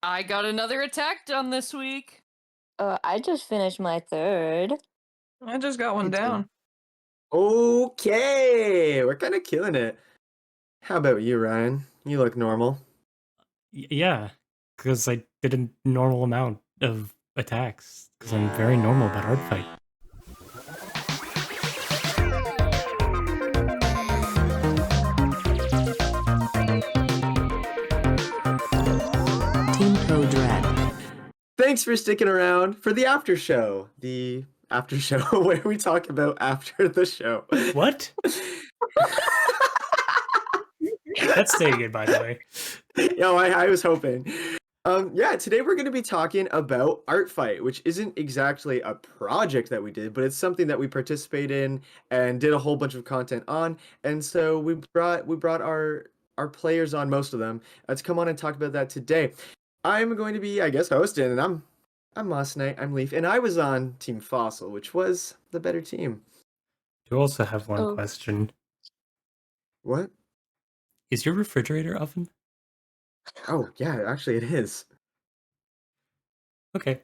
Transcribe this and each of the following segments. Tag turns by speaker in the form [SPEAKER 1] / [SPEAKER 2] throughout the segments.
[SPEAKER 1] I got another attack done this week.
[SPEAKER 2] I just finished my third.
[SPEAKER 3] I just got one
[SPEAKER 4] Me too.
[SPEAKER 3] down.
[SPEAKER 4] Okay, we're kind of killing it. How about you, Ryan? You look normal.
[SPEAKER 5] Yeah, because I did a normal amount of attacks, because I'm very normal about Artfight.
[SPEAKER 6] Team Code Red.
[SPEAKER 4] Thanks for sticking around for the after show. The after show where we talk about after the show.
[SPEAKER 5] What? That's staying in, by the way.
[SPEAKER 4] Yo, I was hoping. Yeah, today we're going to be talking about Artfight, which isn't exactly a project that we did, but it's something that we participate in and did a whole bunch of content on. And so we brought our players on, most of them, to come on and talk about that today. I'm going to be, I guess, hosting, and I'm Moss Knight, I'm Leaf, and I was on Team Fossil, which was the better team.
[SPEAKER 5] You also have one
[SPEAKER 2] Oh.
[SPEAKER 5] question.
[SPEAKER 4] What?
[SPEAKER 5] Is your refrigerator oven?
[SPEAKER 4] Oh, yeah, actually it is.
[SPEAKER 5] Okay.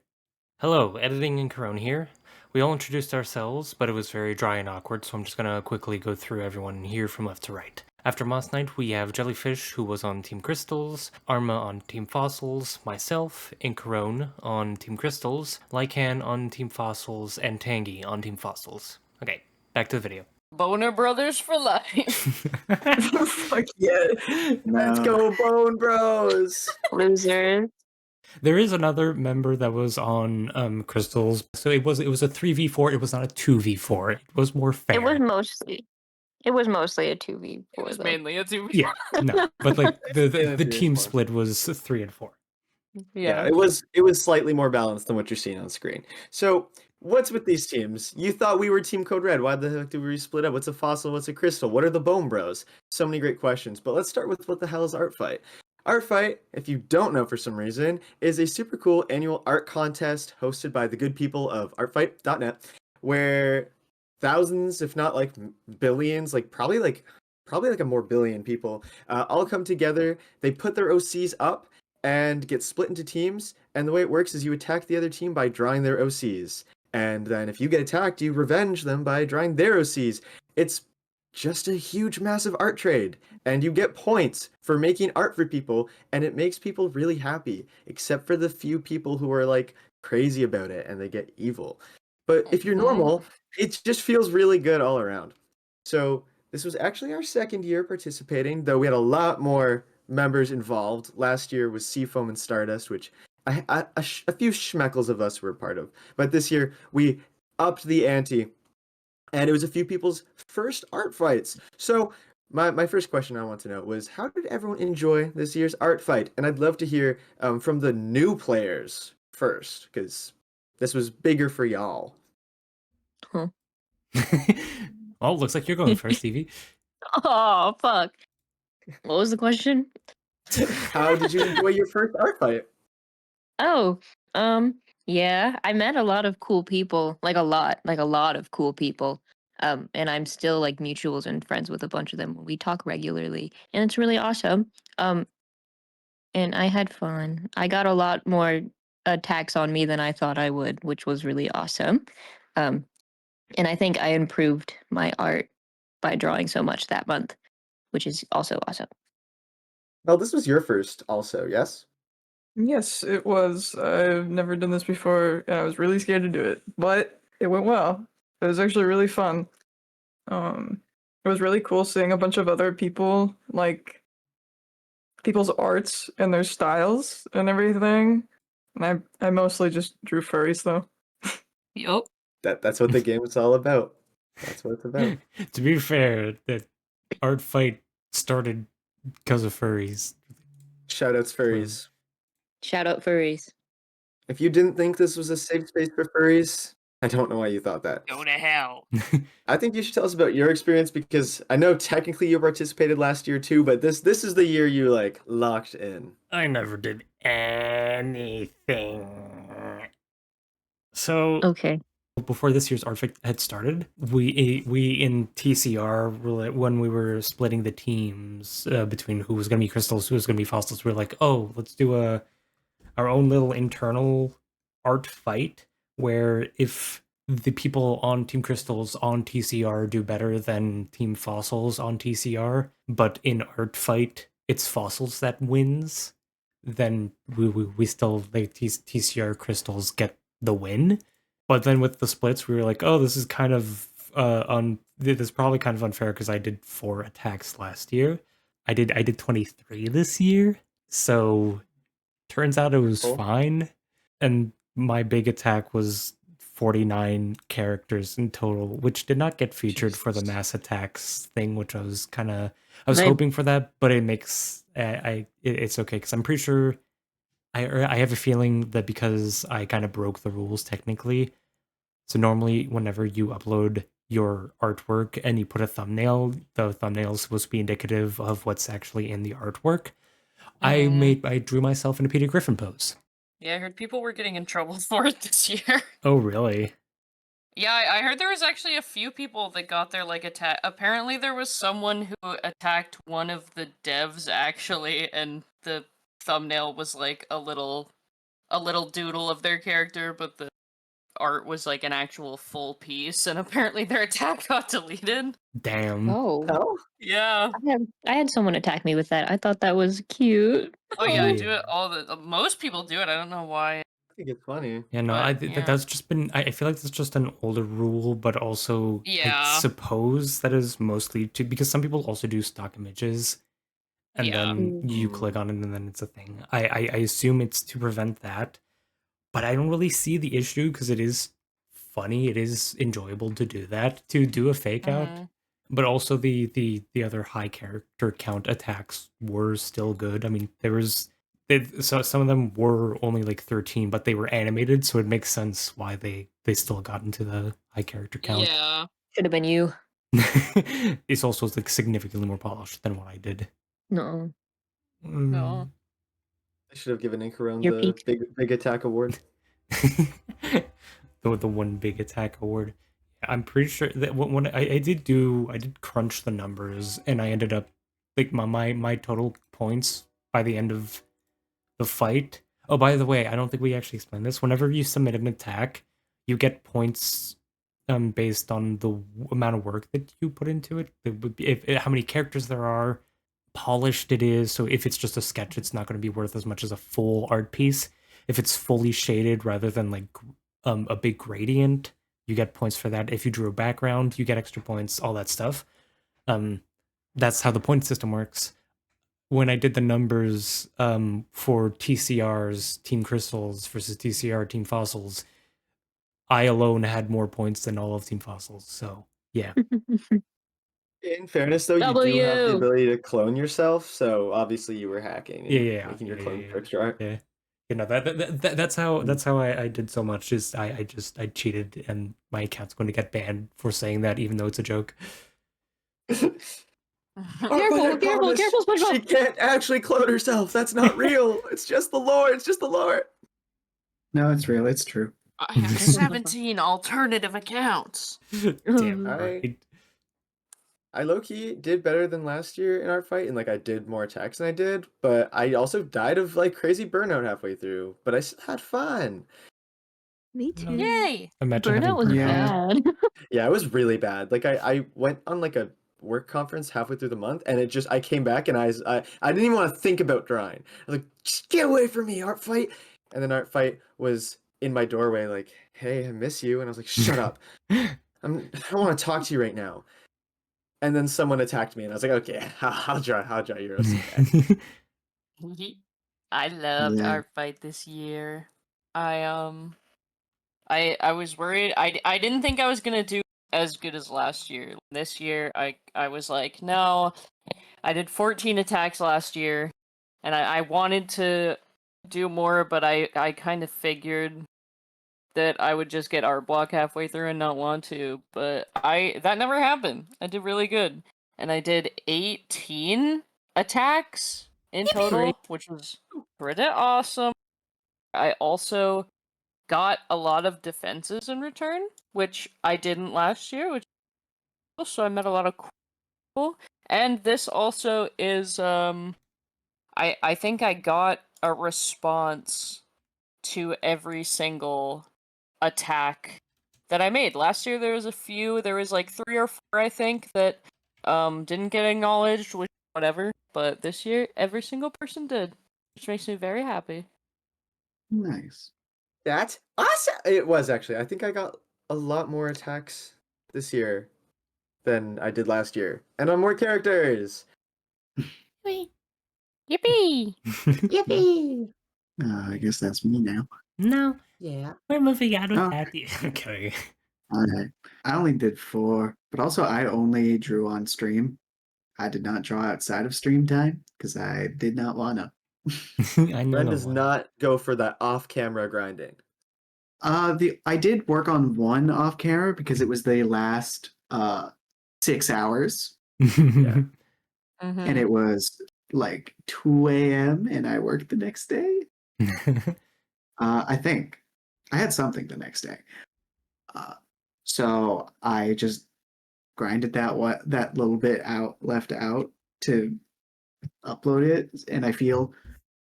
[SPEAKER 5] Hello, Editing and Corone here. We all introduced ourselves, but it was very dry and awkward, so I'm just gonna quickly go through everyone here from left to right. After Moss Knight, we have Jellyfish, who was on Team Crystals, Arma on Team Fossils, myself, and Corone on Team Crystals, Lycan on Team Fossils, and Tangy on Team Fossils. Okay, back to the video.
[SPEAKER 1] Boner Brothers for life.
[SPEAKER 3] Fuck yeah.
[SPEAKER 4] Let's go, Bone Bros!
[SPEAKER 2] Loser.
[SPEAKER 5] There is another member that was on Crystals, so it was a 3v4. It was not a 2v4. It was more fair.
[SPEAKER 2] It was mostly a 2v4.
[SPEAKER 1] It was
[SPEAKER 2] though.
[SPEAKER 1] mainly a 2v4.
[SPEAKER 5] Yeah, no, but like the
[SPEAKER 4] Yeah,
[SPEAKER 5] team
[SPEAKER 4] 3-4.
[SPEAKER 5] split was 3 and 4.
[SPEAKER 4] Yeah, it was slightly more balanced than what you're seeing on screen. So, what's with these teams? You thought we were Team Code Red. Why the heck did we split up? What's a Fossil? What's a Crystal? What are the Bone Bros? So many great questions. But let's start with what the hell is Artfight? Artfight, if you don't know for some reason, is a super cool annual art contest hosted by the good people of artfight.net, where thousands, if not like billions, probably like a more billion people, all come together. They put their OCs up and get split into teams. And the way it works is you attack the other team by drawing their OCs. And then if you get attacked, you revenge them by drawing their OCs. It's just a huge, massive art trade. And you get points for making art for people. And it makes people really happy, except for the few people who are like crazy about it and they get evil. But if you're normal, it just feels really good all around. So this was actually our second year participating, though we had a lot more members involved. Last year was Seafoam and Stardust, which a few schmeckles of us were a part of. But this year we upped the ante, and it was a few people's first art fights. So my first question I want to know was, how did everyone enjoy this year's art fight? And I'd love to hear from the new players first, because this was bigger for y'all.
[SPEAKER 5] Well, looks like you're going first, Evie.
[SPEAKER 2] Oh fuck. What was the question?
[SPEAKER 4] How did you enjoy your first art fight?
[SPEAKER 2] Oh, yeah, I met a lot of cool people, like a lot of cool people. And I'm still like mutuals and friends with a bunch of them. We talk regularly, and it's really awesome. And I had fun. I got a lot more attacks on me than I thought I would, which was really awesome. And I think I improved my art by drawing so much that month, which is also awesome.
[SPEAKER 4] Well, this was your first also, yes?
[SPEAKER 3] Yes, it was. I've never done this before, and I was really scared to do it, but it went well. It was actually really fun. It was really cool seeing a bunch of other people, like people's arts and their styles and everything. And I mostly just drew furries though.
[SPEAKER 1] Yup.
[SPEAKER 4] That's what the game is all about. That's what it's about.
[SPEAKER 5] To be fair, that art fight started because of furries.
[SPEAKER 4] Shoutouts furries.
[SPEAKER 2] Shout out furries.
[SPEAKER 4] If you didn't think this was a safe space for furries, I don't know why you thought that.
[SPEAKER 1] Go to hell.
[SPEAKER 4] I think you should tell us about your experience, because I know technically you participated last year too, but this is the year you like locked in.
[SPEAKER 5] I never did anything. So
[SPEAKER 2] Okay.
[SPEAKER 5] before this year's Artfight had started, we in TCR were like, when we were splitting the teams between who was going to be Crystals, who was going to be Fossils, we were like, oh, let's do a our own little internal art fight where if the people on Team Crystals on TCR do better than Team Fossils on TCR, but in art fight it's Fossils that wins, then we still like TCR Crystals get the win. But then with the splits, we were like, oh, this is kind of this is probably kind of unfair because I did 4 attacks last year. I did 23 this year, so turns out it was
[SPEAKER 4] Cool.
[SPEAKER 5] fine. And my big attack was 49 characters in total, which did not get featured for the
[SPEAKER 4] Jesus.
[SPEAKER 5] mass attacks thing, which I was I was
[SPEAKER 2] They-
[SPEAKER 5] hoping for that, but it makes it's okay because I'm pretty sure I have a feeling that because I kind of broke the rules technically. So normally whenever you upload your artwork and you put a thumbnail, the thumbnail is supposed to be indicative of what's actually in the artwork. I drew myself in a Peter Griffin pose.
[SPEAKER 1] Yeah, I heard people were getting in trouble for it this year.
[SPEAKER 5] Oh, really?
[SPEAKER 1] Yeah, I heard there was actually a few people that got their like attack. Apparently, there was someone who attacked one of the devs actually, and the thumbnail was like a little doodle of their character, but the art was like an actual full piece, and apparently their attack got deleted.
[SPEAKER 5] Damn.
[SPEAKER 2] Oh,
[SPEAKER 4] Oh,
[SPEAKER 1] Yeah.
[SPEAKER 2] I had someone attack me with that. I thought that was cute.
[SPEAKER 1] Oh yeah, I
[SPEAKER 5] Oh.
[SPEAKER 1] do it all the. Most people do it. I don't know why.
[SPEAKER 4] I think it's funny.
[SPEAKER 5] Yeah, no,
[SPEAKER 1] But, yeah.
[SPEAKER 5] that's just been. I feel like that's just an older rule, but also
[SPEAKER 1] Yeah.
[SPEAKER 5] I suppose that is mostly to because some people also do stock images, and
[SPEAKER 1] Yeah.
[SPEAKER 5] then you click on it and then it's a thing. I assume it's to prevent that, but I don't really see the issue because it is funny. It is enjoyable to do that, to do a fake out.
[SPEAKER 1] Mhm.
[SPEAKER 5] But also the other high character count attacks were still good. I mean, there was so some of them were only like 13, but they were animated, so it makes sense why they still got into the high character count.
[SPEAKER 1] Yeah.
[SPEAKER 2] Should have been you.
[SPEAKER 5] It's also like significantly more polished than what I did.
[SPEAKER 2] No.
[SPEAKER 1] No.
[SPEAKER 4] I should have given Inkaron
[SPEAKER 2] Your
[SPEAKER 4] the
[SPEAKER 2] peak.
[SPEAKER 4] big attack award.
[SPEAKER 5] The one big attack award. I'm pretty sure that when I did crunch the numbers and I ended up like my total points by the end of the fight. Oh, by the way, I don't think we actually explained this. Whenever you submit an attack, you get points based on the amount of work that you put into it. It would be how many characters there are, polished it is. So if it's just a sketch, it's not going to be worth as much as a full art piece. If it's fully shaded rather than like a big gradient, you get points for that. If you drew a background, you get extra points, all that stuff. That's how the point system works. When I did the numbers for TCR's Team Crystals versus TCR Team Fossils, I alone had more points than all of Team Fossils. So yeah.
[SPEAKER 4] In fairness, though, you do have the
[SPEAKER 2] W.
[SPEAKER 4] ability to clone yourself, so obviously you were hacking and
[SPEAKER 5] Yeah.
[SPEAKER 4] making your
[SPEAKER 5] Yeah,
[SPEAKER 4] clone
[SPEAKER 5] yeah.
[SPEAKER 4] tricks, right?
[SPEAKER 5] Yeah. You know that's how I did so much. Is I cheated and my account's going to get banned for saying that, even though it's a joke.
[SPEAKER 2] Careful, careful, careful, SpongeBob.
[SPEAKER 4] She can't actually clone herself. That's not real. It's just the lore. It's just the lore.
[SPEAKER 6] No, it's real. It's true.
[SPEAKER 1] I have 17 alternative accounts.
[SPEAKER 5] Damn
[SPEAKER 4] I-
[SPEAKER 5] right.
[SPEAKER 4] I low-key did better than last year in Artfight, and like I did more attacks than I did, but I also died of like crazy burnout halfway through. But I still had fun.
[SPEAKER 2] Me too.
[SPEAKER 1] Yay!
[SPEAKER 5] Imagine having
[SPEAKER 2] Burnout was
[SPEAKER 6] Yeah.
[SPEAKER 2] bad.
[SPEAKER 4] Yeah, it was really bad. Like I went on like a work conference halfway through the month, and I came back and I didn't even want to think about drawing. I was like, just get away from me, Artfight. And then Artfight was in my doorway, like, hey, I miss you. And I was like, shut up. I don't want to talk to you right now. And then someone attacked me, and I was like, okay, I'll draw Euros. Okay.
[SPEAKER 1] I loved
[SPEAKER 6] Yeah.
[SPEAKER 1] Artfight this year. I was worried. I didn't think I was gonna do as good as last year. This year, I was like, no. I did 14 attacks last year, and I wanted to do more, but I kind of figured that I would just get art block halfway through and not want to. But that never happened. I did really good, and I did 18 attacks in total, which was pretty awesome. I also got a lot of defenses in return, which I didn't last year, which so I met a lot of cool. And this also is I think I got a response to every single attack that I made. Last year there was a few, there was like 3 or 4 I think that didn't get acknowledged, which whatever, but this year every single person did, which makes me very happy.
[SPEAKER 6] Nice.
[SPEAKER 4] That's awesome. It was actually. I think I got a lot more attacks this year than I did last year, and on more characters.
[SPEAKER 1] Yippee!
[SPEAKER 4] Yippee!
[SPEAKER 6] I guess that's me now.
[SPEAKER 5] No,
[SPEAKER 4] Yeah.
[SPEAKER 5] we're moving out of
[SPEAKER 6] Oh.
[SPEAKER 5] that. Okay.
[SPEAKER 6] Alright. I only did 4, but also I only drew on stream. I did not draw outside of stream time because I did not wanna.
[SPEAKER 5] I know
[SPEAKER 4] Ren
[SPEAKER 5] the
[SPEAKER 4] does
[SPEAKER 5] one.
[SPEAKER 4] not go for that off-camera grinding.
[SPEAKER 6] I did work on one off camera because it was the last 6 hours,
[SPEAKER 4] Yeah.
[SPEAKER 6] and it was like 2 a.m. and I worked the next day. I think I had something the next day, so I just grinded that little bit left out to upload it, and I feel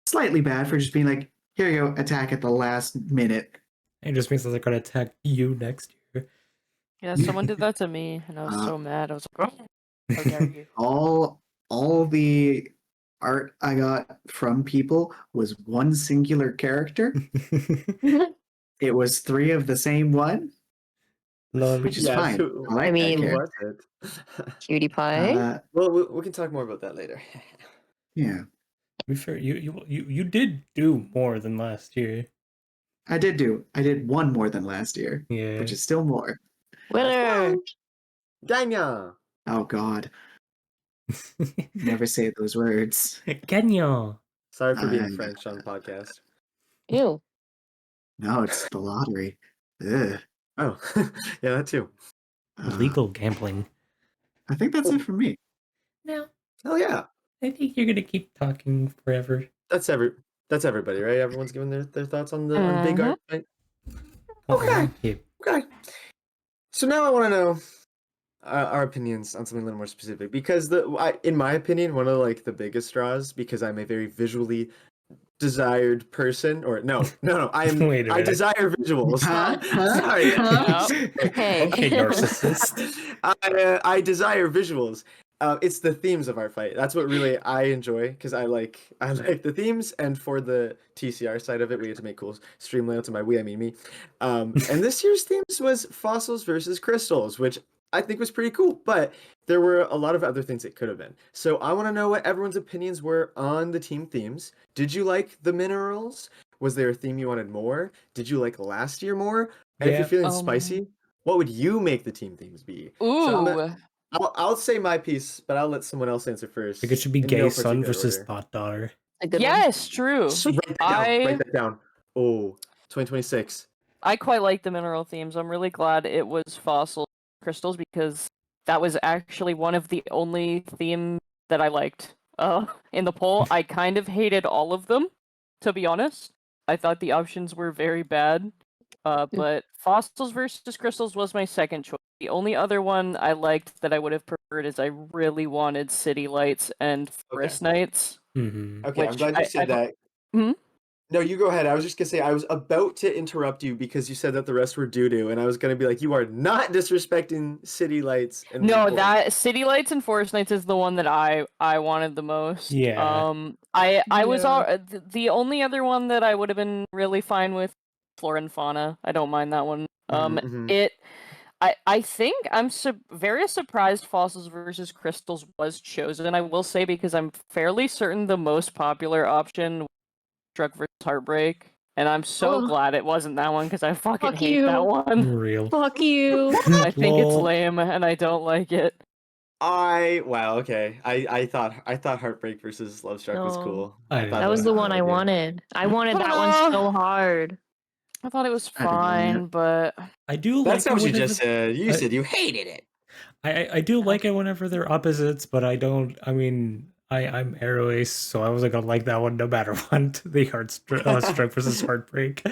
[SPEAKER 6] slightly bad for just being like, here you go, attack at the last minute.
[SPEAKER 5] It just means that they're gonna attack you next year.
[SPEAKER 1] Yeah, someone did that to me, and I was so mad. I was like, oh, how dare you.
[SPEAKER 6] All the art I got from people was one singular character. It was 3 of the same one,
[SPEAKER 5] Lol.
[SPEAKER 6] which is
[SPEAKER 4] Yes,
[SPEAKER 6] fine.
[SPEAKER 4] who-
[SPEAKER 6] I like
[SPEAKER 2] I mean-
[SPEAKER 6] that
[SPEAKER 4] Who
[SPEAKER 6] character.
[SPEAKER 4] was it?
[SPEAKER 2] Cutie pie.
[SPEAKER 4] Well, we can talk more about that later.
[SPEAKER 6] Yeah,
[SPEAKER 5] To be fair, you did do more than last year.
[SPEAKER 6] I did one more than last year,
[SPEAKER 5] Yeah.
[SPEAKER 6] which is still more.
[SPEAKER 2] Winner.
[SPEAKER 4] Ganya.
[SPEAKER 6] Oh God, never say those words.
[SPEAKER 5] Kenya.
[SPEAKER 4] Sorry for being
[SPEAKER 6] I-
[SPEAKER 4] French on the podcast.
[SPEAKER 2] Ew.
[SPEAKER 6] No, it's the lottery. Ugh.
[SPEAKER 4] Oh, yeah, that too.
[SPEAKER 5] Illegal gambling.
[SPEAKER 6] I think that's it for me.
[SPEAKER 5] No,
[SPEAKER 4] Oh yeah,
[SPEAKER 5] I think you're gonna keep talking forever.
[SPEAKER 4] that's everybody, right? Everyone's giving their thoughts on the big art, right? Okay.
[SPEAKER 5] Yeah.
[SPEAKER 4] Okay. So now I want to know our opinions on something a little more specific, because in my opinion, one of like the biggest draws, because I'm a very visually desired person, or no, I
[SPEAKER 5] Wait a minute.
[SPEAKER 4] desire visuals.
[SPEAKER 6] Huh?
[SPEAKER 4] Sorry.
[SPEAKER 2] Hey.
[SPEAKER 5] Okay, narcissist.
[SPEAKER 4] I desire visuals. It's the themes of Artfight. That's what really I enjoy, because I like the themes, and for the TCR side of it, we get to make cool stream layouts. And by we, I mean me. And this year's themes was fossils versus crystals, which I think was pretty cool. But there were a lot of other things it could have been. So I want to know what everyone's opinions were on the team themes. Did you like the minerals? Was there a theme you wanted more? Did you like last year more? And if you're feeling spicy, what would you make the team themes be?
[SPEAKER 1] Ooh.
[SPEAKER 4] So I'll say my piece, but I'll let someone else answer first.
[SPEAKER 5] Like it should be
[SPEAKER 4] in
[SPEAKER 5] gay
[SPEAKER 4] no
[SPEAKER 5] son
[SPEAKER 4] particular
[SPEAKER 5] versus
[SPEAKER 4] order.
[SPEAKER 5] thought daughter.
[SPEAKER 2] A good one.
[SPEAKER 1] Yes, true.
[SPEAKER 4] Write that down. Oh, 2026.
[SPEAKER 1] I quite like the mineral themes. I'm really glad it was fossil crystals, because that was actually one of the only themes that I liked. In the poll, I kind of hated all of them, to be honest. I thought the options were very bad. But fossils versus crystals was my second choice. The only other one I liked that I would have preferred is I really wanted city lights and forest nights.
[SPEAKER 5] Mm-hmm.
[SPEAKER 4] Okay, I'm
[SPEAKER 1] Which
[SPEAKER 4] glad you said that.
[SPEAKER 1] Hmm?
[SPEAKER 4] No, you go ahead. I was just gonna say I was about to interrupt you because you said that the rest were doo-doo, and I was gonna be like, you are not disrespecting city lights and
[SPEAKER 1] No,
[SPEAKER 4] forest.
[SPEAKER 1] that city lights and forest nights is the one that I wanted the most.
[SPEAKER 5] Yeah.
[SPEAKER 1] I was
[SPEAKER 4] Yeah.
[SPEAKER 1] all the only other one that I would have been really fine with, flora and fauna. I don't mind that one.
[SPEAKER 4] Mhm.
[SPEAKER 1] I think I'm very surprised fossils versus crystals was chosen. I will say, because I'm fairly certain the most popular option was Struck versus Heartbreak, and I'm so
[SPEAKER 2] Oh.
[SPEAKER 1] glad it wasn't that one, because I fucking
[SPEAKER 2] Fuck
[SPEAKER 1] hate
[SPEAKER 2] you.
[SPEAKER 1] that one.
[SPEAKER 5] Real.
[SPEAKER 2] Fuck you.
[SPEAKER 1] I think it's
[SPEAKER 5] Lol.
[SPEAKER 1] lame, and I don't like it.
[SPEAKER 4] Wow, okay. I thought Heartbreak versus Love Struck was
[SPEAKER 2] No.
[SPEAKER 4] cool.
[SPEAKER 5] I
[SPEAKER 4] I
[SPEAKER 5] didn't
[SPEAKER 4] thought
[SPEAKER 2] That was
[SPEAKER 4] a
[SPEAKER 2] the
[SPEAKER 4] good
[SPEAKER 2] one I
[SPEAKER 4] idea.
[SPEAKER 2] wanted. I wanted that one
[SPEAKER 1] Ah.
[SPEAKER 2] so hard.
[SPEAKER 1] I thought it was
[SPEAKER 6] I didn't want
[SPEAKER 1] fine, but
[SPEAKER 5] I do
[SPEAKER 4] That's
[SPEAKER 5] like
[SPEAKER 4] not
[SPEAKER 5] it
[SPEAKER 4] what you
[SPEAKER 5] whenever-
[SPEAKER 4] just said. You
[SPEAKER 5] I-
[SPEAKER 4] said you hated it.
[SPEAKER 5] I do like it whenever they're opposites, but I don't. I mean, I'm Arrow Ace, so I wasn't gonna like that one no matter what. The Struck versus Heartbreak.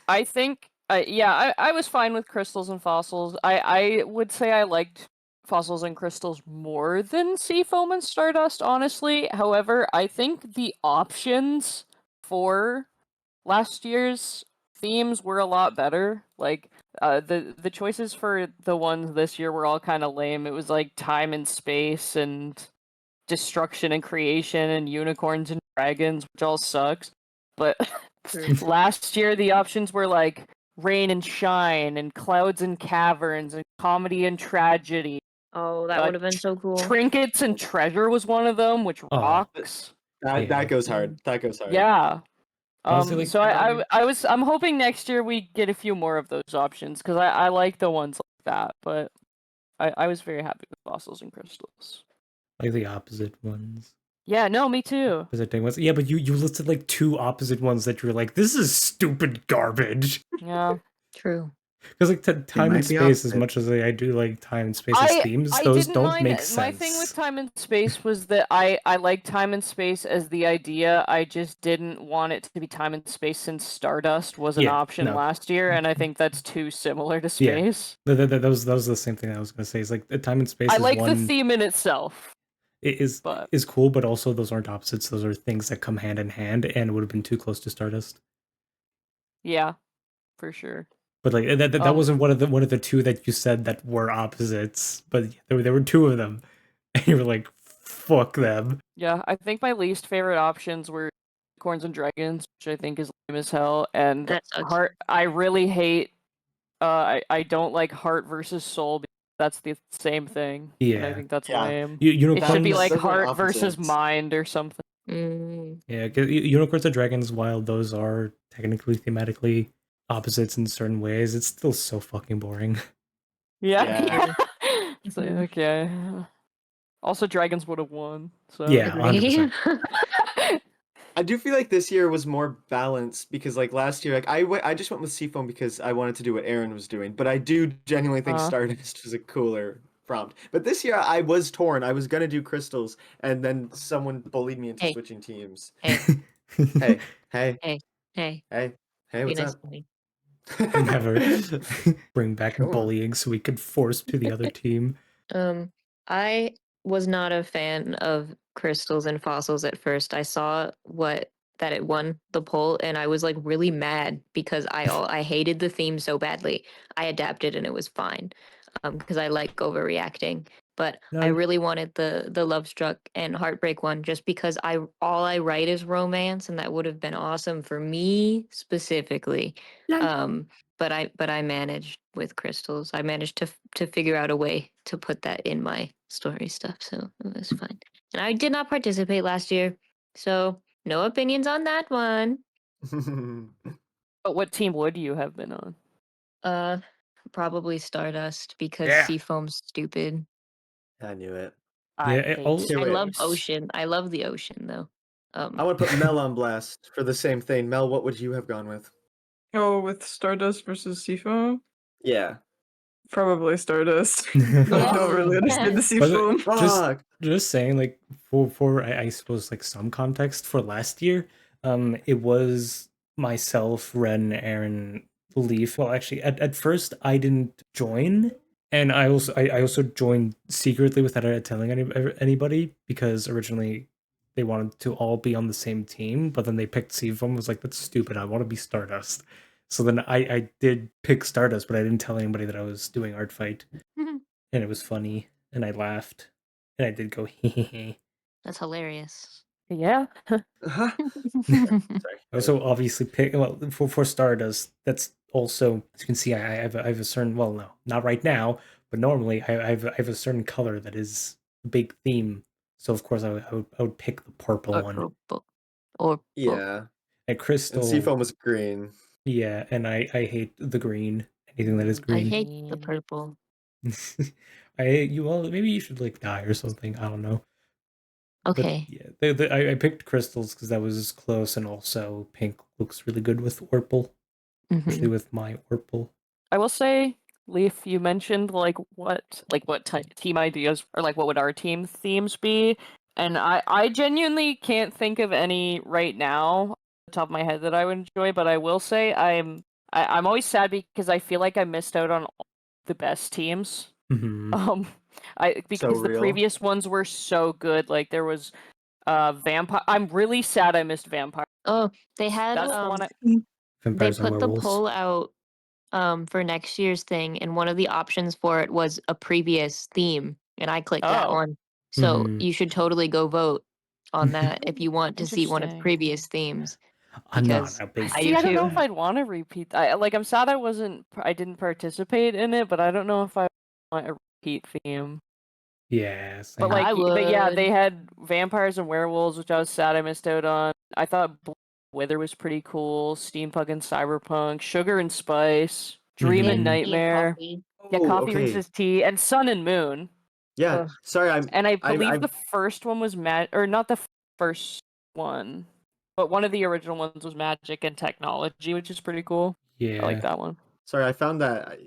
[SPEAKER 1] I think, I was fine with crystals and fossils. I would say I liked fossils and crystals more than Seafoam and Stardust, honestly. However, I think the options for last year's themes were a lot better. Like the choices for the ones this year were all kind of lame. It was like time and space and destruction and creation and unicorns and dragons, which all sucks. But last year the options were like rain and shine and clouds and caverns and comedy and tragedy.
[SPEAKER 2] Oh, that would have been so cool.
[SPEAKER 1] Trinkets and treasure was one of them, which
[SPEAKER 5] Oh.
[SPEAKER 1] rocks.
[SPEAKER 4] That
[SPEAKER 5] Yeah.
[SPEAKER 4] goes hard. That goes hard.
[SPEAKER 1] Yeah.
[SPEAKER 5] Honestly, like-
[SPEAKER 1] So I'm hoping next year we get a few more of those options because I like the ones like that, but I was very happy with fossils and crystals.
[SPEAKER 5] Like the opposite ones.
[SPEAKER 1] Yeah, no, me too.
[SPEAKER 5] Opposite thing was yeah, but you listed like 2 opposite ones that you were like, this is stupid garbage.
[SPEAKER 1] Yeah.
[SPEAKER 2] True.
[SPEAKER 5] Because like time
[SPEAKER 6] might
[SPEAKER 5] and
[SPEAKER 6] be
[SPEAKER 5] space, as
[SPEAKER 6] opposite.
[SPEAKER 5] much as I do like time and space as themes,
[SPEAKER 1] I
[SPEAKER 5] those
[SPEAKER 1] didn't
[SPEAKER 5] don't
[SPEAKER 1] mind
[SPEAKER 5] make
[SPEAKER 1] it.
[SPEAKER 5] sense.
[SPEAKER 1] My thing with time and space was that I like time and space as the idea. I just didn't want it to be time and space since Stardust was an
[SPEAKER 5] Yeah,
[SPEAKER 1] option
[SPEAKER 5] no.
[SPEAKER 1] last year, and I think that's too similar to
[SPEAKER 5] Yeah.
[SPEAKER 1] space.
[SPEAKER 5] That was the same thing I was gonna say. Is like the time and space
[SPEAKER 1] I
[SPEAKER 5] is
[SPEAKER 1] like
[SPEAKER 5] one
[SPEAKER 1] the theme in itself,
[SPEAKER 5] is
[SPEAKER 1] but
[SPEAKER 5] cool, but also those aren't opposites. Those are things that come hand in hand, and would have been too close to Stardust.
[SPEAKER 1] yeah, for sure.
[SPEAKER 5] But like that wasn't one of the 2 that you said that were opposites. But there were 2 of them, and you were like, "Fuck them."
[SPEAKER 1] Yeah, I think my least favorite options were Corns and Dragons, which I think is lame as hell, and
[SPEAKER 2] That sucks.
[SPEAKER 1] Heart. I really hate. I don't like Heart versus Soul. Because that's the same thing. And I
[SPEAKER 5] Yeah.
[SPEAKER 1] think that's
[SPEAKER 4] Yeah.
[SPEAKER 1] lame.
[SPEAKER 5] Unicorns.
[SPEAKER 1] It should be
[SPEAKER 4] Those
[SPEAKER 1] like
[SPEAKER 4] aren't
[SPEAKER 1] Heart versus
[SPEAKER 4] opposites.
[SPEAKER 1] Mind or something.
[SPEAKER 2] Mm.
[SPEAKER 5] Yeah, Unicorns and Dragons, while those are technically thematically opposites in certain ways, it's still so fucking boring.
[SPEAKER 1] Yeah.
[SPEAKER 4] Yeah.
[SPEAKER 1] So, okay. Also, dragons would have won. So
[SPEAKER 5] Yeah,
[SPEAKER 2] Agree.
[SPEAKER 5] 100%.
[SPEAKER 4] I do feel like this year was more balanced because like last year, like I just went with Seafoam because I wanted to do what Aaron was doing, but I do genuinely think Stardust was a cooler prompt. But this year I was torn. I was gonna do crystals, and then someone bullied me into
[SPEAKER 2] Hey.
[SPEAKER 4] switching teams.
[SPEAKER 2] Hey,
[SPEAKER 4] Hey, hey,
[SPEAKER 2] hey,
[SPEAKER 4] hey,
[SPEAKER 2] be
[SPEAKER 4] what's
[SPEAKER 2] nice
[SPEAKER 4] up?
[SPEAKER 2] to me.
[SPEAKER 5] Never bring back
[SPEAKER 4] Come on.
[SPEAKER 5] bullying so we could force to the other team.
[SPEAKER 2] I was not a fan of crystals and fossils at first. I saw that it won the poll, and I was like really mad because I hated the theme so badly. I adapted and it was fine, because I like overreacting. But I
[SPEAKER 5] No.
[SPEAKER 2] really wanted the Love Struck and Heartbreak one just because all I write is romance, and that would have been awesome for me specifically. But I managed with crystals. I managed to figure out a way to put that in my story stuff, so it was fine. And I did not participate last year, so no opinions on that one.
[SPEAKER 1] But what team would you have been on?
[SPEAKER 2] Probably Stardust because
[SPEAKER 5] Yeah.
[SPEAKER 2] Seafoam's stupid.
[SPEAKER 4] I knew it.
[SPEAKER 1] I
[SPEAKER 5] Yeah, it
[SPEAKER 1] hate
[SPEAKER 5] also-
[SPEAKER 4] Okay,
[SPEAKER 2] I
[SPEAKER 4] wait.
[SPEAKER 2] love Ocean. I love the ocean though.
[SPEAKER 4] I want to put Mel on blast for the same thing. Mel, what would you have gone with?
[SPEAKER 3] Oh, with Stardust versus Seafoam?
[SPEAKER 4] Yeah.
[SPEAKER 3] Probably Stardust. I
[SPEAKER 2] Yeah.
[SPEAKER 3] don't really understand the
[SPEAKER 5] But
[SPEAKER 3] Seafoam.
[SPEAKER 4] Fuck.
[SPEAKER 5] just saying, like for I suppose like some context for last year, it was myself, Ren, Aaron, Leaf. Well, actually, at first I didn't join, and I also joined secretly without telling anybody because originally they wanted to all be on the same team, but then they picked Seafoam. I was like, that's stupid. I want to be Stardust. So then I did pick Stardust, but I didn't tell anybody that I was doing Artfight, and it was funny, and I laughed, and I did go hehehe.
[SPEAKER 2] That's hilarious.
[SPEAKER 1] Yeah.
[SPEAKER 4] Huh?
[SPEAKER 2] Sorry.
[SPEAKER 5] I also obviously pick well for Stardust. That's also, as you can see, I have a certain, well, no, not right now, but normally I have a certain color that is a big theme. So of course I would pick the purple
[SPEAKER 2] Or
[SPEAKER 5] one.
[SPEAKER 2] purple. Or
[SPEAKER 4] Yeah.
[SPEAKER 5] And Crystal,
[SPEAKER 4] And Seafoam was green.
[SPEAKER 5] yeah, and I hate the green. Anything that is
[SPEAKER 2] I
[SPEAKER 5] green.
[SPEAKER 2] hate the purple.
[SPEAKER 5] I hate you all. Maybe you should like die or something. I don't know.
[SPEAKER 2] Okay.
[SPEAKER 5] But yeah, I picked crystals because that was close, and also pink looks really good with Orpal, especially
[SPEAKER 2] Mhm.
[SPEAKER 5] with my Orpal.
[SPEAKER 1] I will say, Leaf, you mentioned what team ideas or like what would our team themes be, and I genuinely can't think of any right now off the top of my head that I would enjoy. But I will say I'm always sad because I feel like I missed out on all the best teams.
[SPEAKER 5] Mm-hmm.
[SPEAKER 1] Because the
[SPEAKER 4] real.
[SPEAKER 1] previous ones were so good. Like there was Vampire. I'm really sad I missed Vampire.
[SPEAKER 2] Oh, they had
[SPEAKER 1] That's the one.
[SPEAKER 2] they
[SPEAKER 5] Vampires and
[SPEAKER 2] put the
[SPEAKER 5] werewolves.
[SPEAKER 2] poll out for next year's thing, and one of the options for it was a previous theme, and I clicked that
[SPEAKER 1] Oh.
[SPEAKER 2] one. So
[SPEAKER 5] Mhm.
[SPEAKER 2] you should totally go vote on that if you want to see one of the
[SPEAKER 1] Interesting.
[SPEAKER 2] previous themes.
[SPEAKER 5] I'm not
[SPEAKER 2] Because
[SPEAKER 5] a big
[SPEAKER 2] I
[SPEAKER 1] See,
[SPEAKER 2] do
[SPEAKER 1] I don't know
[SPEAKER 2] too.
[SPEAKER 1] if I'd want to repeat. I'm sad I didn't participate in it, but I don't know if I want a repeat theme.
[SPEAKER 5] Yeah, same.
[SPEAKER 1] But like,
[SPEAKER 2] I
[SPEAKER 1] but yeah,
[SPEAKER 2] would.
[SPEAKER 1] they had vampires and werewolves, which I was sad I missed out on. I thought Wither was pretty cool. Steampunk and cyberpunk, sugar and spice, dream and
[SPEAKER 5] Mhm.
[SPEAKER 1] nightmare. Yeah,
[SPEAKER 4] Oh,
[SPEAKER 1] coffee
[SPEAKER 4] okay.
[SPEAKER 1] versus tea, and sun and moon.
[SPEAKER 4] Yeah.
[SPEAKER 2] Ugh.
[SPEAKER 4] Sorry, I'm.
[SPEAKER 1] And I believe
[SPEAKER 4] I'm
[SPEAKER 1] the first one was or not the first one, but one of the original ones was magic and technology, which is pretty cool. I like
[SPEAKER 5] Yeah.
[SPEAKER 1] that one.
[SPEAKER 4] sorry. I found that.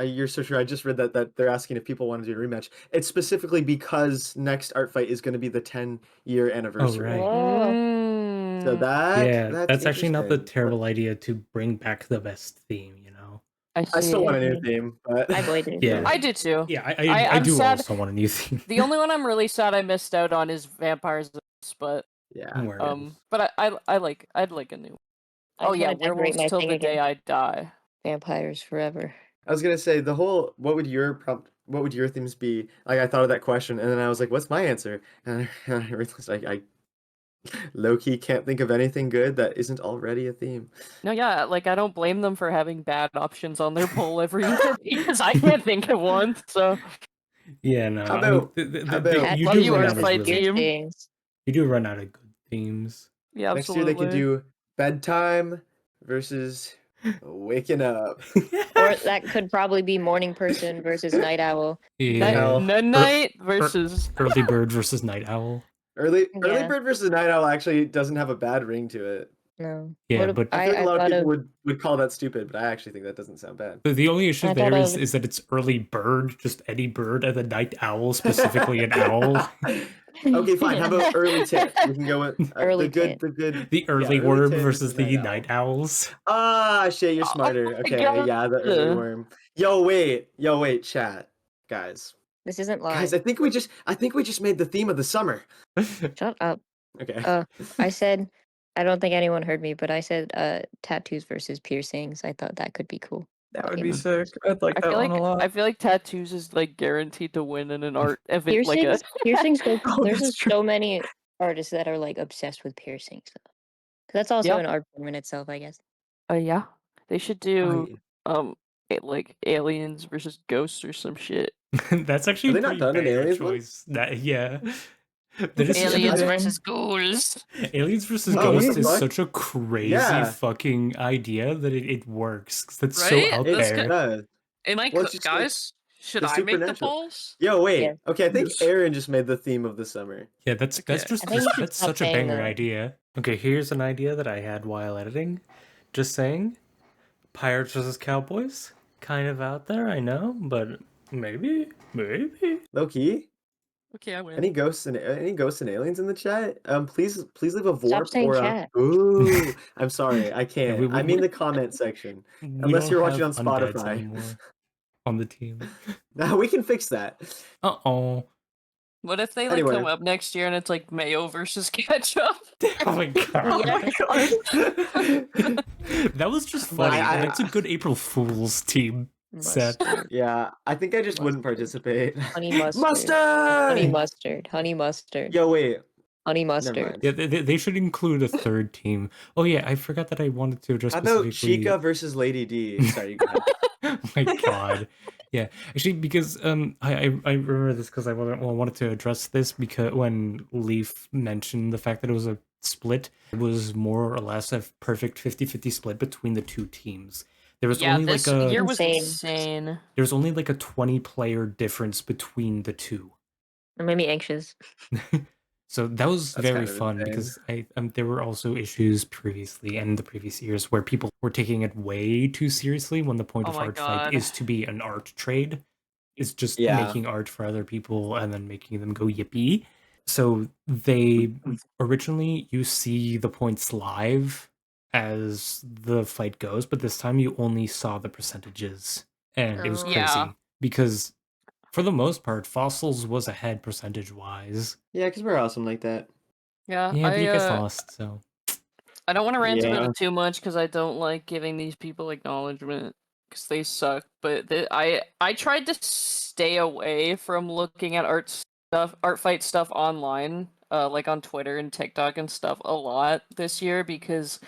[SPEAKER 4] You're so true. I just read that they're asking if people want to do a rematch. It's specifically because next art fight is going to be the 10-year anniversary.
[SPEAKER 5] right.
[SPEAKER 2] Oh.
[SPEAKER 4] So
[SPEAKER 5] Yeah,
[SPEAKER 4] that's
[SPEAKER 5] that's actually not the
[SPEAKER 4] interesting, but
[SPEAKER 5] terrible idea to bring back the best theme, you know?
[SPEAKER 1] I
[SPEAKER 4] I still want a
[SPEAKER 1] see.
[SPEAKER 4] new theme, but
[SPEAKER 2] I believe
[SPEAKER 5] Yeah.
[SPEAKER 1] I did too.
[SPEAKER 5] Yeah,
[SPEAKER 1] I-
[SPEAKER 5] I
[SPEAKER 1] I'm
[SPEAKER 5] do
[SPEAKER 1] sad-
[SPEAKER 5] also want a new theme.
[SPEAKER 1] The only one I'm really sad I missed out on is vampires, but
[SPEAKER 4] yeah.
[SPEAKER 5] Werewolves.
[SPEAKER 1] but I'd like a new one.
[SPEAKER 2] I'm
[SPEAKER 1] Oh yeah,
[SPEAKER 2] gonna decorate
[SPEAKER 1] werewolves
[SPEAKER 2] my
[SPEAKER 1] till
[SPEAKER 2] thing
[SPEAKER 1] the
[SPEAKER 2] again.
[SPEAKER 1] day I die.
[SPEAKER 2] Vampires forever.
[SPEAKER 4] I was gonna say what would your themes be? Like I thought of that question and then I was like, what's my answer? And I realized I low key can't think of anything good that isn't already a theme.
[SPEAKER 1] No, yeah, like I don't blame them for having bad options on their poll every year because I can't think of one. So
[SPEAKER 5] Yeah, no,
[SPEAKER 4] How
[SPEAKER 5] I mean,
[SPEAKER 4] about- how about-
[SPEAKER 5] you
[SPEAKER 1] Love
[SPEAKER 5] do
[SPEAKER 1] you,
[SPEAKER 5] run
[SPEAKER 1] our
[SPEAKER 5] out of
[SPEAKER 1] fight
[SPEAKER 5] really,
[SPEAKER 1] team.
[SPEAKER 2] Things.
[SPEAKER 5] you do run out of good themes.
[SPEAKER 1] yeah,
[SPEAKER 4] Next year they could
[SPEAKER 1] absolutely.
[SPEAKER 4] do bedtime versus waking up.
[SPEAKER 2] Or that could probably be morning person versus night owl.
[SPEAKER 5] Yeah.
[SPEAKER 4] Hell.
[SPEAKER 1] Night versus
[SPEAKER 5] Early bird versus night owl.
[SPEAKER 4] Early
[SPEAKER 2] Yeah.
[SPEAKER 4] bird versus night owl actually doesn't have a bad ring to it.
[SPEAKER 2] No.
[SPEAKER 5] Yeah,
[SPEAKER 2] What
[SPEAKER 5] but
[SPEAKER 4] I feel like a lot of
[SPEAKER 2] thought
[SPEAKER 4] people would call that stupid, but I actually think that doesn't sound bad.
[SPEAKER 5] the only issue
[SPEAKER 2] I
[SPEAKER 5] there
[SPEAKER 2] thought
[SPEAKER 5] is,
[SPEAKER 2] of-
[SPEAKER 5] is that it's early bird, just any bird, and the night owl, specifically an owl.
[SPEAKER 4] Okay, fine. How about early tit? We can go with
[SPEAKER 2] Early
[SPEAKER 4] the good,
[SPEAKER 2] tit.
[SPEAKER 4] the good.
[SPEAKER 5] The early
[SPEAKER 4] early
[SPEAKER 5] worm
[SPEAKER 4] tit
[SPEAKER 5] versus the
[SPEAKER 4] night owl.
[SPEAKER 5] night owls.
[SPEAKER 4] Ah, shit, you're
[SPEAKER 1] Oh
[SPEAKER 4] smarter.
[SPEAKER 1] my
[SPEAKER 4] Okay,
[SPEAKER 1] God.
[SPEAKER 4] yeah, the early worm. Yo, wait, chat, guys.
[SPEAKER 2] This isn't live.
[SPEAKER 4] Guys, I think we just made the theme of the summer.
[SPEAKER 2] Shut up.
[SPEAKER 4] Okay.
[SPEAKER 2] I said I don't think anyone heard me, but I said tattoos versus piercings. I thought that could be cool.
[SPEAKER 3] That would
[SPEAKER 2] Okay.
[SPEAKER 3] be sick. I'd like
[SPEAKER 1] I
[SPEAKER 3] that
[SPEAKER 1] feel
[SPEAKER 3] one a lot.
[SPEAKER 1] I feel like tattoos is like guaranteed to win in an art event. Like a
[SPEAKER 2] Piercings go.
[SPEAKER 3] Oh,
[SPEAKER 2] There's
[SPEAKER 3] that's
[SPEAKER 2] just
[SPEAKER 3] true.
[SPEAKER 2] so many artists that are like obsessed with piercings. So. 'Cause that's also
[SPEAKER 1] Yeah.
[SPEAKER 2] an art form in itself, I guess.
[SPEAKER 1] yeah, they should
[SPEAKER 4] Oh,
[SPEAKER 1] do like aliens versus ghosts or some shit.
[SPEAKER 5] That's actually
[SPEAKER 4] Are
[SPEAKER 5] a
[SPEAKER 4] they not
[SPEAKER 5] pretty
[SPEAKER 4] done an
[SPEAKER 5] banger
[SPEAKER 4] aliens one?
[SPEAKER 5] choice. Yeah. That is such a
[SPEAKER 1] Aliens
[SPEAKER 5] good-
[SPEAKER 1] versus ghouls.
[SPEAKER 5] Aliens versus
[SPEAKER 3] Oh,
[SPEAKER 5] Ghosts
[SPEAKER 3] what the
[SPEAKER 5] is
[SPEAKER 4] fuck?
[SPEAKER 5] such a crazy
[SPEAKER 4] Yeah.
[SPEAKER 5] fucking idea that it works. 'Cause that's
[SPEAKER 1] Right?
[SPEAKER 5] so out
[SPEAKER 1] That's
[SPEAKER 5] there.
[SPEAKER 1] Am I
[SPEAKER 4] Well, it's just like
[SPEAKER 1] guys? Should
[SPEAKER 4] the
[SPEAKER 1] I make the
[SPEAKER 4] supernatural.
[SPEAKER 1] polls?
[SPEAKER 4] Yo, wait.
[SPEAKER 2] Yeah.
[SPEAKER 4] Okay, I think
[SPEAKER 3] Yes.
[SPEAKER 4] Aaron just made the theme of the summer.
[SPEAKER 5] Yeah, that's
[SPEAKER 1] Okay.
[SPEAKER 5] just
[SPEAKER 2] I think you should
[SPEAKER 5] that's
[SPEAKER 2] stop
[SPEAKER 5] such a
[SPEAKER 2] saying
[SPEAKER 5] banger
[SPEAKER 2] that.
[SPEAKER 5] idea. Okay, here's an idea that I had while editing. Just saying, Pirates versus Cowboys, kind of out there, I know, but maybe.
[SPEAKER 4] Low key.
[SPEAKER 1] Okay, I win.
[SPEAKER 4] Any ghosts and aliens in the chat? Please leave a
[SPEAKER 2] Stop
[SPEAKER 4] vorp
[SPEAKER 2] saying
[SPEAKER 4] or
[SPEAKER 2] chat.
[SPEAKER 4] a ooh. I'm sorry, I can't.
[SPEAKER 5] we-
[SPEAKER 4] I mean the comment section.
[SPEAKER 5] We
[SPEAKER 4] Unless
[SPEAKER 5] don't
[SPEAKER 4] you're watching
[SPEAKER 5] have
[SPEAKER 4] on
[SPEAKER 5] undeads
[SPEAKER 4] Spotify.
[SPEAKER 5] anymore on the team.
[SPEAKER 4] Now we can fix that.
[SPEAKER 5] Uh-oh.
[SPEAKER 1] What if they
[SPEAKER 4] Anyway.
[SPEAKER 1] come up next year and it's like mayo versus ketchup?
[SPEAKER 5] Oh my god. That was just funny.
[SPEAKER 4] I-
[SPEAKER 5] That's a good April Fool's team set.
[SPEAKER 2] Mustard.
[SPEAKER 4] Yeah, I think I just wouldn't
[SPEAKER 2] Mustard.
[SPEAKER 4] participate.
[SPEAKER 2] Honey mustard.
[SPEAKER 4] Mustard!
[SPEAKER 2] Honey mustard. Honey mustard.
[SPEAKER 4] Yo, wait.
[SPEAKER 2] Honey
[SPEAKER 4] Never
[SPEAKER 2] mustard.
[SPEAKER 4] mind.
[SPEAKER 5] Yeah, they should include a third team. Oh yeah, I forgot that I wanted to address
[SPEAKER 4] How about
[SPEAKER 5] specifically.
[SPEAKER 4] Chica versus Lady D? Sorry, you go ahead.
[SPEAKER 5] Oh my god. Yeah, actually, because I remember this because I wanted to address this because when Leaf mentioned the fact that it was a split, it was more or less a perfect 50-50 split between the two teams. There was
[SPEAKER 1] Yeah,
[SPEAKER 5] only
[SPEAKER 1] this
[SPEAKER 5] like a
[SPEAKER 1] year was
[SPEAKER 2] Insane.
[SPEAKER 1] insane.
[SPEAKER 5] there was only like a 20-player difference between the two.
[SPEAKER 2] It made me anxious.
[SPEAKER 5] So that was
[SPEAKER 4] That's
[SPEAKER 5] very
[SPEAKER 4] kind of
[SPEAKER 5] fun
[SPEAKER 4] insane.
[SPEAKER 5] because there were also issues previously and the previous years where people were taking it way too seriously when the point
[SPEAKER 1] Oh
[SPEAKER 5] of
[SPEAKER 1] my
[SPEAKER 5] Artfight
[SPEAKER 1] God.
[SPEAKER 5] is to be an art trade. It's just
[SPEAKER 4] Yeah.
[SPEAKER 5] making art for other people and then making them go yippee. So they originally you see the points live as the fight goes, but this time you only saw the percentages. And it was
[SPEAKER 2] Oh.
[SPEAKER 5] crazy
[SPEAKER 1] Yeah.
[SPEAKER 5] because for the most part, Fossils was ahead percentage wise.
[SPEAKER 4] Yeah, because we're awesome like that.
[SPEAKER 1] Yeah,
[SPEAKER 5] Yeah, but you guys lost, so
[SPEAKER 1] I don't want to rant about
[SPEAKER 4] Yeah.
[SPEAKER 1] it too much because I don't like giving these people acknowledgement because they suck. But I tried to stay away from looking at art fight stuff online, like on Twitter and TikTok and stuff a lot this year because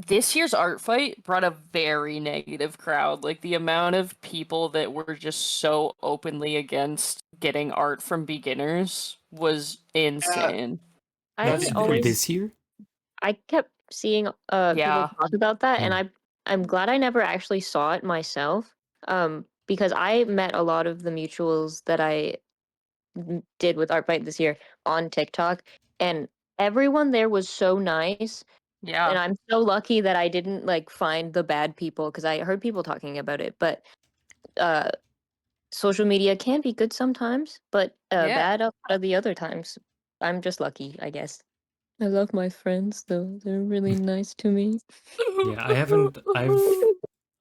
[SPEAKER 1] this year's art fight brought a very negative crowd. Like the amount of people that were just so openly against getting art from beginners was insane.
[SPEAKER 2] I
[SPEAKER 4] That's
[SPEAKER 5] for
[SPEAKER 2] always
[SPEAKER 5] this year.
[SPEAKER 2] I kept seeing people
[SPEAKER 1] Yeah.
[SPEAKER 2] talk about that, and
[SPEAKER 5] Hmm.
[SPEAKER 2] I'm glad I never actually saw it myself. Because I met a lot of the mutuals that I did with Artfight this year on TikTok, and everyone there was so nice.
[SPEAKER 1] Yeah.
[SPEAKER 2] And I'm so lucky that I didn't like find the bad people because I heard people talking about it. But uh, social media can be good sometimes, but
[SPEAKER 1] Yeah.
[SPEAKER 2] bad a lot of the other times. I'm just lucky, I guess. I love my friends though; they're really nice to me.
[SPEAKER 5] Yeah, I haven't.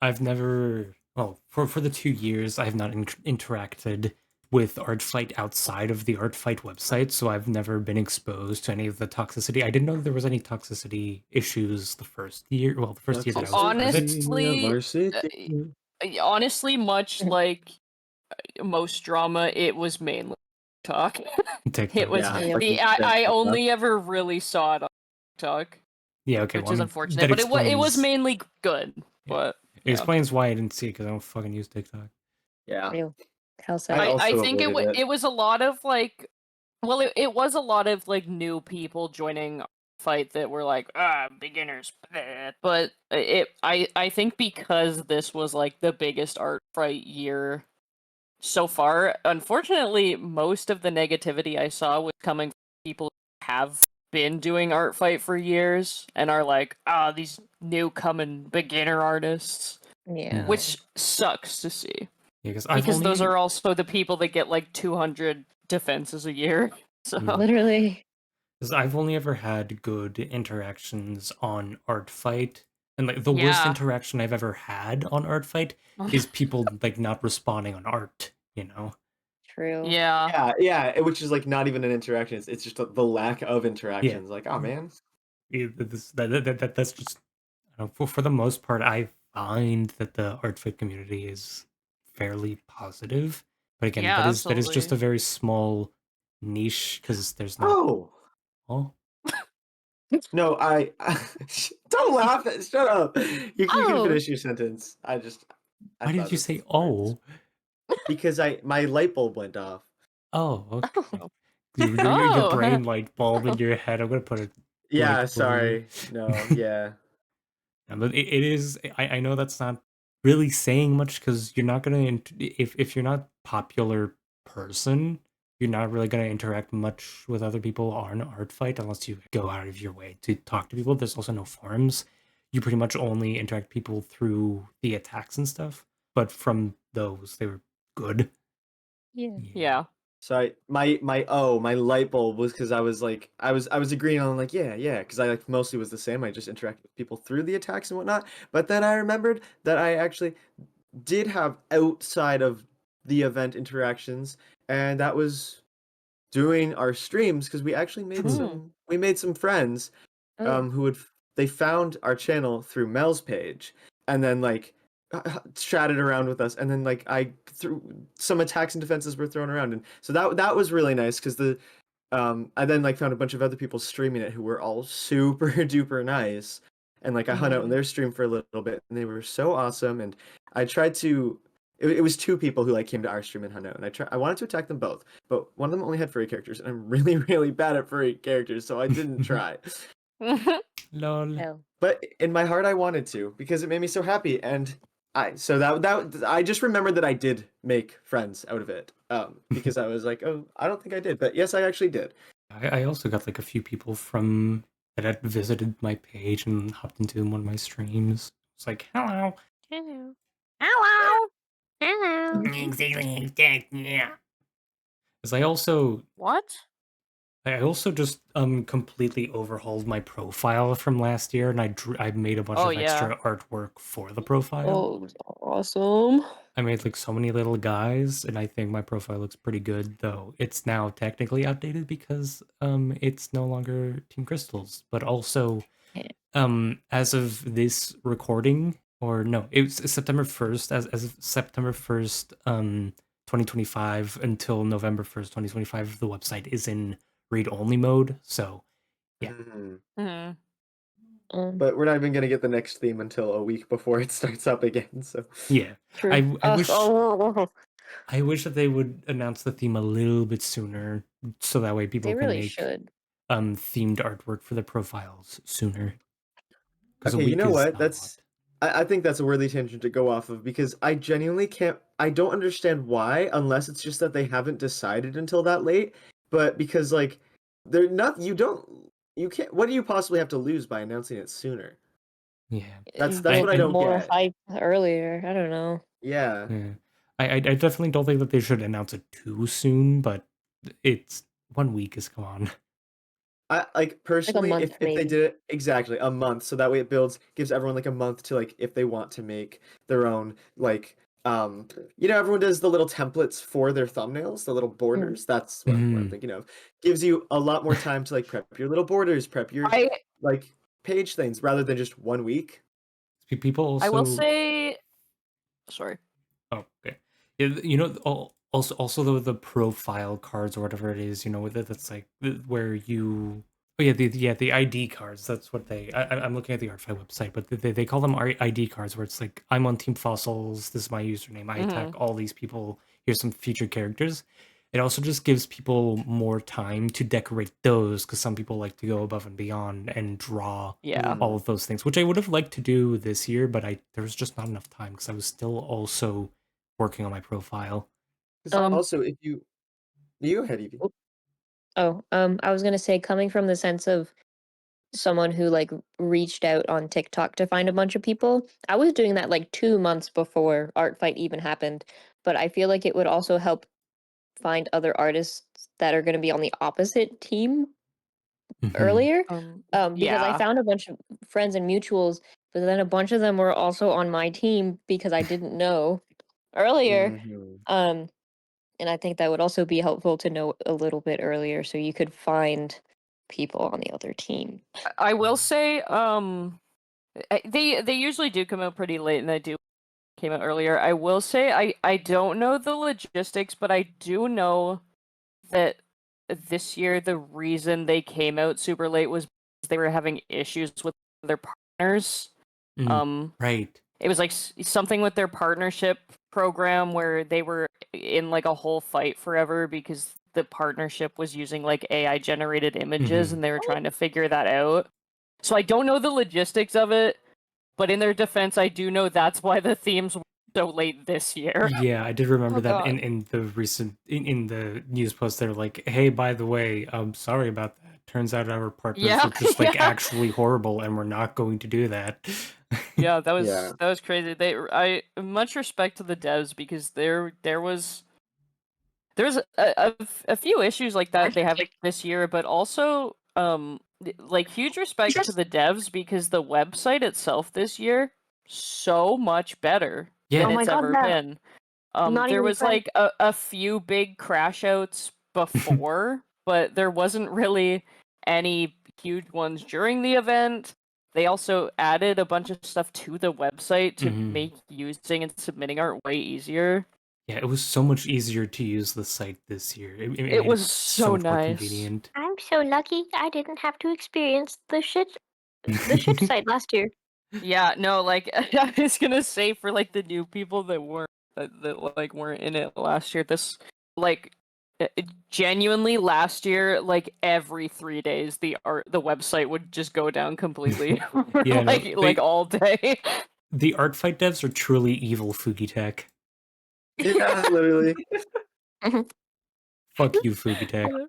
[SPEAKER 5] I've never. Well, for the 2 years, I have not interacted with Artfight outside of the Artfight website, so I've never been exposed to any of the toxicity. I didn't know there was any toxicity issues the first year. Well, the first year that I was part of it.
[SPEAKER 1] Honestly, much like most drama, it was mainly TikTok. It
[SPEAKER 5] TikTok.
[SPEAKER 1] was
[SPEAKER 4] Yeah.
[SPEAKER 2] Yep.
[SPEAKER 1] I only ever really saw it on TikTok,
[SPEAKER 5] Yeah, okay.
[SPEAKER 1] which
[SPEAKER 5] Well,
[SPEAKER 1] is
[SPEAKER 5] I mean,
[SPEAKER 1] unfortunate.
[SPEAKER 5] that
[SPEAKER 1] But it was
[SPEAKER 5] explains.
[SPEAKER 1] mainly good.
[SPEAKER 5] Yeah.
[SPEAKER 1] But
[SPEAKER 5] It explains why I didn't see it because I don't fucking use TikTok.
[SPEAKER 4] Yeah.
[SPEAKER 2] Real. How
[SPEAKER 4] I
[SPEAKER 2] sad.
[SPEAKER 1] I
[SPEAKER 4] also
[SPEAKER 1] think
[SPEAKER 4] avoided it.
[SPEAKER 1] it was a lot of like, well, it was a lot of like new people joining fight that were like beginners, bleh. But I think because this was like the biggest art fight year so far, unfortunately, most of the negativity I saw was coming from people who have been doing art fight for years and are like, these new coming beginner artists,
[SPEAKER 2] Yeah.
[SPEAKER 1] which sucks to see
[SPEAKER 5] Yeah, because
[SPEAKER 1] because those are also the people that get like 200 defenses a year. So
[SPEAKER 2] Literally.
[SPEAKER 5] Because I've only ever had good interactions on Artfight, and like the worst
[SPEAKER 1] yeah,
[SPEAKER 5] interaction I've ever had on Artfight is people like not responding on art. You know,
[SPEAKER 2] True.
[SPEAKER 1] yeah,
[SPEAKER 4] Yeah, which is like not even an interaction. It's just the lack of
[SPEAKER 5] yeah,
[SPEAKER 4] interactions. Like, oh man.
[SPEAKER 5] that's just I don't know, for the most part. I find that the Artfight community is fairly positive, but again,
[SPEAKER 1] yeah,
[SPEAKER 5] that is just
[SPEAKER 1] absolutely.
[SPEAKER 5] a very small niche because there's not.
[SPEAKER 4] Oh
[SPEAKER 5] Oh,
[SPEAKER 4] no, don't laugh. Shut up. You can
[SPEAKER 2] Oh.
[SPEAKER 4] finish your sentence. I
[SPEAKER 5] why
[SPEAKER 4] thought
[SPEAKER 5] did you
[SPEAKER 4] this
[SPEAKER 5] say
[SPEAKER 4] was words.
[SPEAKER 5] oh?
[SPEAKER 4] Because my light bulb went off.
[SPEAKER 5] Oh, okay.
[SPEAKER 2] Oh.
[SPEAKER 5] Your
[SPEAKER 1] Oh,
[SPEAKER 5] brain light bulb in your head. I'm gonna put it
[SPEAKER 4] Yeah,
[SPEAKER 5] light blue.
[SPEAKER 4] sorry. No, yeah.
[SPEAKER 5] Yeah, but it is. I know that's not really saying much because you're not gonna if you're not popular person, you're not really gonna interact much with other people on art fight unless you go out of your way to talk to people. There's also no forums. You pretty much only interact people through the attacks and stuff. But from those, they were good.
[SPEAKER 2] Yeah.
[SPEAKER 1] yeah.
[SPEAKER 4] Sorry, my light bulb was because I was like I was agreeing on like yeah because I like mostly was the same. I just interacted with people through the attacks and whatnot. But then I remembered that I actually did have outside of the event interactions, and that was doing our streams because we actually made
[SPEAKER 5] True.
[SPEAKER 4] we made some friends
[SPEAKER 2] Oh.
[SPEAKER 4] who would they found our channel through Mel's page and then like chatted around with us and then like I threw some attacks and defenses were thrown around and so that was really nice because the I then like found a bunch of other people streaming it who were all super duper nice and like I hung out in their stream for a little bit and they were so awesome and I tried to it was two people who like came to our stream and hung out and I wanted to attack them both but one of them only had furry characters and I'm really really bad at furry characters so I didn't try.
[SPEAKER 5] Lol.
[SPEAKER 2] Oh.
[SPEAKER 4] But in my heart, I wanted to because it made me so happy, and that I just remembered that I did make friends out of it. Because I was like, oh, I don't think I did, but yes, I actually did.
[SPEAKER 5] I also got like a few people from that had visited my page and hopped into one of my streams. It's like, hello.
[SPEAKER 2] Hello. Hello. Hello.
[SPEAKER 5] Because I also
[SPEAKER 1] What?
[SPEAKER 5] I also just completely overhauled my profile from last year, and I made a bunch
[SPEAKER 1] Oh,
[SPEAKER 5] of
[SPEAKER 1] yeah.
[SPEAKER 5] extra artwork for the profile.
[SPEAKER 2] Oh, it was awesome.
[SPEAKER 5] I made like so many little guys, and I think my profile looks pretty good, though it's now technically outdated because it's no longer Team Crystals. But also, as of this recording, or no, it was September 1st, as of September 1st, 2025 until November 1st, 2025, the website is in read-only mode. So yeah.
[SPEAKER 4] Mhm.
[SPEAKER 1] Mhm.
[SPEAKER 4] But we're not even gonna get the next theme until a week before it starts up again. So
[SPEAKER 5] Yeah,
[SPEAKER 2] True.
[SPEAKER 5] I wish that they would announce the theme a little bit sooner, so that way people
[SPEAKER 2] They
[SPEAKER 5] can
[SPEAKER 2] really
[SPEAKER 5] make
[SPEAKER 2] should.
[SPEAKER 5] themed artwork for the profiles sooner. Because a
[SPEAKER 4] okay, you
[SPEAKER 5] week
[SPEAKER 4] know
[SPEAKER 5] is
[SPEAKER 4] what?
[SPEAKER 5] not a lot.
[SPEAKER 4] I think that's a worthy tangent to go off of because I genuinely can't. I don't understand why, unless it's just that they haven't decided until that late. But because like they're not, you can't. What do you possibly have to lose by announcing it sooner?
[SPEAKER 5] Yeah,
[SPEAKER 4] That's
[SPEAKER 2] Get
[SPEAKER 4] what I don't
[SPEAKER 2] more
[SPEAKER 4] get.
[SPEAKER 2] hype earlier. I don't know.
[SPEAKER 4] Yeah.
[SPEAKER 5] yeah. I definitely don't think that they should announce it too soon, but it's 1 week is come on.
[SPEAKER 4] I like personally,
[SPEAKER 2] month,
[SPEAKER 4] if they
[SPEAKER 2] maybe.
[SPEAKER 4] did it exactly a month, so that way it gives everyone like a month to like if they want to make their own like everyone does the little templates for their thumbnails, the little borders. That's what I'm
[SPEAKER 5] Mhm.
[SPEAKER 4] thinking of. Gives you a lot more time to like prep your little borders, prep your
[SPEAKER 1] I
[SPEAKER 4] like page things rather than just 1 week.
[SPEAKER 5] People also.
[SPEAKER 1] I will say, sorry.
[SPEAKER 5] Oh, okay. Also the profile cards or whatever it is, that's like where you. Oh yeah, the ID cards. That's what I'm looking at the Artfight website, but they call them ID cards, where it's like I'm on Team Fossils. This is my username. I attack all these people. Here's some featured characters. It also just gives people more time to decorate those because some people like to go above and beyond and draw
[SPEAKER 1] Yeah.
[SPEAKER 5] all of those things, which I would have liked to do this year, but there was just not enough time because I was still also working on my profile.
[SPEAKER 4] Also, if you go ahead, Evie.
[SPEAKER 2] I was gonna say, coming from the sense of someone who like reached out on TikTok to find a bunch of people, I was doing that like 2 months before Artfight even happened. But I feel like it would also help find other artists that are going to be on the opposite team earlier. Because I
[SPEAKER 1] Yeah.
[SPEAKER 2] found a bunch of friends and mutuals, but then a bunch of them were also on my team because I didn't know earlier.
[SPEAKER 4] Mhm.
[SPEAKER 2] And I think that would also be helpful to know a little bit earlier so you could find people on the other team.
[SPEAKER 1] I will say, they usually do come out pretty late, and they do came out earlier. I will say, I don't know the logistics, but I do know that this year the reason they came out super late was because they were having issues with their partners.
[SPEAKER 5] Right.
[SPEAKER 1] It was like something with their partnership program where they were in like a whole fight forever because the partnership was using like AI generated images and they were trying to figure that out. So I don't know the logistics of it, but in their defense, I do know that's why the themes were so late this year.
[SPEAKER 5] Yeah, I did remember
[SPEAKER 1] Oh,
[SPEAKER 5] that
[SPEAKER 1] God.
[SPEAKER 5] in the recent in the news post. They're like, "Hey, by the way, sorry about that. Turns out our partners
[SPEAKER 1] Yeah,
[SPEAKER 5] are just like
[SPEAKER 1] yeah.
[SPEAKER 5] actually horrible, and we're not going to do that."
[SPEAKER 1] Yeah, that
[SPEAKER 4] Yeah.
[SPEAKER 1] was crazy. I much respect to the devs because there's a few issues like that they have this year, but also like huge respect to the devs because the website itself this year so much better
[SPEAKER 5] Yeah.
[SPEAKER 1] than
[SPEAKER 2] Oh my
[SPEAKER 1] it's
[SPEAKER 2] God,
[SPEAKER 1] ever
[SPEAKER 2] yeah.
[SPEAKER 1] been.
[SPEAKER 2] Not
[SPEAKER 1] There
[SPEAKER 2] even
[SPEAKER 1] was
[SPEAKER 2] friends.
[SPEAKER 1] like a few big crash outs before, but there wasn't really any huge ones during the event. They also added a bunch of stuff to the website to make using and submitting art way easier.
[SPEAKER 5] Yeah, it was so much easier to use the site this year. It made
[SPEAKER 1] It
[SPEAKER 5] it
[SPEAKER 1] was
[SPEAKER 5] so
[SPEAKER 1] so
[SPEAKER 5] much more
[SPEAKER 1] nice.
[SPEAKER 5] convenient.
[SPEAKER 2] I'm so lucky I didn't have to experience the shit site last year.
[SPEAKER 1] Yeah, no, like I was gonna say for like the new people that like weren't in it last year, this like genuinely last year, like every 3 days the website would just go down completely.
[SPEAKER 5] Yeah, no,
[SPEAKER 1] like all day.
[SPEAKER 5] the Artfight devs are truly evil Fugitech.
[SPEAKER 4] Yeah, literally.
[SPEAKER 5] Fuck you, Fugitech.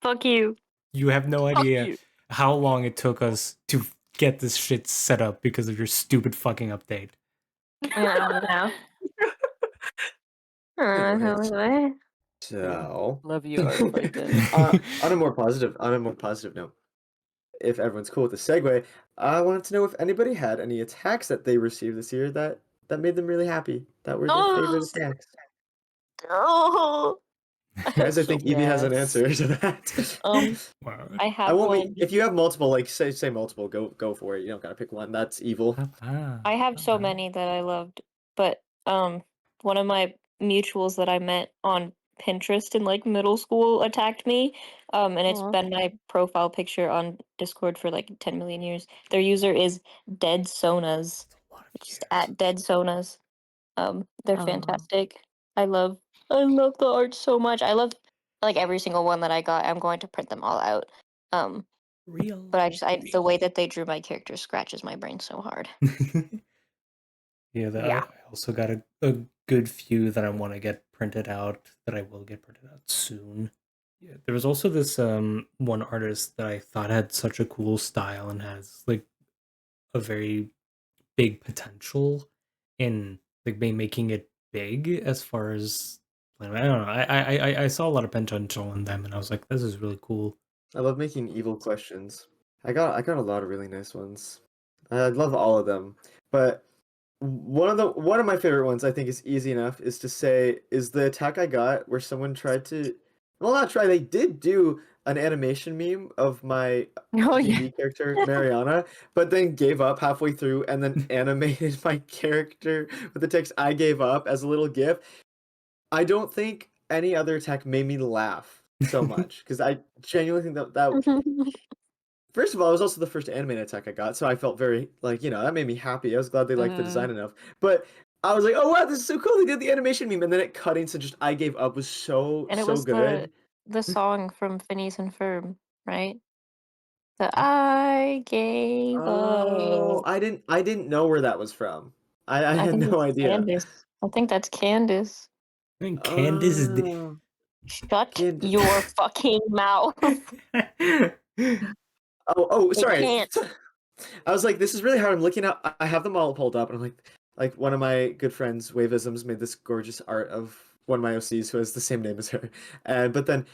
[SPEAKER 2] Fuck you.
[SPEAKER 5] You have no
[SPEAKER 1] Fuck
[SPEAKER 5] idea
[SPEAKER 1] you.
[SPEAKER 5] how long it took us to get this shit set up because of your stupid fucking update.
[SPEAKER 2] Yeah.
[SPEAKER 4] Anyways. So,
[SPEAKER 1] Love you, Artfight then.
[SPEAKER 4] on a more positive note, if everyone's cool with the segue, I wanted to know if anybody had any attacks that they received this year that made them really happy, that were their favorite attacks.
[SPEAKER 1] Oh,
[SPEAKER 4] Guys, I think Evie has an
[SPEAKER 1] yes.
[SPEAKER 4] answer to that.
[SPEAKER 5] Wow.
[SPEAKER 2] I
[SPEAKER 4] I
[SPEAKER 2] have
[SPEAKER 4] won't
[SPEAKER 2] one.
[SPEAKER 4] be. If you have multiple, like say multiple, go for it. You don't gotta pick one. That's evil.
[SPEAKER 2] I have so many that I loved, but one of my mutuals that I met on Pinterest in like middle school attacked me. And it's
[SPEAKER 1] Aw.
[SPEAKER 2] been my profile picture on Discord for like 10 million years. Their user is Dead Sonas. Just at Dead Sonas. They're
[SPEAKER 1] Aw.
[SPEAKER 2] fantastic. I love the art so much. I love like every single one that I got. I'm going to print them all out.
[SPEAKER 5] Real.
[SPEAKER 2] But the way that they drew my character scratches my brain so hard.
[SPEAKER 5] Yeah,
[SPEAKER 1] Yeah.
[SPEAKER 5] I also got a good few that I want to get printed out, that I will get printed out soon. Yeah, there was also this one artist that I thought had such a cool style and has like a very big potential in like making it big as far as I don't know. I saw a lot of potential in them, and I was like, this is really cool.
[SPEAKER 4] I love making evil questions. I got a lot of really nice ones. I love all of them, but one of my favorite ones I think is easy enough is to say is the attack I got where someone tried to, well, not try, they did do an animation meme of my
[SPEAKER 1] Oh yeah.
[SPEAKER 4] D&D character Mariana, but then gave up halfway through and then animated my character with the text "I gave up" as a little GIF. I don't think any other attack made me laugh so much because I genuinely think that first of all, it was also the first animated attack I got, so I felt very like, that made me happy. I was glad they liked the
[SPEAKER 1] Mhm.
[SPEAKER 4] design enough. But I was like, oh wow, this is so cool. They did the animation meme, and then it cut into just "I gave up" was so
[SPEAKER 2] And it
[SPEAKER 4] so
[SPEAKER 2] was
[SPEAKER 4] good.
[SPEAKER 2] the song from Phineas and Ferb, right? The I gave
[SPEAKER 4] Oh,
[SPEAKER 2] up.
[SPEAKER 4] I didn't know where that was from. I
[SPEAKER 2] I
[SPEAKER 4] had
[SPEAKER 2] think
[SPEAKER 4] no
[SPEAKER 2] it's
[SPEAKER 4] idea.
[SPEAKER 2] Candace. I think that's Candace.
[SPEAKER 5] I think Candace is the
[SPEAKER 4] Oh,
[SPEAKER 2] Shut
[SPEAKER 4] kid.
[SPEAKER 2] your fucking mouth.
[SPEAKER 4] Oh,
[SPEAKER 2] It
[SPEAKER 4] sorry.
[SPEAKER 2] can't.
[SPEAKER 4] I was like, this is really hard. I'm looking up. I have them all pulled up, and I'm like one of my good friends, Waveisms, made this gorgeous art of one of my OCs who has the same name as her. And but then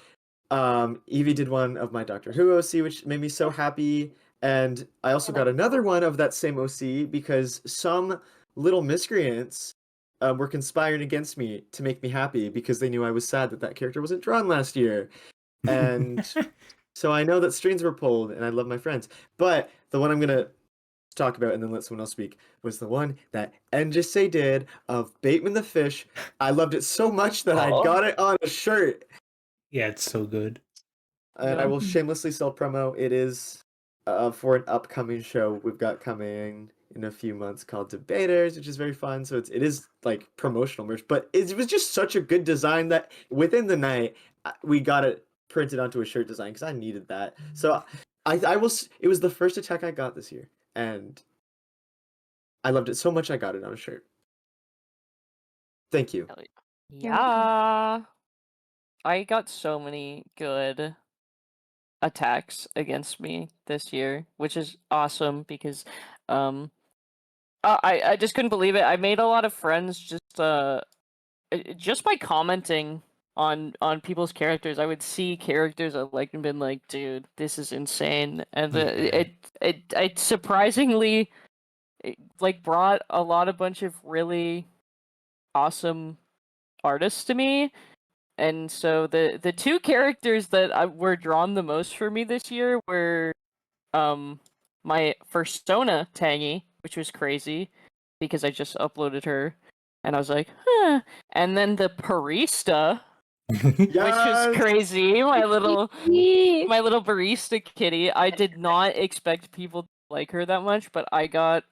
[SPEAKER 4] Evie did one of my Doctor Who OC, which made me so happy. And I also got another one of that same OC because some little miscreants were conspiring against me to make me happy because they knew I was sad that character wasn't drawn last year. And so I know that strings were pulled, and I love my friends. But the one I'm gonna talk about and then let someone else speak was the one that NJSay did of Bateman the Fish. I loved it so much that I
[SPEAKER 2] Oh.
[SPEAKER 4] got it on a shirt.
[SPEAKER 5] Yeah, it's so good.
[SPEAKER 4] And I
[SPEAKER 1] Yeah.
[SPEAKER 4] will shamelessly self-promo. It is for an upcoming show we've got coming in a few months called Debaters, which is very fun. So it is like promotional merch, but it was just such a good design that within the night we got it printed onto a shirt design because I needed that. So I was it was the first attack I got this year, and I loved it so much I got it on a shirt. Thank you.
[SPEAKER 1] Yeah. I got so many good attacks against me this year, which is awesome because I just couldn't believe it. I made a lot of friends just by commenting on people's characters. I would see characters I liked and been like, dude, this is insane. And
[SPEAKER 5] Yeah.
[SPEAKER 1] it surprisingly like brought a bunch of really awesome artists to me. And so the two characters that were drawn the most for me this year were my Fursona Tangy, which was crazy because I just uploaded her and I was like, huh. And then the Parista, which was
[SPEAKER 4] Yes!
[SPEAKER 1] crazy, my little barista kitty. I did not expect people to like her that much, but I got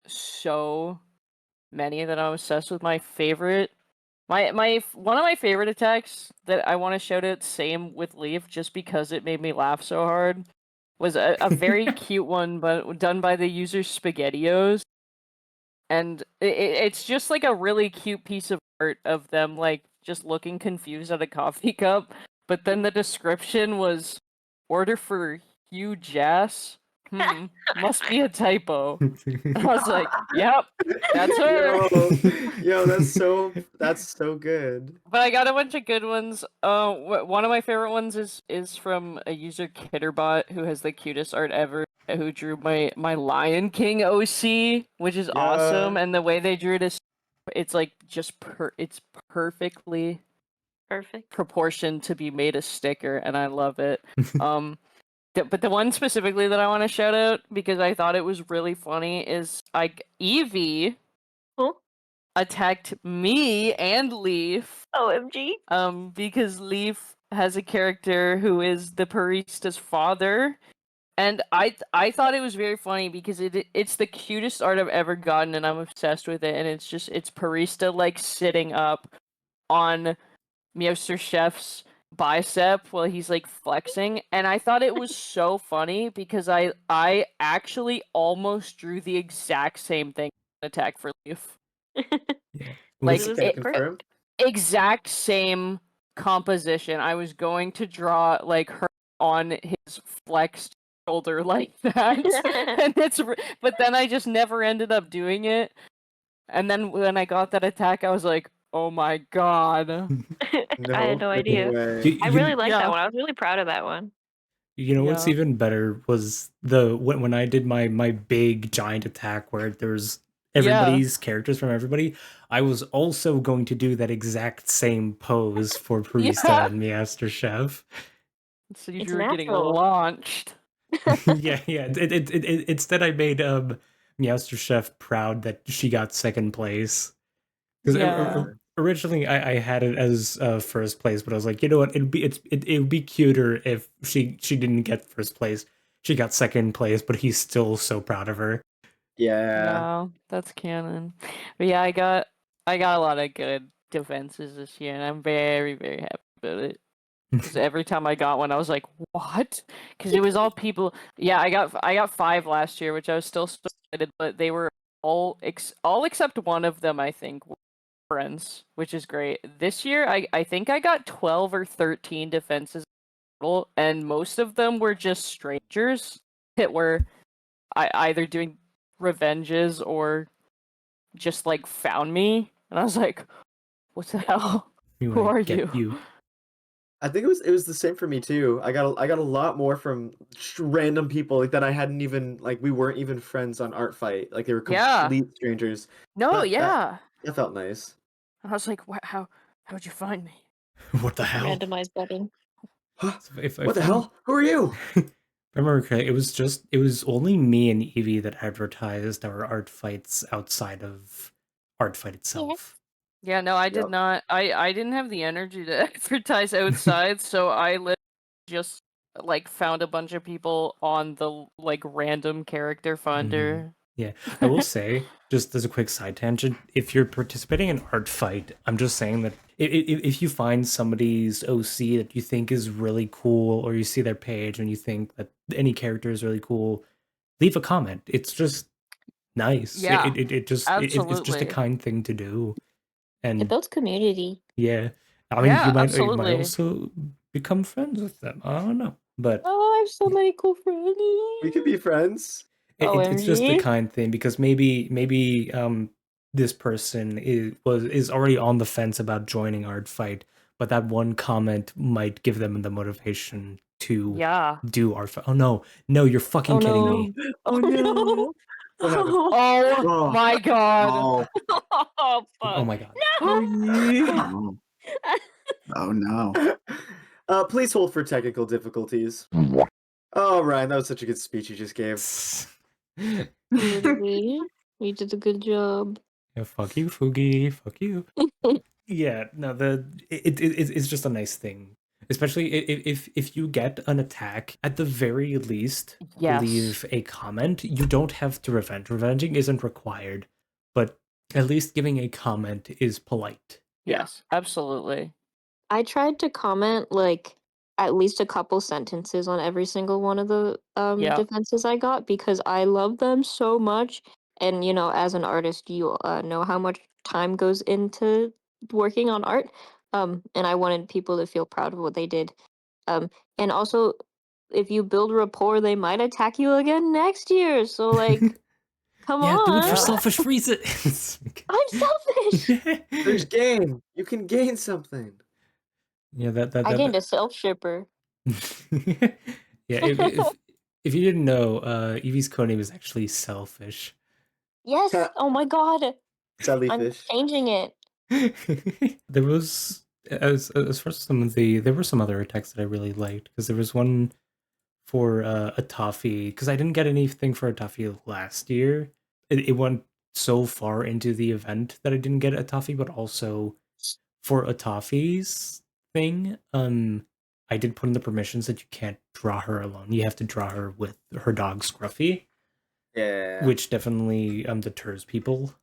[SPEAKER 1] so many that I'm obsessed with. My favorite one of my favorite attacks that I want to shout out, same with Leaf, just because it made me laugh so hard, was a very cute one, but done by the user Spaghettios, and it's just like a really cute piece of art of them like just looking confused at a coffee cup, but then the description was order for huge ass, Must be a typo. I was like, yep, that's her.
[SPEAKER 4] Yo, that's so good.
[SPEAKER 1] But I got a bunch of good ones. One of my favorite ones is from a user Kitterbot who has the cutest art ever. Who drew my Lion King OC, which is awesome,
[SPEAKER 4] Yeah.
[SPEAKER 1] and the way they drew it is, it's like it's perfectly
[SPEAKER 2] Perfect.
[SPEAKER 1] proportioned to be made a sticker, and I love it. But the one specifically that I want to shout out because I thought it was really funny is Evie
[SPEAKER 2] Oh,
[SPEAKER 1] attacked me and Leaf.
[SPEAKER 2] OMG.
[SPEAKER 1] Because Leaf has a character who is the barista's father, and I thought it was very funny because it's the cutest art I've ever gotten, and I'm obsessed with it. And it's barista like sitting up on Meowster Chef's bicep while he's like flexing, and I thought it was so funny because I actually almost drew the exact same thing attack for Leaf.
[SPEAKER 5] Yeah.
[SPEAKER 1] Like
[SPEAKER 2] It was
[SPEAKER 4] Can I
[SPEAKER 1] it,
[SPEAKER 2] perfect.
[SPEAKER 4] confirm?
[SPEAKER 1] exact same composition. I was going to draw like her on his flexed shoulder like that, and but then I just never ended up doing it. And then when I got that attack, I was like, "Oh my god!"
[SPEAKER 2] I had no idea.
[SPEAKER 4] way.
[SPEAKER 2] I really liked
[SPEAKER 1] Yeah.
[SPEAKER 2] that one. I was really proud of that one.
[SPEAKER 5] You know what's
[SPEAKER 1] Yeah.
[SPEAKER 5] even better was when I did my big giant attack where there's
[SPEAKER 1] Yeah.
[SPEAKER 5] everybody's characters from everybody. I was also going to do that exact same pose for Barista
[SPEAKER 1] Yeah.
[SPEAKER 5] and Meowster Chef.
[SPEAKER 1] So
[SPEAKER 2] It's
[SPEAKER 1] you were getting
[SPEAKER 2] natural.
[SPEAKER 1] launched.
[SPEAKER 5] yeah. Instead, I made Meowster Chef proud that she got second place. Because
[SPEAKER 1] Yeah.
[SPEAKER 5] originally I had it as first place, but I was like, you know what? It would be cuter if she didn't get first place. She got second place, but he's still so proud of her.
[SPEAKER 4] Yeah.
[SPEAKER 1] No, that's canon. But yeah, I got a lot of good defenses this year, and I'm very, very happy about it. Because every time I got one, I was like, "What?" Because it was all people. Yeah, I got 5 last year, which I was still so excited, but they were all except one of them, I think, were friends, which is great. This year, I think I got 12 or 13 defenses total, and most of them were just strangers that were either doing revenges or just like found me, and I was like, "What the hell?
[SPEAKER 5] You
[SPEAKER 1] Who
[SPEAKER 5] like,
[SPEAKER 1] are
[SPEAKER 5] get
[SPEAKER 1] you?"
[SPEAKER 4] I think it was the same for me too. I got a lot more from random people like that I hadn't even like we weren't even friends on Artfight. Like they were
[SPEAKER 1] Yeah.
[SPEAKER 4] complete strangers.
[SPEAKER 1] No,
[SPEAKER 4] That-
[SPEAKER 1] yeah.
[SPEAKER 4] That felt nice.
[SPEAKER 1] And I was like, how'd you find me?
[SPEAKER 5] what the hell?
[SPEAKER 2] Randomized button.
[SPEAKER 4] Huh?
[SPEAKER 5] So if
[SPEAKER 4] What the
[SPEAKER 5] I'm-
[SPEAKER 4] hell? Who are you?
[SPEAKER 5] if I remember correctly, it was only me and Evie that advertised our art fights outside of Artfight itself.
[SPEAKER 1] Yeah, no, I did
[SPEAKER 4] Yep.
[SPEAKER 1] not. I didn't have the energy to advertise outside, so I just like found a bunch of people on the like random character finder.
[SPEAKER 5] Yeah, I will say, just as a quick side tangent, if you're participating in art fight, I'm just saying that if you find somebody's OC that you think is really cool, or you see their page and you think that any character is really cool, leave a comment. It's just nice.
[SPEAKER 1] Yeah,
[SPEAKER 5] It's just a
[SPEAKER 1] absolutely.
[SPEAKER 5] kind thing to do.
[SPEAKER 2] It
[SPEAKER 5] And
[SPEAKER 2] builds community.
[SPEAKER 5] yeah, I mean,
[SPEAKER 1] Yeah,
[SPEAKER 5] you might
[SPEAKER 1] absolutely.
[SPEAKER 5] also become friends with them. I don't know, but
[SPEAKER 2] Oh, I have so many cool friends.
[SPEAKER 4] We could be friends.
[SPEAKER 5] it's just the
[SPEAKER 2] OMG.
[SPEAKER 5] kind thing because maybe this person is already on the fence about joining art fight, but that one comment might give them the motivation to
[SPEAKER 1] Yeah.
[SPEAKER 5] do art fight. Oh no, you're fucking
[SPEAKER 2] Oh
[SPEAKER 5] kidding
[SPEAKER 2] no.
[SPEAKER 5] me.
[SPEAKER 2] Oh no.
[SPEAKER 4] What happened?
[SPEAKER 1] Oh
[SPEAKER 6] Oh.
[SPEAKER 1] my god.
[SPEAKER 6] Oh,
[SPEAKER 2] Oh fuck.
[SPEAKER 5] Oh my god.
[SPEAKER 6] oh, oh no.
[SPEAKER 4] Please hold for technical difficulties. Oh, Ryan, that was such a good speech you just gave.
[SPEAKER 2] Literally. You did a good job.
[SPEAKER 5] Yeah, fuck you, Fugi. Fuck you. Yeah, no, it's just a nice thing, especially if you get an attack. At the very least,
[SPEAKER 1] Yes.
[SPEAKER 5] leave a comment. You don't have to revenge. Revenging isn't required, but at least giving a comment is polite.
[SPEAKER 1] Yes, absolutely.
[SPEAKER 2] I tried to comment like at least a couple sentences on every single one of the
[SPEAKER 1] Yeah.
[SPEAKER 2] defenses I got because I love them so much. And you know, as an artist, you know how much time goes into working on art. And I wanted people to feel proud of what they did. And also, if you build rapport, they might attack you again next year. So like, come
[SPEAKER 5] Yeah,
[SPEAKER 2] on.
[SPEAKER 5] do it for selfish reasons.
[SPEAKER 2] I'm selfish.
[SPEAKER 4] There's gain. You can gain something.
[SPEAKER 5] Yeah,
[SPEAKER 2] I gained a self shipper.
[SPEAKER 5] Yeah, if you didn't know, Evie's codename is actually selfish.
[SPEAKER 2] Yes. Oh my god. I'm
[SPEAKER 4] Jellyfish.
[SPEAKER 2] changing it.
[SPEAKER 5] There was as far as some of there were some other attacks that I really liked because there was one for a toffee because I didn't get anything for a toffee last year. It went so far into the event that I didn't get a toffee, but also for a toffee's thing, I did put in the permissions that you can't draw her alone. You have to draw her with her dog Scruffy,
[SPEAKER 4] Yeah.
[SPEAKER 5] which definitely deters people.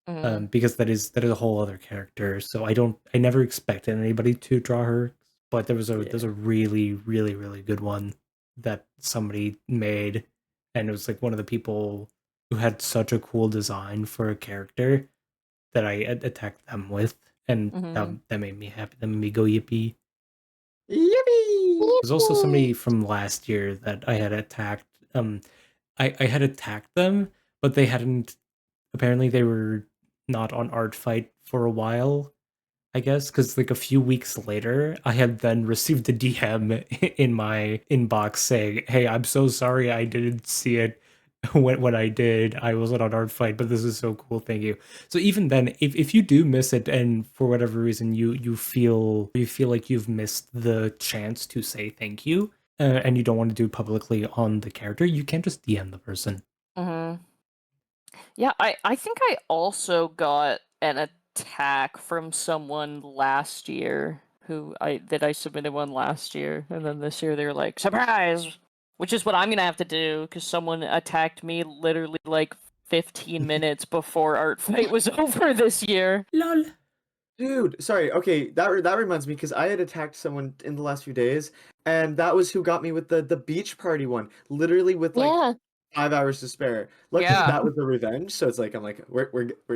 [SPEAKER 1] Mhm.
[SPEAKER 5] Because that is a whole other character. So I never expected anybody to draw her, but there's a really really good one that somebody made, and it was like one of the people who had such a cool design for a character that I attacked them with, and that made me happy. That made me go yippee.
[SPEAKER 4] Yippee!
[SPEAKER 5] There's also somebody from last year that I had attacked. I had attacked them, but they hadn't. Apparently, they were not on Artfight for a while. I guess because like a few weeks later, I had then received a DM in my inbox saying, "Hey, I'm so sorry I didn't see it when I did. I wasn't on Artfight, but this is so cool. Thank you." So even then, if you do miss it and for whatever reason you feel like you've missed the chance to say thank you, and you don't want to do it publicly on the character, you can just DM the person.
[SPEAKER 1] Mhm. Yeah, I think I also got an attack from someone last year I submitted one last year, and then this year they were like, surprise! Which is what I'm gonna have to do, because someone attacked me literally like 15 minutes before Art Fight was over this year.
[SPEAKER 5] Lol.
[SPEAKER 4] Dude, sorry. Okay, that reminds me because I had attacked someone in the last few days, and that was who got me with the beach party one. Literally with like
[SPEAKER 2] Yeah.
[SPEAKER 4] 5 hours to spare. Luckily,
[SPEAKER 1] Yeah.
[SPEAKER 4] that was the revenge. So it's like I'm like we're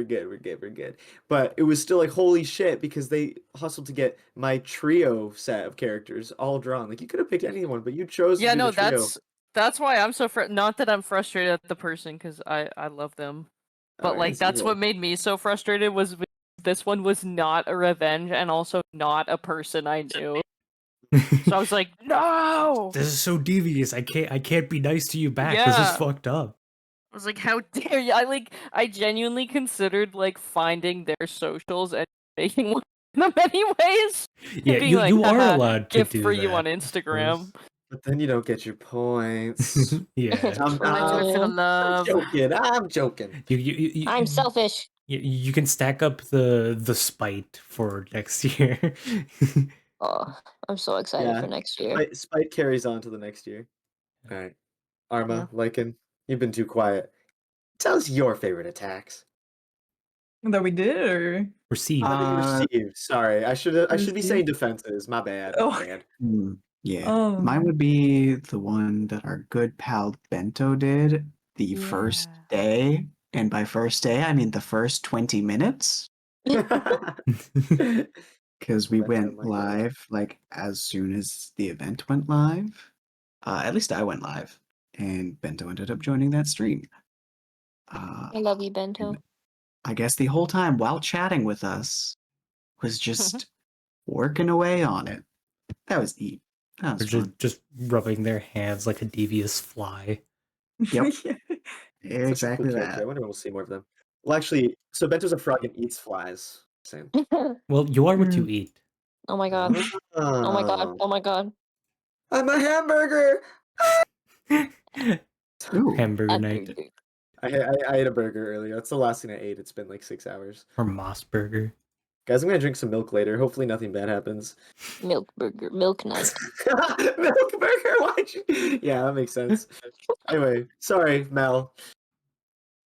[SPEAKER 4] good. But it was still like holy shit because they hustled to get my trio set of characters all drawn. Like you could have picked anyone, but you chose
[SPEAKER 1] Yeah,
[SPEAKER 4] to do
[SPEAKER 1] no,
[SPEAKER 4] the trio.
[SPEAKER 1] that's why I'm so not that I'm frustrated at the person, because I love them. But
[SPEAKER 4] Alright,
[SPEAKER 1] like
[SPEAKER 4] it's
[SPEAKER 1] that's
[SPEAKER 4] evil.
[SPEAKER 1] what made me so frustrated was this one was not a revenge and also not a person I knew. So I was like, no!
[SPEAKER 5] This is so devious. I can't be nice to you back. This is
[SPEAKER 1] Yeah.
[SPEAKER 5] fucked up.
[SPEAKER 1] I was like, how dare you? I genuinely considered like finding their socials and making one of them anyways. And
[SPEAKER 5] Yeah,
[SPEAKER 1] being like,
[SPEAKER 5] you are
[SPEAKER 1] haha,
[SPEAKER 5] allowed to
[SPEAKER 1] gift
[SPEAKER 5] do
[SPEAKER 1] for you
[SPEAKER 5] that,
[SPEAKER 1] on
[SPEAKER 5] of
[SPEAKER 1] Instagram.
[SPEAKER 4] But then you don't get your points.
[SPEAKER 5] Yeah.
[SPEAKER 4] I'm
[SPEAKER 1] Well, I do it for the
[SPEAKER 2] Oh.
[SPEAKER 1] love.
[SPEAKER 4] I'm joking.
[SPEAKER 2] I'm selfish.
[SPEAKER 5] You can stack up the spite for next year.
[SPEAKER 2] Oh, I'm so excited
[SPEAKER 4] Yeah.
[SPEAKER 2] for next year.
[SPEAKER 4] Spite carries on to the next year. All right. Arma, Lycan, you've been too quiet. Tell us your favorite attacks.
[SPEAKER 3] That we did, or
[SPEAKER 5] Receive.
[SPEAKER 4] That you received. Sorry, I should be
[SPEAKER 3] Received?
[SPEAKER 4] saying defenses. My bad.
[SPEAKER 3] Oh.
[SPEAKER 4] My bad.
[SPEAKER 6] Yeah.
[SPEAKER 3] Oh.
[SPEAKER 6] Mine would be the one that our good pal Bento did the first
[SPEAKER 1] Yeah.
[SPEAKER 6] day. And by first day, I mean the first 20 minutes. Because we
[SPEAKER 4] Bento,
[SPEAKER 6] went
[SPEAKER 4] my God.
[SPEAKER 6] live like as soon as the event went live. At least I went live. And Bento ended up joining that stream.
[SPEAKER 2] I love you, Bento.
[SPEAKER 6] I guess the whole time while chatting with us was just working away on it. That was neat. That
[SPEAKER 5] Or
[SPEAKER 6] was fun.
[SPEAKER 5] just rubbing their hands like a devious fly.
[SPEAKER 6] Yep.
[SPEAKER 4] Such a
[SPEAKER 6] Exactly
[SPEAKER 4] cool character. I
[SPEAKER 6] that.
[SPEAKER 4] wonder when we'll see more of them. Well, actually, so Bento's a frog and eats flies. Same.
[SPEAKER 5] Well, you are what you
[SPEAKER 3] Mm.
[SPEAKER 5] eat.
[SPEAKER 2] Oh my god. Oh my god. Oh my god.
[SPEAKER 4] I'm a hamburger.
[SPEAKER 6] Ooh.
[SPEAKER 5] Hamburger night
[SPEAKER 4] I ate a burger earlier. That's the last thing I ate. It's been like 6 hours.
[SPEAKER 5] or Moss Burger.
[SPEAKER 4] Guys, I'm gonna drink some milk later. Hopefully nothing bad happens.
[SPEAKER 2] Milk burger. Milk night.
[SPEAKER 4] Milk burger? Why'd you? Yeah, that makes sense. Anyway, sorry, Mel.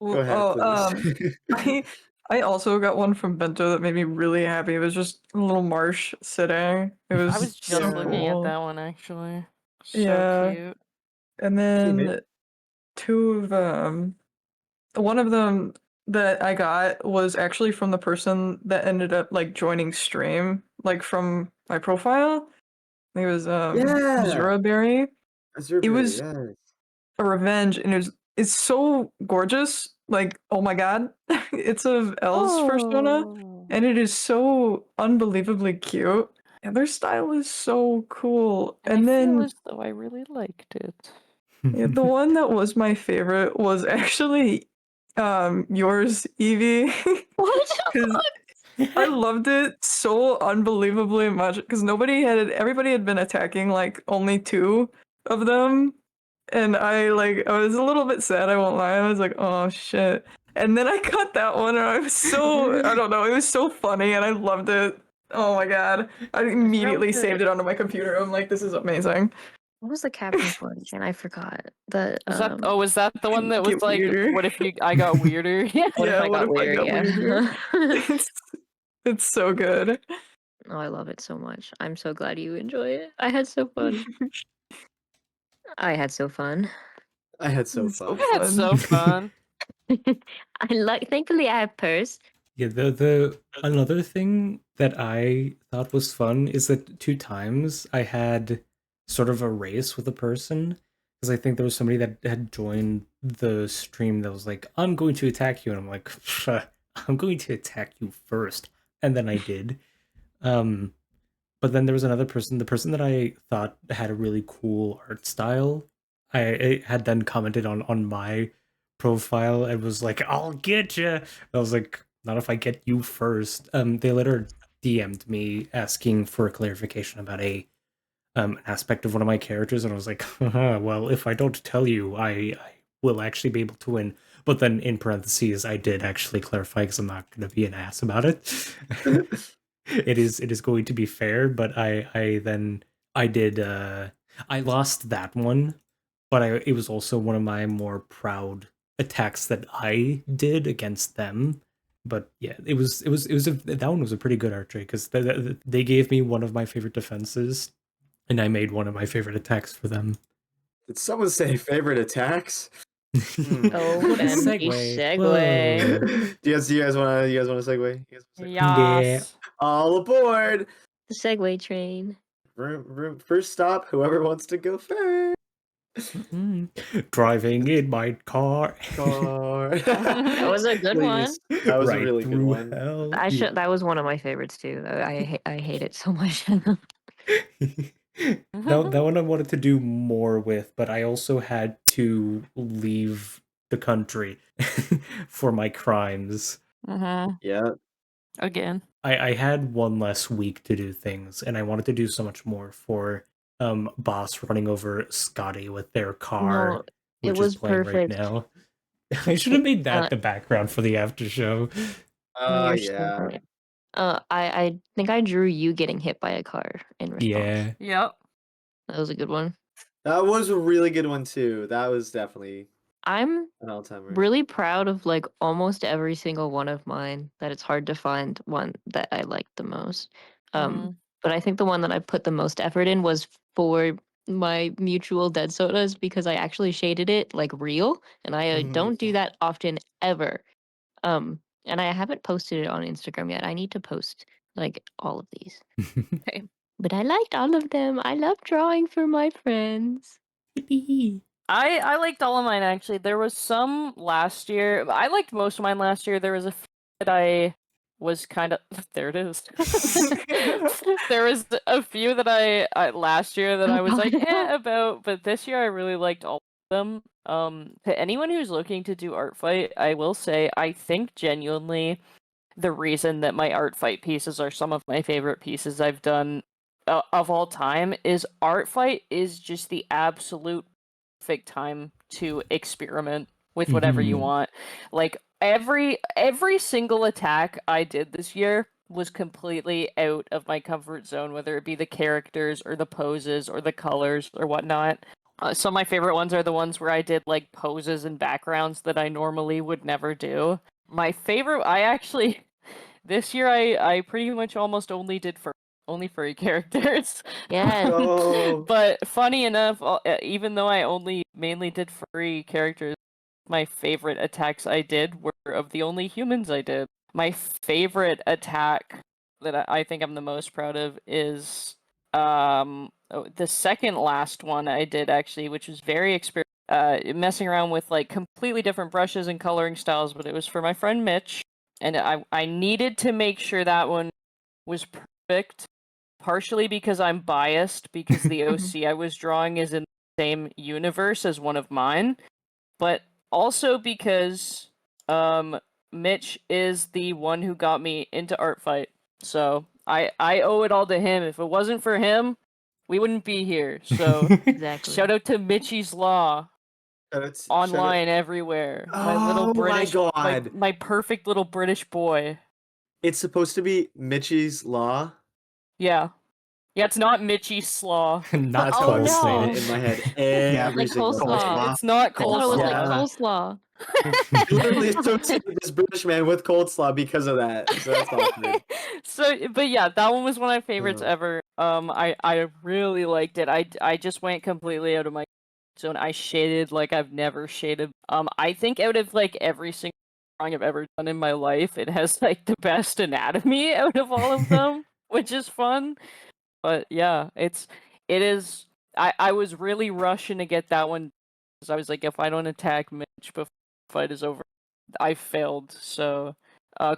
[SPEAKER 4] Go ahead, please.
[SPEAKER 3] I also got one from Bento that made me really happy. It was just a little marsh sitting. It was
[SPEAKER 1] I was
[SPEAKER 3] so
[SPEAKER 1] just looking at
[SPEAKER 3] cool.
[SPEAKER 1] that one actually. So
[SPEAKER 3] Yeah.
[SPEAKER 1] cute.
[SPEAKER 3] And
[SPEAKER 4] Cute,
[SPEAKER 3] then two of them, one of them that I got was actually from the person that ended up like joining stream, like from my profile. I think it was
[SPEAKER 4] Yeah.
[SPEAKER 3] Zuraberry. it was a revenge, and it's so gorgeous. Like, oh my god, it's of Elle's persona,
[SPEAKER 1] Oh.
[SPEAKER 3] and it is so unbelievably cute. And their style is so cool. And
[SPEAKER 1] I feel
[SPEAKER 3] then
[SPEAKER 1] as though I really liked it.
[SPEAKER 3] yeah, the one that was my favorite was actually yours, Evie.
[SPEAKER 2] What the
[SPEAKER 3] 'Cause I loved it so unbelievably much because everybody had been attacking like only two of them, and I was a little bit sad. I won't lie. I was like, oh shit. And then I got that one, and I was so I don't know. It was so funny, and I loved it. Oh my god! I immediately
[SPEAKER 1] the-
[SPEAKER 3] saved it onto my computer. I'm like, this is amazing.
[SPEAKER 2] What was the caption for it again? I forgot. The
[SPEAKER 1] Was that the one that was
[SPEAKER 3] Get
[SPEAKER 1] like,
[SPEAKER 3] weirder.
[SPEAKER 1] what if I got weirder? Yeah.
[SPEAKER 2] what if
[SPEAKER 3] Yeah,
[SPEAKER 2] I
[SPEAKER 3] what
[SPEAKER 2] got
[SPEAKER 3] if I
[SPEAKER 2] weird?
[SPEAKER 3] got
[SPEAKER 2] Yeah.
[SPEAKER 3] weirder? It's so good.
[SPEAKER 2] Oh, I love it so much. I'm so glad you enjoy it. I had so fun. I had so fun.
[SPEAKER 4] I had so
[SPEAKER 3] It's so
[SPEAKER 4] fun.
[SPEAKER 1] I had so fun.
[SPEAKER 2] Thankfully I have purse.
[SPEAKER 5] Yeah, the another thing that I thought was fun is that 2 times I had sort of a race with a person because I think there was somebody that had joined the stream that was like, "I'm going to attack you," and I'm like, "I'm going to attack you first," and then I did. But then there was another person, the person that I thought had a really cool art style. I had then commented on my profile and was like, "I'll get you." I was like, "Not if I get you first." They later DM'd me asking for a clarification about an aspect of one of my characters, and I was like, "Well, if I don't tell you, I will actually be able to win." But then in parentheses, I did actually clarify because I'm not going to be an ass about it. It is going to be fair, but I did I lost that one, but it was also one of my more proud attacks that I did against them. But yeah, that one was a pretty good archery because they gave me one of my favorite defenses, and I made one of my favorite attacks for them.
[SPEAKER 4] Did someone say favorite attacks?
[SPEAKER 2] Oh, and segue.
[SPEAKER 5] Whoa.
[SPEAKER 4] Do you guys want to segue?
[SPEAKER 1] Yes.
[SPEAKER 4] All aboard!
[SPEAKER 2] The Segway train.
[SPEAKER 4] Room, first stop. Whoever wants to go first.
[SPEAKER 5] Driving in my car.
[SPEAKER 2] That was a good one.
[SPEAKER 4] Please. That was
[SPEAKER 5] Right
[SPEAKER 4] a really good
[SPEAKER 5] through
[SPEAKER 4] one.
[SPEAKER 5] hell.
[SPEAKER 2] That was one of my favorites too. I hate it so much.
[SPEAKER 5] That one I wanted to do more with, but I also had to leave the country for my crimes.
[SPEAKER 4] Yeah.
[SPEAKER 1] Again.
[SPEAKER 5] I had one less week to do things, and I wanted to do so much more for Boss running over Scotty with their car,
[SPEAKER 2] No, it
[SPEAKER 5] which
[SPEAKER 2] was
[SPEAKER 5] is playing
[SPEAKER 2] perfect.
[SPEAKER 5] right now. I should have made that
[SPEAKER 2] Uh,
[SPEAKER 5] the background for the after show.
[SPEAKER 2] You're so
[SPEAKER 4] Yeah.
[SPEAKER 2] right. I think I drew you getting hit by a car in response.
[SPEAKER 5] Yeah.
[SPEAKER 1] Yep.
[SPEAKER 2] That was a good one.
[SPEAKER 4] That was a really good one too. That was definitely
[SPEAKER 2] I'm
[SPEAKER 4] an all-timer.
[SPEAKER 2] really proud of like almost every single one of mine. That it's hard to find one that I like the most. But I think the one that I put the most effort in was for my mutual dead sodas because I actually shaded it like real, and I don't do that often ever. And I haven't posted it on Instagram yet. I need to post like all of these.
[SPEAKER 1] Okay.
[SPEAKER 2] But I liked all of them. I love drawing for my friends.
[SPEAKER 1] I liked all of mine actually. There was some last year. I liked most of mine last year. There was a few that I was kind of there it is. There was a few that I last year that I was like about, but this year I really liked all of them. To anyone who's looking to do Artfight, I will say I think genuinely the reason that my Artfight pieces are some of my favorite pieces I've done of all time is Artfight is just the absolute perfect time to experiment with whatever you want. Like every single attack I did this year was completely out of my comfort zone, whether it be the characters or the poses or the colors or whatnot. Some of my favorite ones are the ones where I did like poses and backgrounds that I normally would never do. My favorite, I actually this year I pretty much almost only did only furry characters.
[SPEAKER 2] Yes.
[SPEAKER 4] Oh.
[SPEAKER 1] But funny enough, even though I only mainly did furry characters, my favorite attacks I did were of the only humans I did. My favorite attack that I think I'm the most proud of is the second last one I did actually, which was very messing around with like completely different brushes and coloring styles, but it was for my friend Mitch, and I needed to make sure that one was perfect, partially because I'm biased because the OC I was drawing is in the same universe as one of mine, but also because Mitch is the one who got me into Artfight. So I owe it all to him. If it wasn't for him, we wouldn't be here. So
[SPEAKER 2] Exactly.
[SPEAKER 1] shout out to Mitchie's Law online everywhere. My little
[SPEAKER 4] Oh my
[SPEAKER 1] British
[SPEAKER 4] God.
[SPEAKER 1] my perfect little British boy.
[SPEAKER 4] It's supposed to be Mitchie's Law.
[SPEAKER 1] Yeah. Yeah, it's not Mitchie's Slaw.
[SPEAKER 5] Not
[SPEAKER 4] That's
[SPEAKER 2] Oh,
[SPEAKER 4] how I was
[SPEAKER 2] no.
[SPEAKER 4] saying it in my head every
[SPEAKER 2] Like
[SPEAKER 4] single
[SPEAKER 2] coleslaw.
[SPEAKER 4] time.
[SPEAKER 1] It's not
[SPEAKER 2] I thought it was like
[SPEAKER 1] coleslaw.
[SPEAKER 2] coleslaw.
[SPEAKER 4] I literally associated this British man with cold slaw because of that. So that's awkward.
[SPEAKER 1] So, but yeah, that one was one of my favorites
[SPEAKER 4] Oh.
[SPEAKER 1] ever. I really liked it. I just went completely out of my zone. I shaded like I've never shaded. I think out of like every single drawing I've ever done in my life, it has like the best anatomy out of all of them, which is fun. But yeah, it is. I was really rushing to get that one because I was like, if I don't attack Mitch before the fight is over, I failed. So,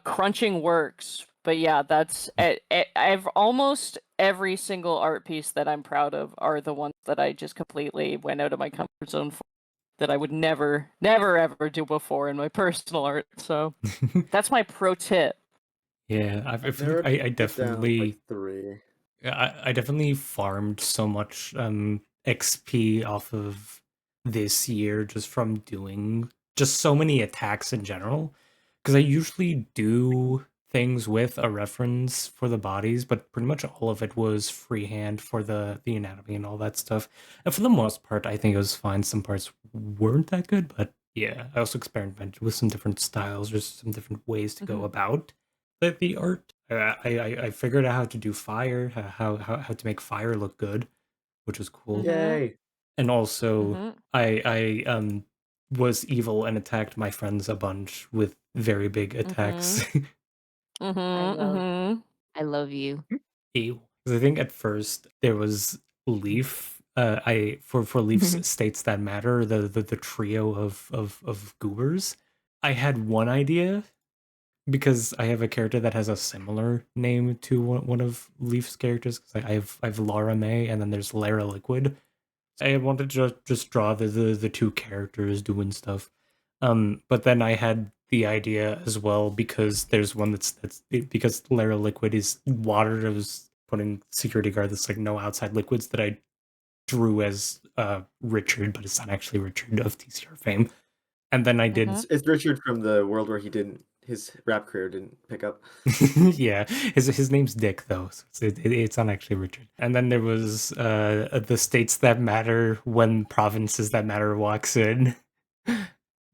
[SPEAKER 1] crunching works. But yeah, that's I've almost every single art piece that I'm proud of are the ones that I just completely went out of my comfort zone for, that I would never ever do before in my personal art. So that's my pro tip.
[SPEAKER 5] Yeah, I
[SPEAKER 4] Narrowed
[SPEAKER 5] think I
[SPEAKER 4] it down to,
[SPEAKER 5] definitely
[SPEAKER 4] like 3.
[SPEAKER 5] I definitely farmed so much XP off of this year just from doing just so many attacks in general. Because I usually do things with a reference for the bodies, but pretty much all of it was freehand for the anatomy and all that stuff. And for the most part, I think it was fine. Some parts weren't that good, but yeah, I also experimented with some different styles, just some different ways to go about the art. I figured out how to do fire, how to make fire look good, which was cool.
[SPEAKER 1] Mhm.
[SPEAKER 4] Yay.
[SPEAKER 5] And also,
[SPEAKER 1] Mhm.
[SPEAKER 5] I was evil and attacked my friends a bunch with very big attacks.
[SPEAKER 1] Mhm.
[SPEAKER 2] I love you.
[SPEAKER 5] Ew. 'Cause I think at first there was Leaf. I for Leaf's states that matter, the trio of goobers. I had one idea because I have a character that has a similar name to one of Leaf's characters. 'Cause I have Laura May, and then there's Lara Liquid. I wanted to just draw the two characters doing stuff. But then I had the idea as well because there's one that's because Lara Liquid is water. I was putting security guard that's like no outside liquids that I drew as Richard, but it's not actually Richard of TCR fame. And then I did
[SPEAKER 4] It's Richard from the world where his rap career didn't pick up.
[SPEAKER 5] yeah, his name's Dick though, so it's not actually Richard. And then there was the states that matter when provinces that matter walks in,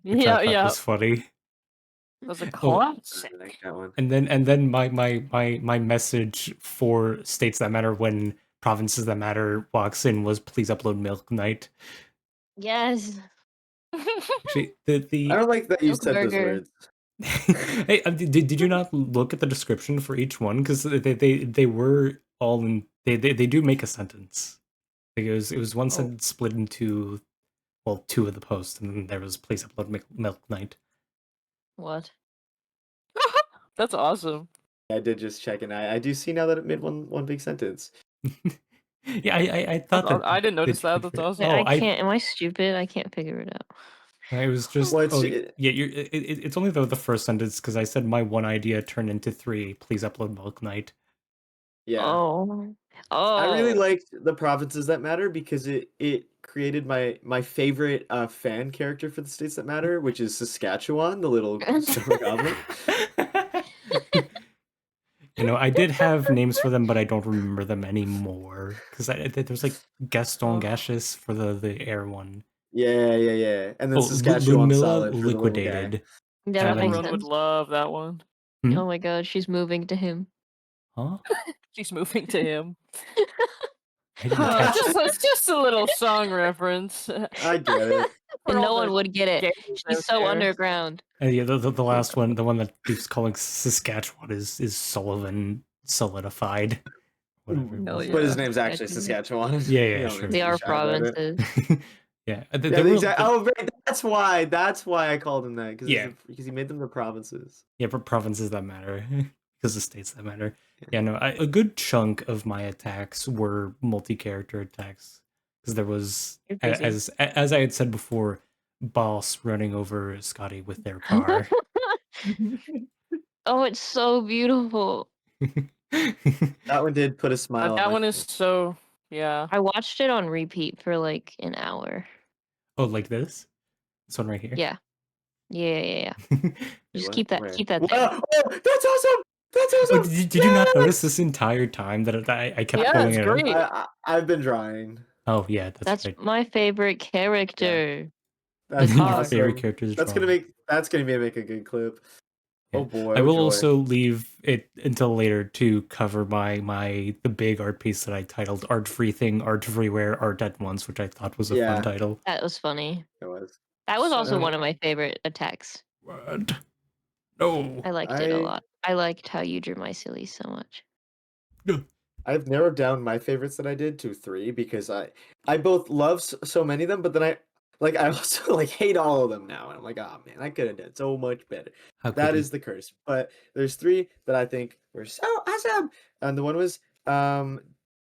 [SPEAKER 5] which I thought was funny.
[SPEAKER 1] Was a
[SPEAKER 5] Oh,
[SPEAKER 1] classic.
[SPEAKER 4] I like that one.
[SPEAKER 5] and then my message for states that matter when provinces that matter walks in was please upload Milk Knight.
[SPEAKER 2] Yes.
[SPEAKER 5] Actually,
[SPEAKER 4] I don't like that you
[SPEAKER 2] Milk
[SPEAKER 4] said those
[SPEAKER 2] burger.
[SPEAKER 4] words.
[SPEAKER 5] hey, did you not look at the description for each one? Because they were all in. They do make a sentence. Like it was one sentence split into two of the posts, and then there was please upload Milk Knight.
[SPEAKER 2] What?
[SPEAKER 1] That's awesome.
[SPEAKER 4] I did just check, and I do see now that it made one big sentence.
[SPEAKER 5] Yeah, I thought that
[SPEAKER 1] I didn't notice
[SPEAKER 5] that you
[SPEAKER 1] that.
[SPEAKER 5] could
[SPEAKER 1] That's
[SPEAKER 5] figure-
[SPEAKER 1] awesome.
[SPEAKER 2] I can't. Am I stupid? I can't figure it out.
[SPEAKER 5] It was just
[SPEAKER 4] Well, it's-
[SPEAKER 5] yeah. It's only the first sentence because I said my one idea turned into 3. Please upload Milk Knight.
[SPEAKER 4] Yeah.
[SPEAKER 2] Oh.
[SPEAKER 4] I really
[SPEAKER 2] Oh.
[SPEAKER 4] liked the provinces that matter because it created my favorite fan character for the states that matter, which is Saskatchewan, the little snow goblin.
[SPEAKER 5] You know, I did have names for them, but I don't remember them anymore because there's like Gaston Gaseous for the air one.
[SPEAKER 4] Yeah. And then
[SPEAKER 5] Oh,
[SPEAKER 4] Saskatchewan
[SPEAKER 5] Lumilla
[SPEAKER 4] solid for the little guy.
[SPEAKER 5] liquidated.
[SPEAKER 2] Yeah, that
[SPEAKER 5] And
[SPEAKER 2] makes
[SPEAKER 1] Everyone would
[SPEAKER 2] sense.
[SPEAKER 1] love that one.
[SPEAKER 2] Oh my god, she's moving to him.
[SPEAKER 5] Huh?
[SPEAKER 1] She's moving to him.
[SPEAKER 5] I didn't catch
[SPEAKER 1] It's just a little song reference.
[SPEAKER 4] I get it.
[SPEAKER 1] For
[SPEAKER 2] And
[SPEAKER 1] all
[SPEAKER 2] no one
[SPEAKER 1] the
[SPEAKER 2] would get it.
[SPEAKER 1] gays
[SPEAKER 2] She's
[SPEAKER 1] out
[SPEAKER 2] so
[SPEAKER 1] there.
[SPEAKER 2] underground.
[SPEAKER 5] yeah, the last one, the one that keeps calling Saskatchewan is Sullivan solidified. whatever.
[SPEAKER 3] Hell
[SPEAKER 4] But his
[SPEAKER 3] yeah.
[SPEAKER 4] name's actually
[SPEAKER 2] Saskatchewan.
[SPEAKER 4] Saskatchewan.
[SPEAKER 5] Yeah,
[SPEAKER 4] You
[SPEAKER 5] yeah,
[SPEAKER 4] don't
[SPEAKER 5] sure.
[SPEAKER 4] need to
[SPEAKER 2] They
[SPEAKER 4] be
[SPEAKER 2] are
[SPEAKER 4] shy about it.
[SPEAKER 2] provinces.
[SPEAKER 5] Yeah,
[SPEAKER 4] Yeah,
[SPEAKER 5] they
[SPEAKER 4] the
[SPEAKER 5] were.
[SPEAKER 4] exact. Oh, right. That's why. That's why I called him that.
[SPEAKER 5] Yeah.
[SPEAKER 4] Because he made them the provinces.
[SPEAKER 5] Yeah, but provinces that matter because the states that matter. Yeah, no, a good chunk of my attacks were multi-character attacks because there was,
[SPEAKER 2] You're busy.
[SPEAKER 5] as I had said before, boss running over Scotty with their car.
[SPEAKER 2] Oh, it's so beautiful.
[SPEAKER 4] That one did put a smile on
[SPEAKER 1] That
[SPEAKER 4] my
[SPEAKER 1] one is
[SPEAKER 4] face.
[SPEAKER 1] so yeah.
[SPEAKER 2] I watched it on repeat for like an hour.
[SPEAKER 5] Oh, like this? This one right here.
[SPEAKER 2] Yeah. Yeah.
[SPEAKER 4] Wait,
[SPEAKER 2] Just
[SPEAKER 4] what?
[SPEAKER 2] keep that
[SPEAKER 4] Where?
[SPEAKER 2] there.
[SPEAKER 4] Wow! Oh, that's awesome! That's
[SPEAKER 5] Oh,
[SPEAKER 4] awesome!
[SPEAKER 5] did you not notice
[SPEAKER 4] Yes!
[SPEAKER 5] this entire time that I kept
[SPEAKER 1] Yeah,
[SPEAKER 5] pulling
[SPEAKER 1] it's
[SPEAKER 5] it up?
[SPEAKER 1] great.
[SPEAKER 4] I've been drawing.
[SPEAKER 5] Oh yeah, that's
[SPEAKER 2] That's
[SPEAKER 5] right.
[SPEAKER 2] my favorite character.
[SPEAKER 4] That's
[SPEAKER 5] Your
[SPEAKER 2] car.
[SPEAKER 5] favorite
[SPEAKER 4] awesome.
[SPEAKER 5] character is
[SPEAKER 4] That's gonna make a good clip.
[SPEAKER 5] Yeah.
[SPEAKER 4] Oh boy!
[SPEAKER 5] I
[SPEAKER 4] Oh
[SPEAKER 5] will
[SPEAKER 4] joy.
[SPEAKER 5] also leave it until later to cover the big art piece that I titled "Art Free Thing, Art Everywhere, Art at Once," which I thought was a
[SPEAKER 4] Yeah.
[SPEAKER 5] fun title.
[SPEAKER 2] That was funny.
[SPEAKER 4] It was.
[SPEAKER 2] That was also
[SPEAKER 4] So-
[SPEAKER 2] one of my favorite attacks.
[SPEAKER 5] What? No.
[SPEAKER 2] I liked it a lot. I liked how you drew my silly so much.
[SPEAKER 4] I've narrowed down my favorites that I did to 3 because I both love so many of them, but then I also like hate all of them now, and I'm like, oh man, I could have done so much better.
[SPEAKER 5] How could
[SPEAKER 4] That
[SPEAKER 5] you?
[SPEAKER 4] is the curse. But there's 3 that I think were so awesome, and the one was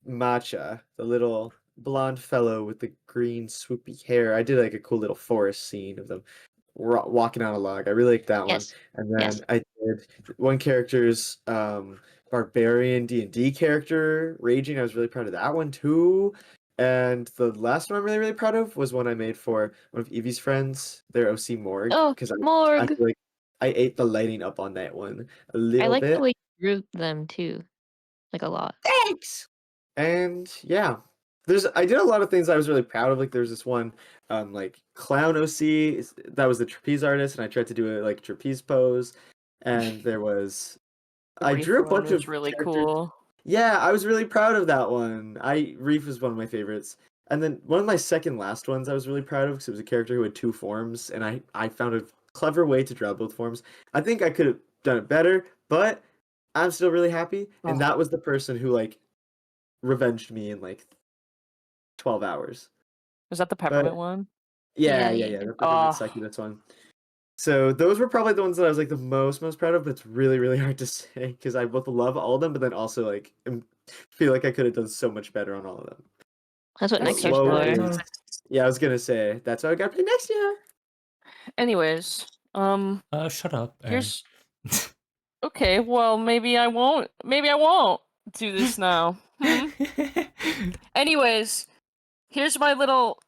[SPEAKER 4] Matcha, the little blonde fellow with the green swoopy hair. I did like a cool little forest scene of them walking on a log. I really liked that one.
[SPEAKER 2] Yes.
[SPEAKER 4] And then
[SPEAKER 2] Yes.
[SPEAKER 4] I did one character's barbarian D&D character raging. I was really proud of that one too. And the last one I'm really proud of was one I made for one of Evie's friends, their OC Morg,
[SPEAKER 2] Oh,
[SPEAKER 4] because I
[SPEAKER 2] Morg.
[SPEAKER 4] feel like I ate the lighting up on that one a little
[SPEAKER 2] I like
[SPEAKER 4] bit.
[SPEAKER 2] the way you drew them too. Like a lot.
[SPEAKER 4] Thanks. And yeah, I did a lot of things I was really proud of. Like there's this one like clown OC that was the trapeze artist, and I tried to do a like trapeze pose. And there was I
[SPEAKER 1] Reef
[SPEAKER 4] drew a
[SPEAKER 1] one
[SPEAKER 4] bunch
[SPEAKER 1] was
[SPEAKER 4] of
[SPEAKER 1] really
[SPEAKER 4] characters.
[SPEAKER 1] cool.
[SPEAKER 4] Yeah, I was really proud of that one. Reef was one of my favorites. And then one of my second last ones I was really proud of because it was a character who had 2 forms, and I found a clever way to draw both forms. I think I could have done it better, but I'm still really happy. And
[SPEAKER 1] Oh.
[SPEAKER 4] that was the person who like revenged me in like 12 hours.
[SPEAKER 1] Is that the peppermint one?
[SPEAKER 4] Yeah,
[SPEAKER 2] Yeah,
[SPEAKER 4] the peppermint
[SPEAKER 1] Oh.
[SPEAKER 4] succubus one. So those were probably the ones that I was like the most proud of, but it's really, really hard to say because I both love all of them, but then also like feel like I could have done so much better on all of them.
[SPEAKER 2] That's what
[SPEAKER 1] That's
[SPEAKER 2] next
[SPEAKER 1] so
[SPEAKER 2] year's
[SPEAKER 1] good.
[SPEAKER 2] for.
[SPEAKER 3] Nice.
[SPEAKER 4] Yeah, I was gonna say that's what I gotta play next year.
[SPEAKER 1] Anyways,
[SPEAKER 5] Shut up. Aaron.
[SPEAKER 1] here's okay. Well, maybe I won't. Maybe I won't do this now. Anyways, here's my little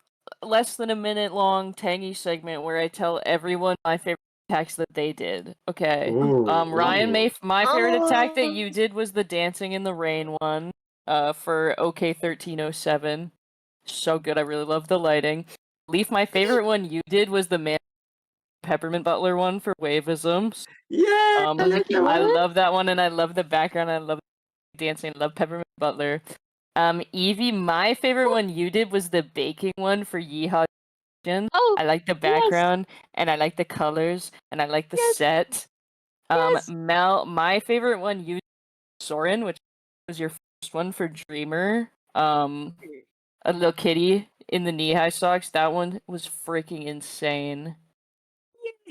[SPEAKER 1] less than a minute long tangy segment where I tell everyone my favorite attacks that they did. Okay.
[SPEAKER 4] Ooh,
[SPEAKER 1] Ryan,
[SPEAKER 4] ooh.
[SPEAKER 1] my favorite attack that you did was the dancing in the rain one. For OK 1307. So good. I really love the lighting. Leaf, my favorite one you did was the man Peppermint Butler one for Waveism.
[SPEAKER 4] Yeah, I like that
[SPEAKER 1] I
[SPEAKER 4] one.
[SPEAKER 1] love that one, and I love the background. I love dancing. I love Peppermint Butler. Evie, my favorite one you did was the baking one for Yeehaw.
[SPEAKER 2] Oh,
[SPEAKER 1] I like the background, and I like the colors, and I like the set. Mel, my favorite one you did Soren, which was your first one for Dreamer. A little kitty in the knee-high socks. That one was freaking insane.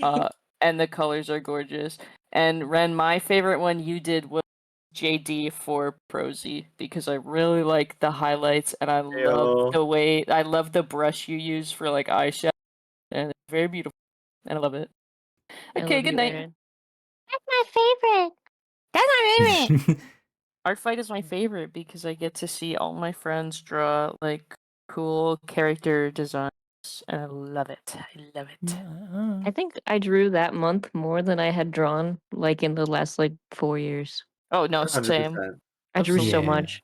[SPEAKER 1] And the colors are gorgeous. And Ren, my favorite one you did was JD for Prosy because I really like the highlights and I love the brush you use for like eyeshadow, and it's very beautiful and I love it.
[SPEAKER 2] I
[SPEAKER 1] Okay,
[SPEAKER 2] love
[SPEAKER 1] good
[SPEAKER 2] you,
[SPEAKER 1] night.
[SPEAKER 2] Aaron.
[SPEAKER 1] That's my favorite. That's my favorite. Artfight is my favorite because I get to see all my friends draw like cool character designs and I love it. I love it.
[SPEAKER 2] I think I drew that month more than I had drawn like in the last like 4 years.
[SPEAKER 1] Oh no,
[SPEAKER 4] 100%.
[SPEAKER 1] same.
[SPEAKER 2] I drew so
[SPEAKER 1] Absolutely.
[SPEAKER 2] much.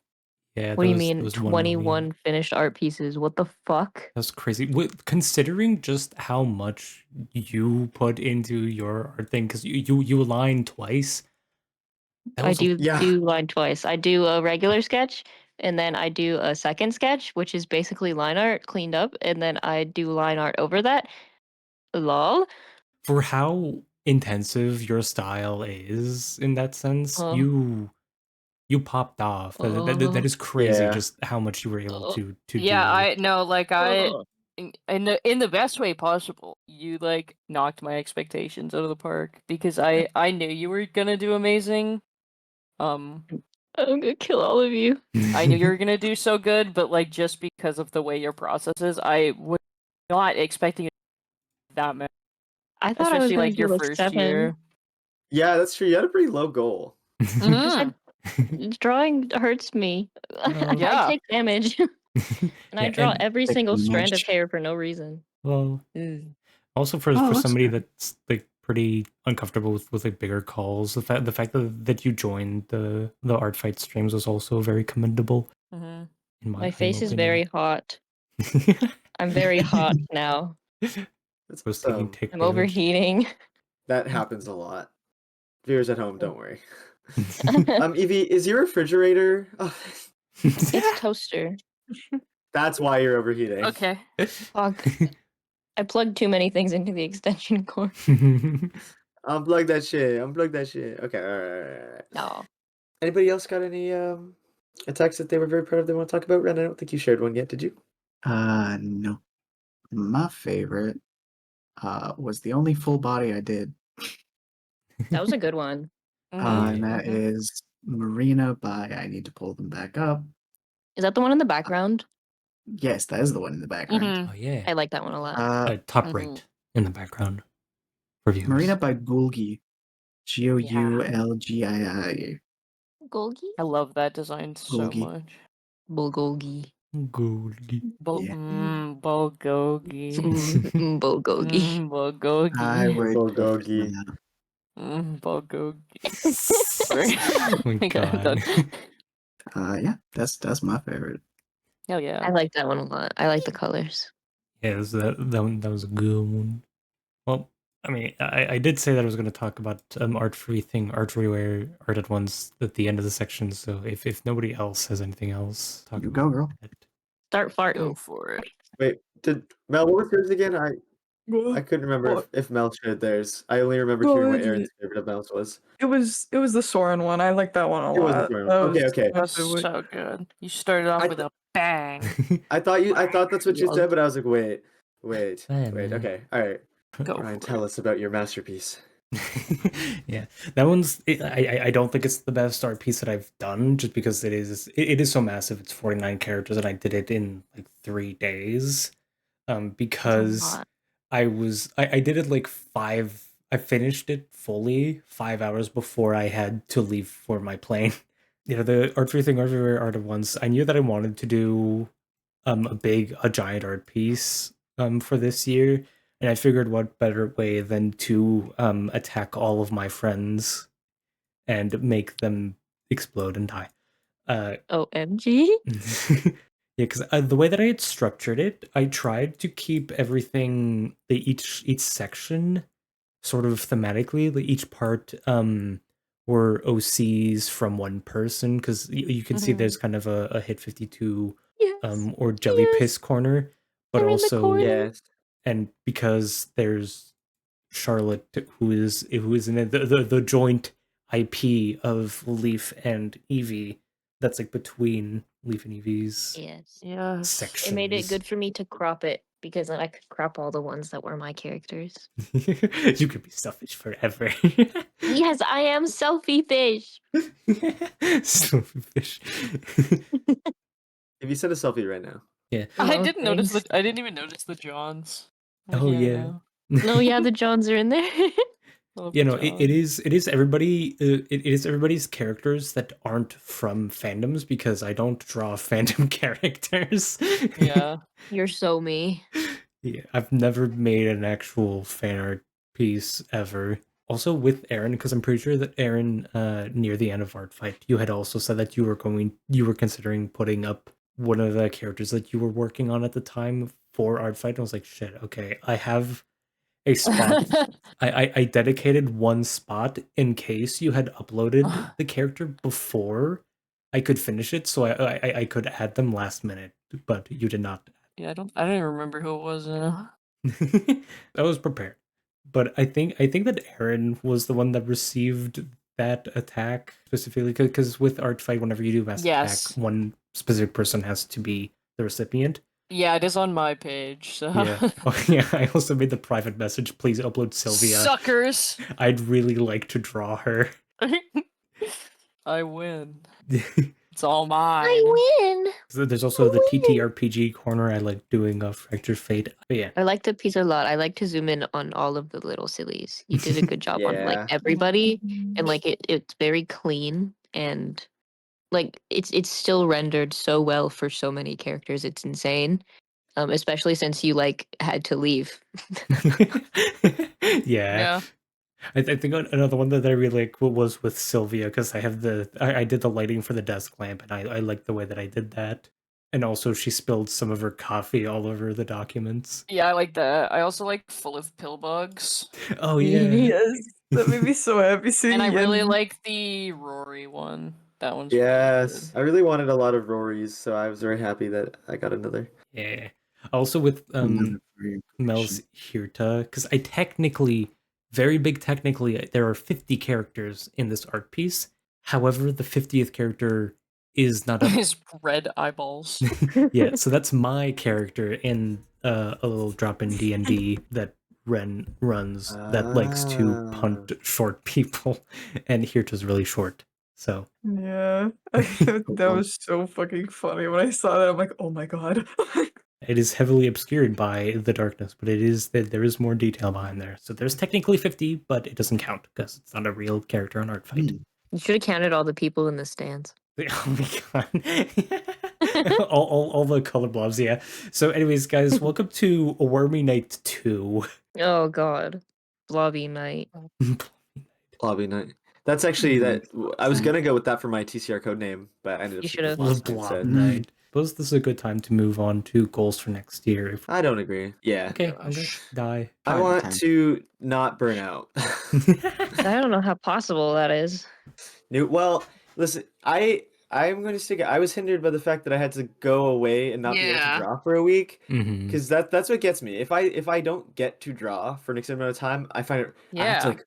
[SPEAKER 5] Yeah,
[SPEAKER 2] What do you
[SPEAKER 5] those-
[SPEAKER 2] mean
[SPEAKER 5] those 1 million.
[SPEAKER 2] 21 finished art pieces? What the fuck?
[SPEAKER 5] That's crazy. Considering just how much you put into your art thing, because you align twice.
[SPEAKER 2] I do
[SPEAKER 4] Yeah.
[SPEAKER 2] do line twice. I do a regular sketch and then I do a second sketch, which is basically line art cleaned up, and then I do line art over that. Lol.
[SPEAKER 5] For how intensive your style is in that sense,
[SPEAKER 2] Oh.
[SPEAKER 5] you you popped off. That is crazy.
[SPEAKER 4] Yeah.
[SPEAKER 5] Just how much you were able to
[SPEAKER 1] Yeah,
[SPEAKER 5] do.
[SPEAKER 1] I no, like I
[SPEAKER 2] Oh.
[SPEAKER 1] in the best way possible. You like knocked my expectations out of the park because I knew you were gonna do amazing. Um,
[SPEAKER 2] I'm gonna kill all of you.
[SPEAKER 1] I knew you were gonna do so good, but like just because of the way your process is, I was not expecting it that much,
[SPEAKER 2] I thought I was
[SPEAKER 1] especially
[SPEAKER 2] gonna
[SPEAKER 1] like
[SPEAKER 2] do
[SPEAKER 1] your
[SPEAKER 2] like
[SPEAKER 1] first
[SPEAKER 2] 7.
[SPEAKER 1] year.
[SPEAKER 4] Yeah, that's true. You had a pretty low goal.
[SPEAKER 1] Mhm.
[SPEAKER 2] Drawing hurts me. I
[SPEAKER 1] Yeah.
[SPEAKER 2] take damage, and I
[SPEAKER 5] Yeah,
[SPEAKER 2] draw
[SPEAKER 5] and
[SPEAKER 2] every
[SPEAKER 6] Take
[SPEAKER 2] single strand of
[SPEAKER 6] damage.
[SPEAKER 2] hair for no reason.
[SPEAKER 5] well, also for
[SPEAKER 6] Oh,
[SPEAKER 5] for
[SPEAKER 6] that's
[SPEAKER 5] somebody
[SPEAKER 6] good.
[SPEAKER 5] that's like pretty uncomfortable with like bigger calls, the fact that you joined the art fight streams was also very commendable
[SPEAKER 1] Mhm.
[SPEAKER 5] in
[SPEAKER 2] My
[SPEAKER 5] my
[SPEAKER 2] face is
[SPEAKER 5] opinion.
[SPEAKER 2] very hot. I'm very hot now.
[SPEAKER 4] That's
[SPEAKER 5] Was taking
[SPEAKER 4] awesome.
[SPEAKER 5] tick
[SPEAKER 2] I'm
[SPEAKER 5] damage.
[SPEAKER 2] overheating.
[SPEAKER 4] That happens a lot. Viewers at home, don't worry.
[SPEAKER 2] It's
[SPEAKER 4] Evie, is your refrigerator? Oh,
[SPEAKER 2] toaster.
[SPEAKER 4] that's why you're overheating.
[SPEAKER 1] Okay.
[SPEAKER 2] Fuck. I plugged too many things into the extension cord.
[SPEAKER 4] Unplug that shit. Unplug that shit. Okay, alright.
[SPEAKER 2] No.
[SPEAKER 4] Anybody else got any attacks that they were very proud of they want to talk about? Ren, I don't think you shared one yet, did you?
[SPEAKER 6] No. My favorite was the only full body I did.
[SPEAKER 2] That was a good one.
[SPEAKER 1] Mhm.
[SPEAKER 6] And that
[SPEAKER 1] Mhm.
[SPEAKER 6] is Marina by I need to pull them back up.
[SPEAKER 2] Is that the one in the background?
[SPEAKER 6] Yes, that is the one in the background.
[SPEAKER 5] Oh yeah.
[SPEAKER 2] I like that one a lot.
[SPEAKER 5] Top
[SPEAKER 1] Mhm.
[SPEAKER 5] right in the background for viewers.
[SPEAKER 6] Marina by Gulgi. Goulgii.
[SPEAKER 2] Golgi?
[SPEAKER 1] I love that design so
[SPEAKER 6] Bulgy.
[SPEAKER 1] much.
[SPEAKER 2] Bulgogi.
[SPEAKER 5] Goldie.
[SPEAKER 6] Yeah.
[SPEAKER 1] Bulgogi.
[SPEAKER 2] Bulgogi.
[SPEAKER 1] Bulgogi.
[SPEAKER 6] I would go for
[SPEAKER 4] Bulgogi.
[SPEAKER 6] that.
[SPEAKER 1] Bulgogi.
[SPEAKER 5] Oh my
[SPEAKER 1] Okay, I'm done.
[SPEAKER 5] god.
[SPEAKER 6] Yeah, that's my favorite.
[SPEAKER 1] Hell yeah.
[SPEAKER 2] I like that one a lot. I like the colors.
[SPEAKER 5] Yes, that was a good one. Well, I mean, I did say that I was going to talk about art free thing, art freeware, art at once at the end of the section. So if nobody else has anything else, talk
[SPEAKER 6] You
[SPEAKER 5] about
[SPEAKER 6] go, girl.
[SPEAKER 5] it.
[SPEAKER 2] Start
[SPEAKER 1] Go
[SPEAKER 2] farting.
[SPEAKER 1] for it.
[SPEAKER 4] Wait, did Mel, what was yours again? I couldn't remember
[SPEAKER 3] What?
[SPEAKER 4] if Mel shared theirs. I only remember hearing what Aaron's favorite of Mel's was.
[SPEAKER 3] It was the Soren one. I like that one a
[SPEAKER 4] It was the
[SPEAKER 3] lot.
[SPEAKER 4] Soren
[SPEAKER 3] That
[SPEAKER 4] one. Okay,
[SPEAKER 3] was
[SPEAKER 4] okay.
[SPEAKER 1] That's
[SPEAKER 3] massively-
[SPEAKER 1] so good. You started off
[SPEAKER 4] I
[SPEAKER 1] with
[SPEAKER 4] th-
[SPEAKER 1] a bang.
[SPEAKER 4] I thought that's what you said, but I was like, wait.
[SPEAKER 5] Man.
[SPEAKER 4] Okay, all right.
[SPEAKER 1] Go
[SPEAKER 4] Ryan,
[SPEAKER 1] for
[SPEAKER 4] tell
[SPEAKER 1] it.
[SPEAKER 4] us about your masterpiece.
[SPEAKER 5] Yeah, that one's. I don't think it's the best art piece that I've done, just because it is so massive. It's 49 characters, and I did it in like 3 days.
[SPEAKER 2] That's a
[SPEAKER 5] Because
[SPEAKER 2] lot.
[SPEAKER 5] I did it like 5. I finished it fully 5 hours before I had to leave for my plane. You know, the art free thing, everywhere art at once. I knew that I wanted to do a giant art piece for this year, and I figured what better way than to attack all of my friends and make them explode and die.
[SPEAKER 2] OMG.
[SPEAKER 5] Yeah, because the way that I had structured it, I tried to keep everything, each section sort of thematically, like each part were OCs from one person, because you can see there's kind of a hit 52
[SPEAKER 2] Yes.
[SPEAKER 5] or jelly
[SPEAKER 2] Yes.
[SPEAKER 5] piss corner, but
[SPEAKER 2] I'm in the
[SPEAKER 5] also
[SPEAKER 2] corner.
[SPEAKER 4] Yes.
[SPEAKER 5] and because there's Charlotte, who is in it, the joint IP of Leaf and Evie, that's like between Leaf and Evie's
[SPEAKER 2] Yes.
[SPEAKER 1] Yes.
[SPEAKER 5] sections.
[SPEAKER 2] It made it good for me to crop it because then I could crop all the ones that were my characters.
[SPEAKER 5] You could be selfish forever.
[SPEAKER 2] Yes, I am selfie fish.
[SPEAKER 5] Selfish.
[SPEAKER 4] If you send a selfie right now.
[SPEAKER 5] Yeah.
[SPEAKER 1] I
[SPEAKER 2] Oh,
[SPEAKER 1] didn't notice
[SPEAKER 2] thanks.
[SPEAKER 1] I didn't even notice the Johns. Like,
[SPEAKER 5] Oh
[SPEAKER 1] yeah,
[SPEAKER 5] yeah.
[SPEAKER 1] no.
[SPEAKER 2] No, yeah, the Johns are in there.
[SPEAKER 1] Love
[SPEAKER 5] You
[SPEAKER 1] the
[SPEAKER 5] know, it is everybody. It is everybody's characters that aren't from fandoms, because I don't draw fandom characters.
[SPEAKER 1] Yeah.
[SPEAKER 2] You're so me.
[SPEAKER 5] Yeah, I've never made an actual fan art piece ever. Also with Aaron, because I'm pretty sure that Aaron, near the end of Artfight, you had also said that you were considering putting up one of the characters that you were working on at the time for Artfight. And I was like, shit, okay, I have a spot. I dedicated one spot in case you had uploaded the character before I could finish it, so I could add them last minute, but you did not.
[SPEAKER 1] Yeah, I don't even remember who it was now.
[SPEAKER 5] I was prepared, but I think that Aaron was the one that received that attack specifically? Because with Artfight, whenever you do mass
[SPEAKER 1] Yes.
[SPEAKER 5] attack, one specific person has to be the recipient.
[SPEAKER 1] Yeah, it is on my page. So.
[SPEAKER 5] Yeah. Oh, yeah. I also made the private message. Please upload Sylvia.
[SPEAKER 1] Suckers.
[SPEAKER 5] I'd really like to draw her.
[SPEAKER 1] I win. It's all mine.
[SPEAKER 2] I win.
[SPEAKER 5] So there's also the TTRPG corner. I like doing a Fractured Fate. But yeah.
[SPEAKER 2] I like the piece a lot. I like to zoom in on all of the little sillies. You did a good job on like
[SPEAKER 4] Yeah.
[SPEAKER 2] everybody, and like it's very clean and like it's still rendered so well for so many characters. It's insane. Especially since you like had to leave.
[SPEAKER 5] Yeah.
[SPEAKER 1] Yeah.
[SPEAKER 5] I think another one that I really like was with Sylvia, because I have I did the lighting for the desk lamp, and I like the way that I did that. And also she spilled some of her coffee all over the documents.
[SPEAKER 1] Yeah, I like that. I also like Full of Pill Bugs.
[SPEAKER 5] Oh yeah.
[SPEAKER 3] Yes, that made me so happy seeing.
[SPEAKER 1] And I really
[SPEAKER 3] Yen.
[SPEAKER 1] like the Rory one. That one's really
[SPEAKER 4] Yes.
[SPEAKER 1] good.
[SPEAKER 4] I really wanted a lot of Rorys, so I was very happy that I got another.
[SPEAKER 5] Yeah. Also with
[SPEAKER 6] Another free
[SPEAKER 5] Mel's
[SPEAKER 6] information.
[SPEAKER 5] Hirta, because I technically, there are 50 characters in this art piece. However, the 50th character is not up.
[SPEAKER 1] His red eyeballs.
[SPEAKER 5] Yeah, so that's my character in a little drop in D&D that Ren runs that likes to punt short people, and Hirta's really short. So
[SPEAKER 3] Yeah, that was so fucking funny. When I saw that, I'm like, oh my god.
[SPEAKER 5] it is heavily obscured by the darkness, but it is that there is more detail behind there. So there's technically 50, but it doesn't count because it's not a real character on Artfight.
[SPEAKER 2] You should have counted all the people in the stands.
[SPEAKER 5] Oh my god. all the color blobs, yeah. So anyways, guys, welcome to Wormy Night 2.
[SPEAKER 2] Oh god. Blobby night.
[SPEAKER 4] Lobby night. That's actually that. I was gonna go with that for my TCR code name, but I ended up
[SPEAKER 2] You
[SPEAKER 4] sticking with
[SPEAKER 2] should've.
[SPEAKER 4] Blob
[SPEAKER 5] Blob
[SPEAKER 4] instead.
[SPEAKER 5] Night. Suppose this is a good time to move on to goals for next year. If
[SPEAKER 4] I don't agree. Yeah.
[SPEAKER 5] okay, I'm gonna
[SPEAKER 1] Gosh.
[SPEAKER 5] die.
[SPEAKER 4] I
[SPEAKER 6] Time to
[SPEAKER 4] want
[SPEAKER 6] time.
[SPEAKER 4] to not burn out.
[SPEAKER 2] I don't know how possible that is.
[SPEAKER 4] Well, listen, I'm going to stick. I was hindered by the fact that I had to go away and not be able to
[SPEAKER 1] Yeah.
[SPEAKER 4] draw for a week,
[SPEAKER 5] Mhm.
[SPEAKER 4] because that's what gets me. If I don't get to draw for an extended amount of time, I find it. I have to
[SPEAKER 1] Yeah.
[SPEAKER 4] like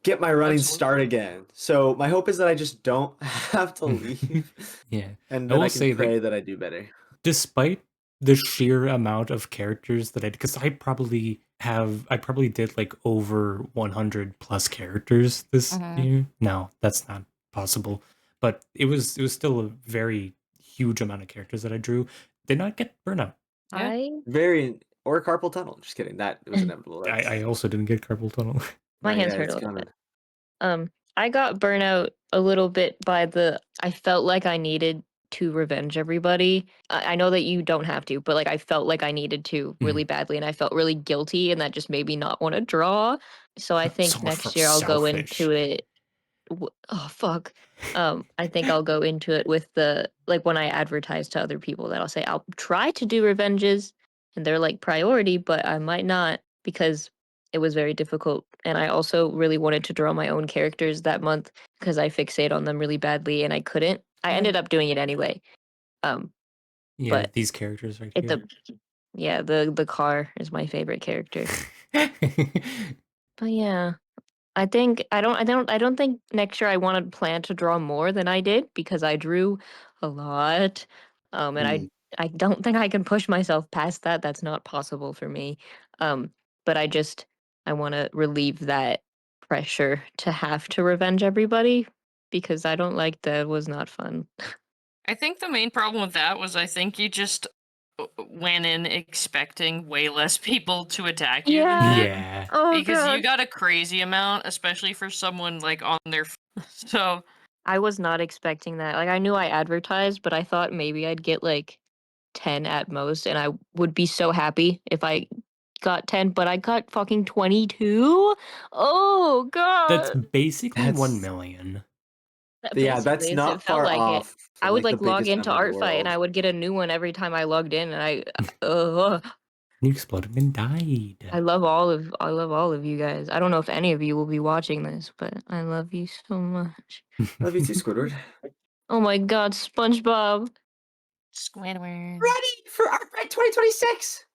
[SPEAKER 4] get my running
[SPEAKER 1] Absolutely.
[SPEAKER 4] start again. So my hope is that I just don't have to leave,
[SPEAKER 5] Yeah.
[SPEAKER 4] and
[SPEAKER 5] I
[SPEAKER 4] then
[SPEAKER 5] will
[SPEAKER 4] I
[SPEAKER 5] say,
[SPEAKER 4] can
[SPEAKER 5] like,
[SPEAKER 4] pray that I do better.
[SPEAKER 5] Despite the sheer amount of characters that because I probably did like over 100 plus characters this
[SPEAKER 1] Mhm.
[SPEAKER 5] year. No, that's not possible. But it was still a very huge amount of characters that I drew. Did not get burnout.
[SPEAKER 1] Yeah.
[SPEAKER 4] Or carpal tunnel. Just kidding. That was inevitable.
[SPEAKER 5] I also didn't get carpal tunnel.
[SPEAKER 2] My
[SPEAKER 4] Not
[SPEAKER 2] hands
[SPEAKER 4] yet,
[SPEAKER 2] hurt
[SPEAKER 4] it's
[SPEAKER 2] a little
[SPEAKER 4] coming.
[SPEAKER 2] bit. I got burnout a little bit by I felt like I needed to revenge everybody. I know that you don't have to, but like I felt like I needed to really badly, and I felt really guilty, and that just made me not want to draw. So I think
[SPEAKER 5] So much
[SPEAKER 2] next
[SPEAKER 5] for
[SPEAKER 2] year I'll go
[SPEAKER 5] selfish.
[SPEAKER 2] into it. Oh fuck. I think I'll go into it with the like when I advertise to other people that I'll say I'll try to do revenges, and they're like priority, but I might not because it was very difficult. And I also really wanted to draw my own characters that month because I fixate on them really badly and I couldn't. I
[SPEAKER 1] Yeah.
[SPEAKER 2] ended up doing it anyway.
[SPEAKER 5] Yeah,
[SPEAKER 2] But
[SPEAKER 5] these characters right
[SPEAKER 2] it's
[SPEAKER 5] here.
[SPEAKER 2] the car is my favorite character. But yeah. I think I don't think next year I want to plan to draw more than I did because I drew a lot. And I don't think I can push myself past that. That's not possible for me. But I want to relieve that pressure to have to revenge everybody because I don't like that. It was not fun.
[SPEAKER 1] I think the main problem with that was I think you just went in expecting way less people to attack you than
[SPEAKER 2] Yeah.
[SPEAKER 1] that.
[SPEAKER 5] Yeah.
[SPEAKER 2] Oh
[SPEAKER 1] Because you
[SPEAKER 2] god.
[SPEAKER 1] got a crazy amount, especially for someone like on their. So
[SPEAKER 2] I was not expecting that. Like I knew I advertised, but I thought maybe I'd get like 10 at most, and I would be so happy if I got 10, but I got fucking 22. Oh
[SPEAKER 5] That's
[SPEAKER 2] god.
[SPEAKER 5] basically
[SPEAKER 4] That's
[SPEAKER 5] 1 million.
[SPEAKER 4] yeah. That's
[SPEAKER 2] Basically,
[SPEAKER 4] not
[SPEAKER 2] it felt
[SPEAKER 4] far
[SPEAKER 2] like it.
[SPEAKER 4] off
[SPEAKER 2] I
[SPEAKER 4] from
[SPEAKER 2] would
[SPEAKER 4] like the
[SPEAKER 2] like log
[SPEAKER 4] biggest
[SPEAKER 2] into
[SPEAKER 4] number in the
[SPEAKER 2] Artfight and I
[SPEAKER 4] world.
[SPEAKER 2] would get a new one every time I logged in, and
[SPEAKER 5] You exploded and died.
[SPEAKER 2] I love all of you guys. I don't know if any of you will be watching this, but I love you so much.
[SPEAKER 4] Love you too, Squidward.
[SPEAKER 2] Oh my god, SpongeBob.
[SPEAKER 1] Squidward.
[SPEAKER 4] Ready for Artfight 2026.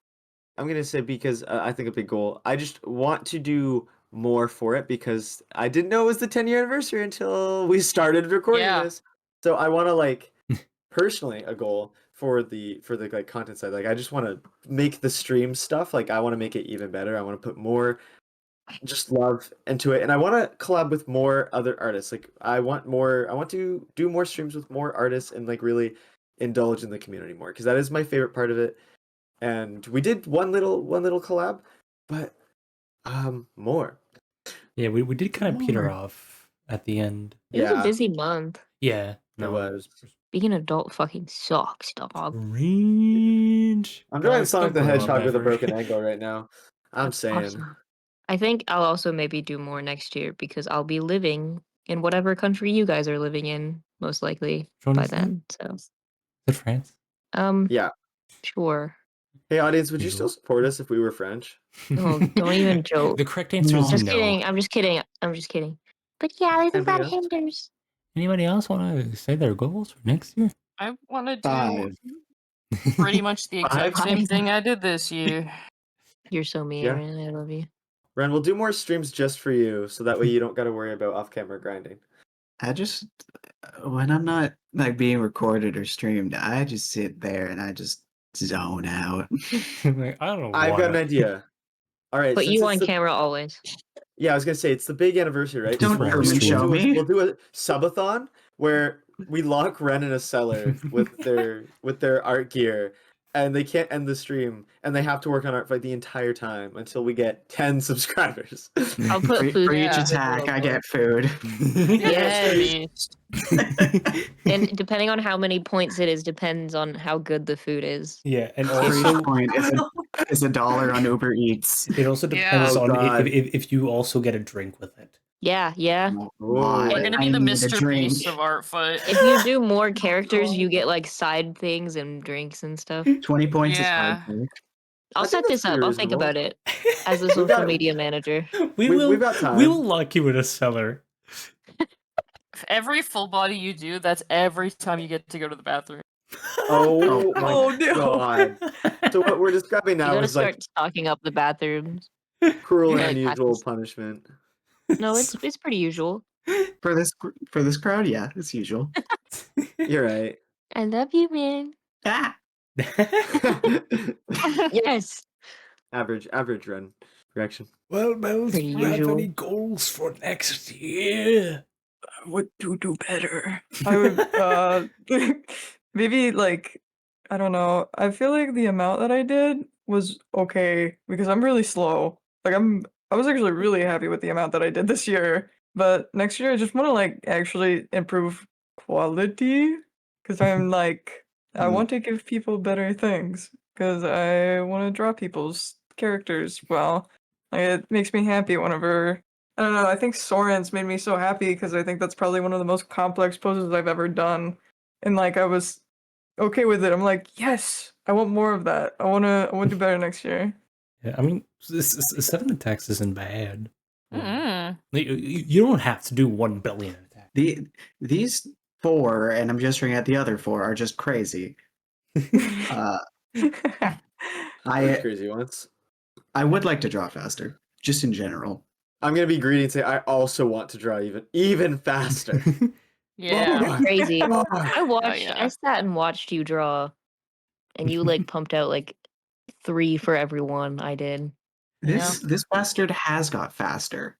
[SPEAKER 4] I'm gonna say because I think a big goal. I just want to do more for it because I didn't know it was the 10-year anniversary until we started recording
[SPEAKER 1] Yeah.
[SPEAKER 4] this. So I want to like personally a goal for the like content side. Like I just want to make the stream stuff. Like I want to make it even better. I want to put more just love into it, and I want to collab with more other artists. Like I want to do more streams with more artists and like really indulge in the community more because that is my favorite part of it. And we did one little collab, but more.
[SPEAKER 5] Yeah, we did kind of peter
[SPEAKER 6] More.
[SPEAKER 5] off at the end.
[SPEAKER 2] It was a
[SPEAKER 4] Yeah.
[SPEAKER 2] busy month.
[SPEAKER 5] Yeah,
[SPEAKER 4] It
[SPEAKER 5] no,
[SPEAKER 4] was.
[SPEAKER 2] Being an adult fucking sucks, dog.
[SPEAKER 5] Cringe.
[SPEAKER 4] I'm drawing
[SPEAKER 5] Guys,
[SPEAKER 4] Sonic
[SPEAKER 5] don't
[SPEAKER 4] the
[SPEAKER 5] grow up
[SPEAKER 4] Hedgehog with a
[SPEAKER 5] ever.
[SPEAKER 4] broken ankle right now. I'm
[SPEAKER 2] That's
[SPEAKER 4] saying.
[SPEAKER 2] awesome. I think I'll also maybe do more next year because I'll be living in whatever country you guys are living in, most likely
[SPEAKER 5] Which one
[SPEAKER 2] by
[SPEAKER 5] is that?
[SPEAKER 2] then. So,
[SPEAKER 5] Is it France?
[SPEAKER 4] Yeah.
[SPEAKER 2] sure.
[SPEAKER 4] Hey, audience, would you
[SPEAKER 5] Usual.
[SPEAKER 4] still support us if we were French?
[SPEAKER 2] Oh, don't even joke.
[SPEAKER 5] The correct answer is
[SPEAKER 6] No.
[SPEAKER 2] Just
[SPEAKER 5] no.
[SPEAKER 2] kidding. I'm just kidding. I'm just kidding. But yeah, I think
[SPEAKER 4] Anybody
[SPEAKER 2] that
[SPEAKER 4] else?
[SPEAKER 2] hinders.
[SPEAKER 5] Anybody else want to say their goals for next year?
[SPEAKER 1] I want to do
[SPEAKER 6] 5.
[SPEAKER 1] pretty much the exact
[SPEAKER 6] Five.
[SPEAKER 1] same thing I did this year.
[SPEAKER 2] You're so mean,
[SPEAKER 4] Yeah.
[SPEAKER 2] Aaron. I love you.
[SPEAKER 4] Ren, we'll do more streams just for you, so that way you don't got to worry about off-camera grinding.
[SPEAKER 6] I just when I'm not like being recorded or streamed, I just sit there and I just zone out.
[SPEAKER 5] Like, I don't know.
[SPEAKER 4] I've got an idea. All right,
[SPEAKER 2] Put
[SPEAKER 4] since
[SPEAKER 2] you
[SPEAKER 4] it's
[SPEAKER 2] on
[SPEAKER 4] the-
[SPEAKER 2] camera always.
[SPEAKER 4] Yeah, I was gonna say it's the big anniversary, right?
[SPEAKER 5] Don't
[SPEAKER 4] So what
[SPEAKER 5] Truman
[SPEAKER 4] we'll
[SPEAKER 6] show
[SPEAKER 4] do is
[SPEAKER 6] me.
[SPEAKER 4] we'll do a subathon where we lock Ren in a cellar with their art gear, and they can't end the stream, and they have to work on Artfight the entire time until we get 10 subscribers.
[SPEAKER 2] I'll put
[SPEAKER 6] For,
[SPEAKER 2] food.
[SPEAKER 6] for each
[SPEAKER 1] Yeah.
[SPEAKER 6] attack, I get food.
[SPEAKER 2] Yes.
[SPEAKER 1] Beast.
[SPEAKER 2] And depending on how many points it is, depends on how good the food is.
[SPEAKER 5] Yeah, and
[SPEAKER 6] For each
[SPEAKER 5] also
[SPEAKER 6] point is $1 on Uber Eats.
[SPEAKER 5] it also depends
[SPEAKER 4] Yeah. Oh,
[SPEAKER 5] on
[SPEAKER 4] God.
[SPEAKER 5] if you also get a drink with it.
[SPEAKER 2] Yeah, yeah.
[SPEAKER 6] Why?
[SPEAKER 1] We're gonna
[SPEAKER 6] I
[SPEAKER 1] be the
[SPEAKER 6] need a
[SPEAKER 1] Mr.
[SPEAKER 6] drink.
[SPEAKER 1] Beast of Artfight.
[SPEAKER 2] If you do more characters, you get like side things and drinks and stuff.
[SPEAKER 6] 20 points
[SPEAKER 1] Yeah.
[SPEAKER 6] is hard.
[SPEAKER 2] I'll
[SPEAKER 4] I think
[SPEAKER 2] set
[SPEAKER 4] that's
[SPEAKER 2] this up.
[SPEAKER 4] pretty
[SPEAKER 2] I'll think
[SPEAKER 4] reasonable.
[SPEAKER 2] about it as the
[SPEAKER 4] We've
[SPEAKER 2] social
[SPEAKER 4] got-
[SPEAKER 2] media manager.
[SPEAKER 5] We
[SPEAKER 4] We've
[SPEAKER 5] will
[SPEAKER 4] got time.
[SPEAKER 5] we will lock you in a cellar.
[SPEAKER 1] Every full body you do, that's every time you get to go to the bathroom.
[SPEAKER 4] Oh my
[SPEAKER 3] Oh, no.
[SPEAKER 4] God! So what we're describing
[SPEAKER 2] You
[SPEAKER 4] now
[SPEAKER 2] gotta
[SPEAKER 4] is like
[SPEAKER 2] start stocking up the bathrooms.
[SPEAKER 4] cruel and
[SPEAKER 2] Like
[SPEAKER 4] unusual
[SPEAKER 2] patches.
[SPEAKER 4] punishment.
[SPEAKER 2] No, it's pretty usual.
[SPEAKER 6] For this crowd, yeah, it's usual.
[SPEAKER 4] You're right.
[SPEAKER 2] I love you, man.
[SPEAKER 6] Ah!
[SPEAKER 2] Yes.
[SPEAKER 4] average run reaction.
[SPEAKER 5] Well, Mel,
[SPEAKER 2] Pretty do you have any
[SPEAKER 5] goals for next year?
[SPEAKER 3] What to do better? I would maybe like I don't know. I feel like the amount that I did was okay because I'm really slow. Like I was actually really happy with the amount that I did this year. But next year I just want to like actually improve quality because I'm like I
[SPEAKER 6] Mm.
[SPEAKER 3] want to give people better things because I want to draw people's characters well. Like, it makes me happy whenever I don't know. I think Soren's made me so happy because I think that's probably one of the most complex poses I've ever done, and like I was okay with it. I'm like, yes, I want more of that. I want to do better next year.
[SPEAKER 5] Yeah, I mean, 7 attacks isn't bad.
[SPEAKER 1] Mm.
[SPEAKER 5] You don't have to do 1 billion attacks.
[SPEAKER 6] These 4, and I'm gesturing at the other 4, are just crazy. Uh,
[SPEAKER 4] Those
[SPEAKER 6] I
[SPEAKER 4] crazy ones.
[SPEAKER 6] I would like to draw faster, just in general.
[SPEAKER 4] I'm gonna be greedy and say I also want to draw even faster.
[SPEAKER 1] Yeah.
[SPEAKER 4] More,
[SPEAKER 2] Crazy.
[SPEAKER 4] more.
[SPEAKER 2] I
[SPEAKER 1] yeah.
[SPEAKER 2] sat and watched you draw, and you like pumped out like 3 for every one I did.
[SPEAKER 6] This bastard has got faster.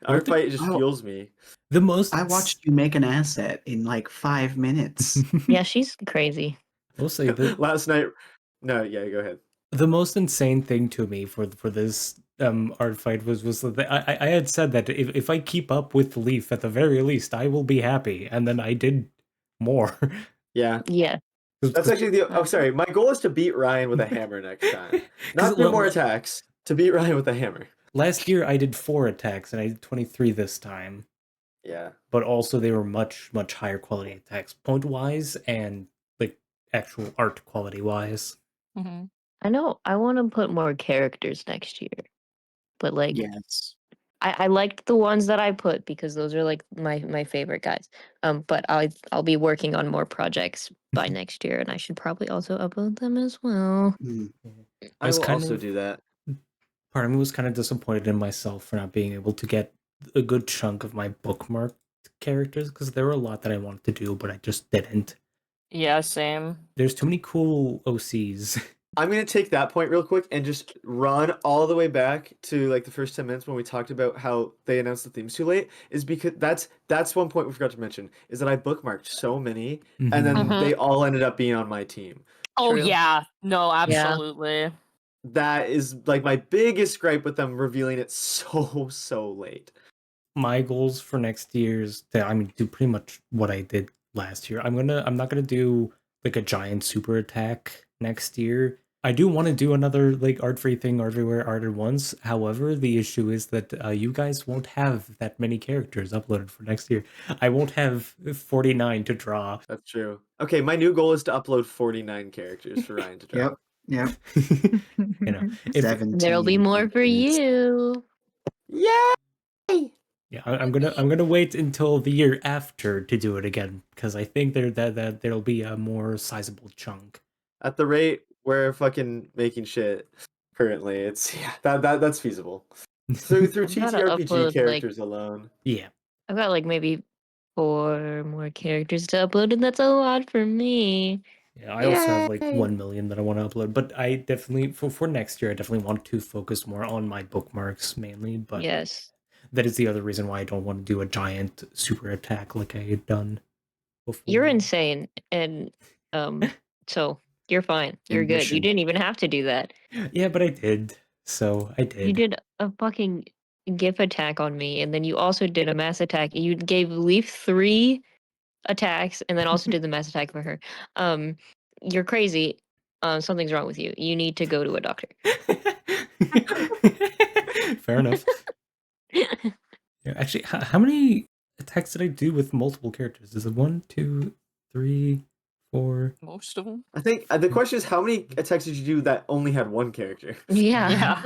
[SPEAKER 4] Artfight just
[SPEAKER 6] Oh.
[SPEAKER 4] fuels me.
[SPEAKER 5] The most
[SPEAKER 6] I watched you make an asset in like 5 minutes.
[SPEAKER 2] Yeah, she's crazy.
[SPEAKER 5] We'll say the
[SPEAKER 4] Last night. No, yeah, go ahead.
[SPEAKER 5] the most insane thing to me for this art fight was that I had said that if I keep up with Leaf at the very least, I will be happy, and then I did more.
[SPEAKER 4] Yeah,
[SPEAKER 2] Yeah.
[SPEAKER 4] that's actually the. Oh, sorry. My goal is to beat Ryan with a hammer next time. Not do more attacks. To beat Ryan with a hammer.
[SPEAKER 5] Last year I did 4 attacks, and I did 23 this time.
[SPEAKER 4] Yeah.
[SPEAKER 5] But also they were much higher quality attacks, point wise, and like actual art quality wise.
[SPEAKER 1] Mm-hmm.
[SPEAKER 2] I know I want to put more characters next year, but like
[SPEAKER 6] Yes.
[SPEAKER 2] I liked the ones that I put because those are like my favorite guys. But I'll be working on more projects by next year, and I should probably also upload them as well.
[SPEAKER 6] Mm.
[SPEAKER 4] I
[SPEAKER 5] was
[SPEAKER 4] will
[SPEAKER 5] kind
[SPEAKER 4] also
[SPEAKER 5] of-
[SPEAKER 4] do that.
[SPEAKER 5] part of me was kind of disappointed in myself for not being able to get a good chunk of my bookmarked characters, because there were a lot that I wanted to do, but I just didn't.
[SPEAKER 1] Yeah, same.
[SPEAKER 5] There's too many cool OCs.
[SPEAKER 4] I'm gonna take that point real quick and just run all the way back to like the first 10 minutes when we talked about how they announced the themes too late. Is because that's one point we forgot to mention, is that I bookmarked so many and then
[SPEAKER 1] Mhm.
[SPEAKER 4] they all ended up being on my team.
[SPEAKER 1] Oh
[SPEAKER 2] True.
[SPEAKER 1] yeah, no, absolutely.
[SPEAKER 4] That is like my biggest gripe with them revealing it so late.
[SPEAKER 5] My goals for next year is to do pretty much what I did last year. I'm not gonna do like a giant super attack next year. I do want to do another like art free thing everywhere art at once. However, the issue is that you guys won't have that many characters uploaded for next year. I won't have 49 to draw.
[SPEAKER 4] That's true. Okay, my new goal is to upload 49 characters for Ryan to draw.
[SPEAKER 6] Yep.
[SPEAKER 5] You know, if
[SPEAKER 6] 17.
[SPEAKER 2] There'll be more for
[SPEAKER 6] minutes.
[SPEAKER 2] you.
[SPEAKER 4] Yay!
[SPEAKER 5] yeah, I'm gonna wait until the year after to do it again, because I think that there'll be a more sizable chunk.
[SPEAKER 4] At the rate we're fucking making shit currently, it's that's feasible. Through
[SPEAKER 2] I've gotta
[SPEAKER 4] TTRPG
[SPEAKER 2] upload, like-
[SPEAKER 4] characters alone.
[SPEAKER 5] Yeah.
[SPEAKER 2] I've got like maybe 4 more characters to upload, and that's a lot for me.
[SPEAKER 5] Yeah, I also have like
[SPEAKER 4] Yay!
[SPEAKER 5] 1 million that I want to upload, but I definitely for next year I definitely want to focus more on my bookmarks mainly. But
[SPEAKER 2] Yes.
[SPEAKER 5] that is the other reason why I don't want to do a giant super attack like I had done before.
[SPEAKER 2] You're insane, and so you're fine. You're good. You
[SPEAKER 6] Ambition.
[SPEAKER 2] didn't even have to do that.
[SPEAKER 5] Yeah, but I did. So I did.
[SPEAKER 2] You did a fucking GIF attack on me, and then you also did a mass attack. You gave Leaf 3 attacks, and then also did the mass attack for her. You're crazy. Something's wrong with you. You need to go to a doctor.
[SPEAKER 5] Fair enough. Yeah, actually, how many attacks did I do with multiple characters? Is it 1, 2, 3, 4?
[SPEAKER 1] Most of them.
[SPEAKER 4] I think the question is, how many attacks did you do that only had one character?
[SPEAKER 2] Yeah.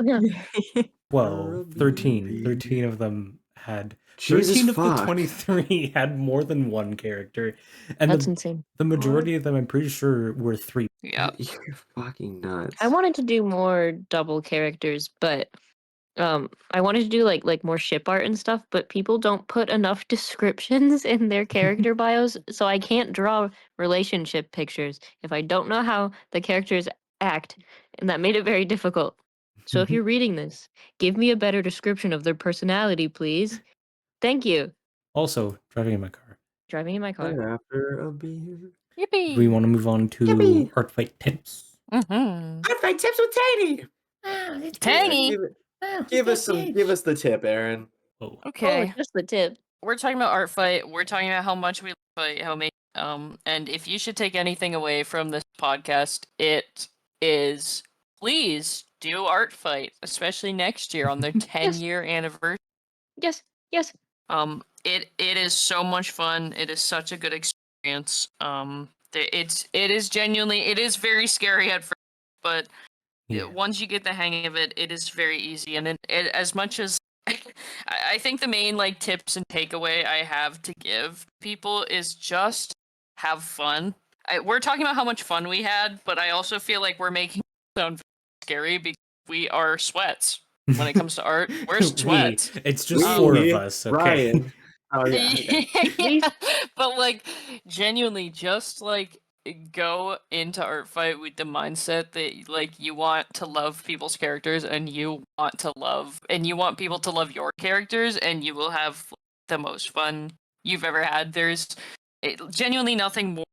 [SPEAKER 5] 12, 13. 13 of them had.
[SPEAKER 4] Jesus
[SPEAKER 5] 13 of the
[SPEAKER 4] fuck.
[SPEAKER 5] 23 had more than one character. And
[SPEAKER 2] That's
[SPEAKER 5] the,
[SPEAKER 2] insane.
[SPEAKER 5] the majority of them, I'm pretty sure, were 3.
[SPEAKER 1] Yeah.
[SPEAKER 4] You're fucking nuts.
[SPEAKER 2] I wanted to do more double characters, but I wanted to do like more ship art and stuff, but people don't put enough descriptions in their character bios, so I can't draw relationship pictures if I don't know how the characters act, and that made it very difficult. So if you're reading this, give me a better description of their personality, please. Thank you.
[SPEAKER 5] Also, driving in my car.
[SPEAKER 2] Driving in my car.
[SPEAKER 4] After a beer.
[SPEAKER 1] Yippee.
[SPEAKER 5] Do we want to move on to
[SPEAKER 4] Yippee.
[SPEAKER 5] Artfight tips?
[SPEAKER 1] Mm-hmm.
[SPEAKER 4] Artfight tips with Tangy.
[SPEAKER 1] Tangy.
[SPEAKER 4] Give us the tip, Aaron.
[SPEAKER 5] Oh.
[SPEAKER 1] Okay.
[SPEAKER 2] Oh, just the tip.
[SPEAKER 1] We're talking about art fight. We're talking about how much we fight, and if you should take anything away from this podcast, it is please do art fight, especially next year on their 10-year anniversary.
[SPEAKER 2] Yes. Yes.
[SPEAKER 1] It is so much fun. It is such a good experience. It is genuinely, it is very scary at first, but
[SPEAKER 5] Yeah.
[SPEAKER 1] once you get the hang of it, it is very easy. And it as much as I think the main like tips and takeaway I have to give people is just have fun. We're talking about how much fun we had, but I also feel like we're making it sound scary because we are sweats when it comes to art. We're sweats.
[SPEAKER 5] It's just
[SPEAKER 1] We-
[SPEAKER 5] 4 of us, okay?
[SPEAKER 4] Ryan. Oh yeah. okay.
[SPEAKER 1] Yeah, but like genuinely just like go into art fight with the mindset that like you want to love people's characters and you want people to love your characters, and you will have the most fun you've ever had. There's genuinely nothing more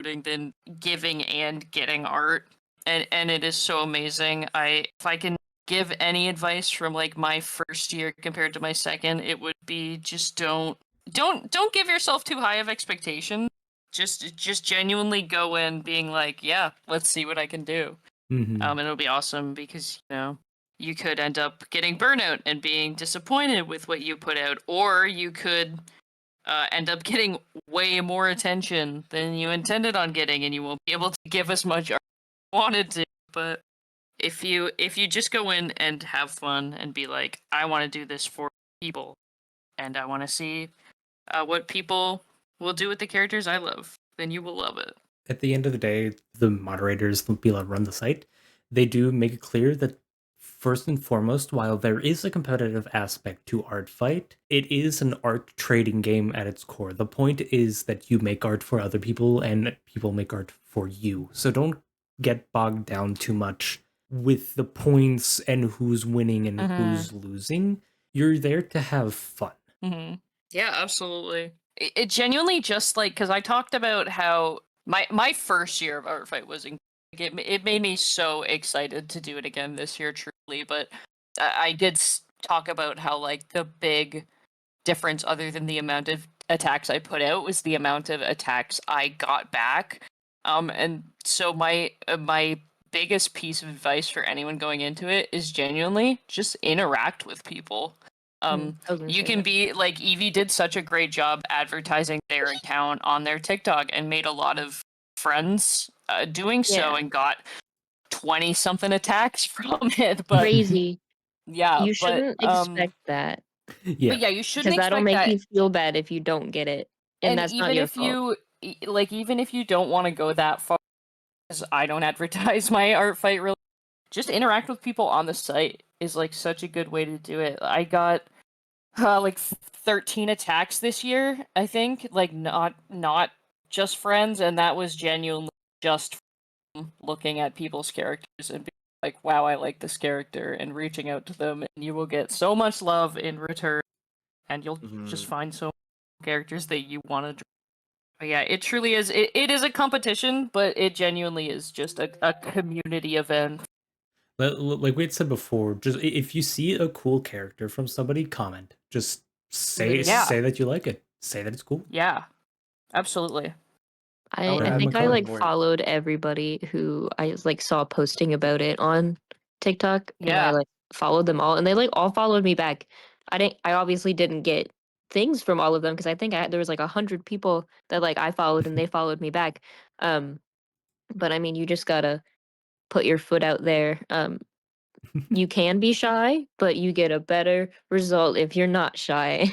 [SPEAKER 1] rewarding than giving and getting art, and it is so amazing. If I can give any advice from like my first year compared to my second, it would be just don't give yourself too high of expectations. Just genuinely go in being like, yeah, let's see what I can do.
[SPEAKER 5] Mhm.
[SPEAKER 1] And it'll be awesome because you could end up getting burnout and being disappointed with what you put out, or you could end up getting way more attention than you intended on getting, and you won't be able to give as much art as you wanted to. But if you just go in and have fun and be like, I want to do this for people, and I want to see what people will do with the characters I love, then you will love it.
[SPEAKER 5] At the end of the day, the moderators, the people that run the site, they do make it clear that first and foremost, while there is a competitive aspect to Artfight, it is an art trading game at its core. The point is that you make art for other people and people make art for you. So don't get bogged down too much with the points and who's winning and who's losing. You're there to have fun.
[SPEAKER 1] Yeah, absolutely. It genuinely just like, because I talked about how my first year of Artfight was it made me so excited to do it again this year, truly. But I did talk about how like the big difference, other than the amount of attacks I put out, was the amount of attacks I got back. And so my biggest piece of advice for anyone going into it is genuinely just interact with people.
[SPEAKER 2] I was gonna
[SPEAKER 1] You
[SPEAKER 2] say
[SPEAKER 1] can
[SPEAKER 2] that.
[SPEAKER 1] be like, Evie did such a great job advertising their account on their TikTok and made a lot of friends doing so,
[SPEAKER 2] Yeah.
[SPEAKER 1] and got 20 something attacks from it. But
[SPEAKER 2] Crazy.
[SPEAKER 1] yeah,
[SPEAKER 2] You shouldn't expect that,
[SPEAKER 5] Yeah.
[SPEAKER 1] but yeah, you shouldn't
[SPEAKER 2] because that'll
[SPEAKER 1] expect
[SPEAKER 2] make
[SPEAKER 1] that.
[SPEAKER 2] you feel bad if you don't get it, and
[SPEAKER 1] And
[SPEAKER 2] that's not
[SPEAKER 1] even
[SPEAKER 2] your
[SPEAKER 1] if
[SPEAKER 2] fault.
[SPEAKER 1] even if you don't want to go that far, because I don't advertise my art fight, really, just interact with people on the site is like such a good way to do it. I got like 13 attacks this year, I think, like not just friends, and that was genuinely just from looking at people's characters and being like, wow, I like this character, and reaching out to them, and you will get so much love in return, and you'll just find so many characters that you want to. But yeah, it truly is. It is a competition, but it genuinely is just a community event.
[SPEAKER 5] Like we had said before, just if you see a cool character from somebody, comment. Just
[SPEAKER 2] Literally.
[SPEAKER 5] say that you like it. Say that it's cool.
[SPEAKER 1] Yeah, absolutely.
[SPEAKER 6] I would
[SPEAKER 2] I
[SPEAKER 6] add
[SPEAKER 2] think
[SPEAKER 6] more
[SPEAKER 2] I
[SPEAKER 6] and
[SPEAKER 2] like
[SPEAKER 6] more.
[SPEAKER 2] followed everybody who I like saw posting about it on TikTok, and I
[SPEAKER 1] Yeah.
[SPEAKER 2] like followed them all, and they like all followed me back. I obviously didn't get things from all of them because I think there was like 100 people that like I followed and they followed me back. Um, but I mean, you just gotta put your foot out there. You can be shy, but you get a better result if you're not shy.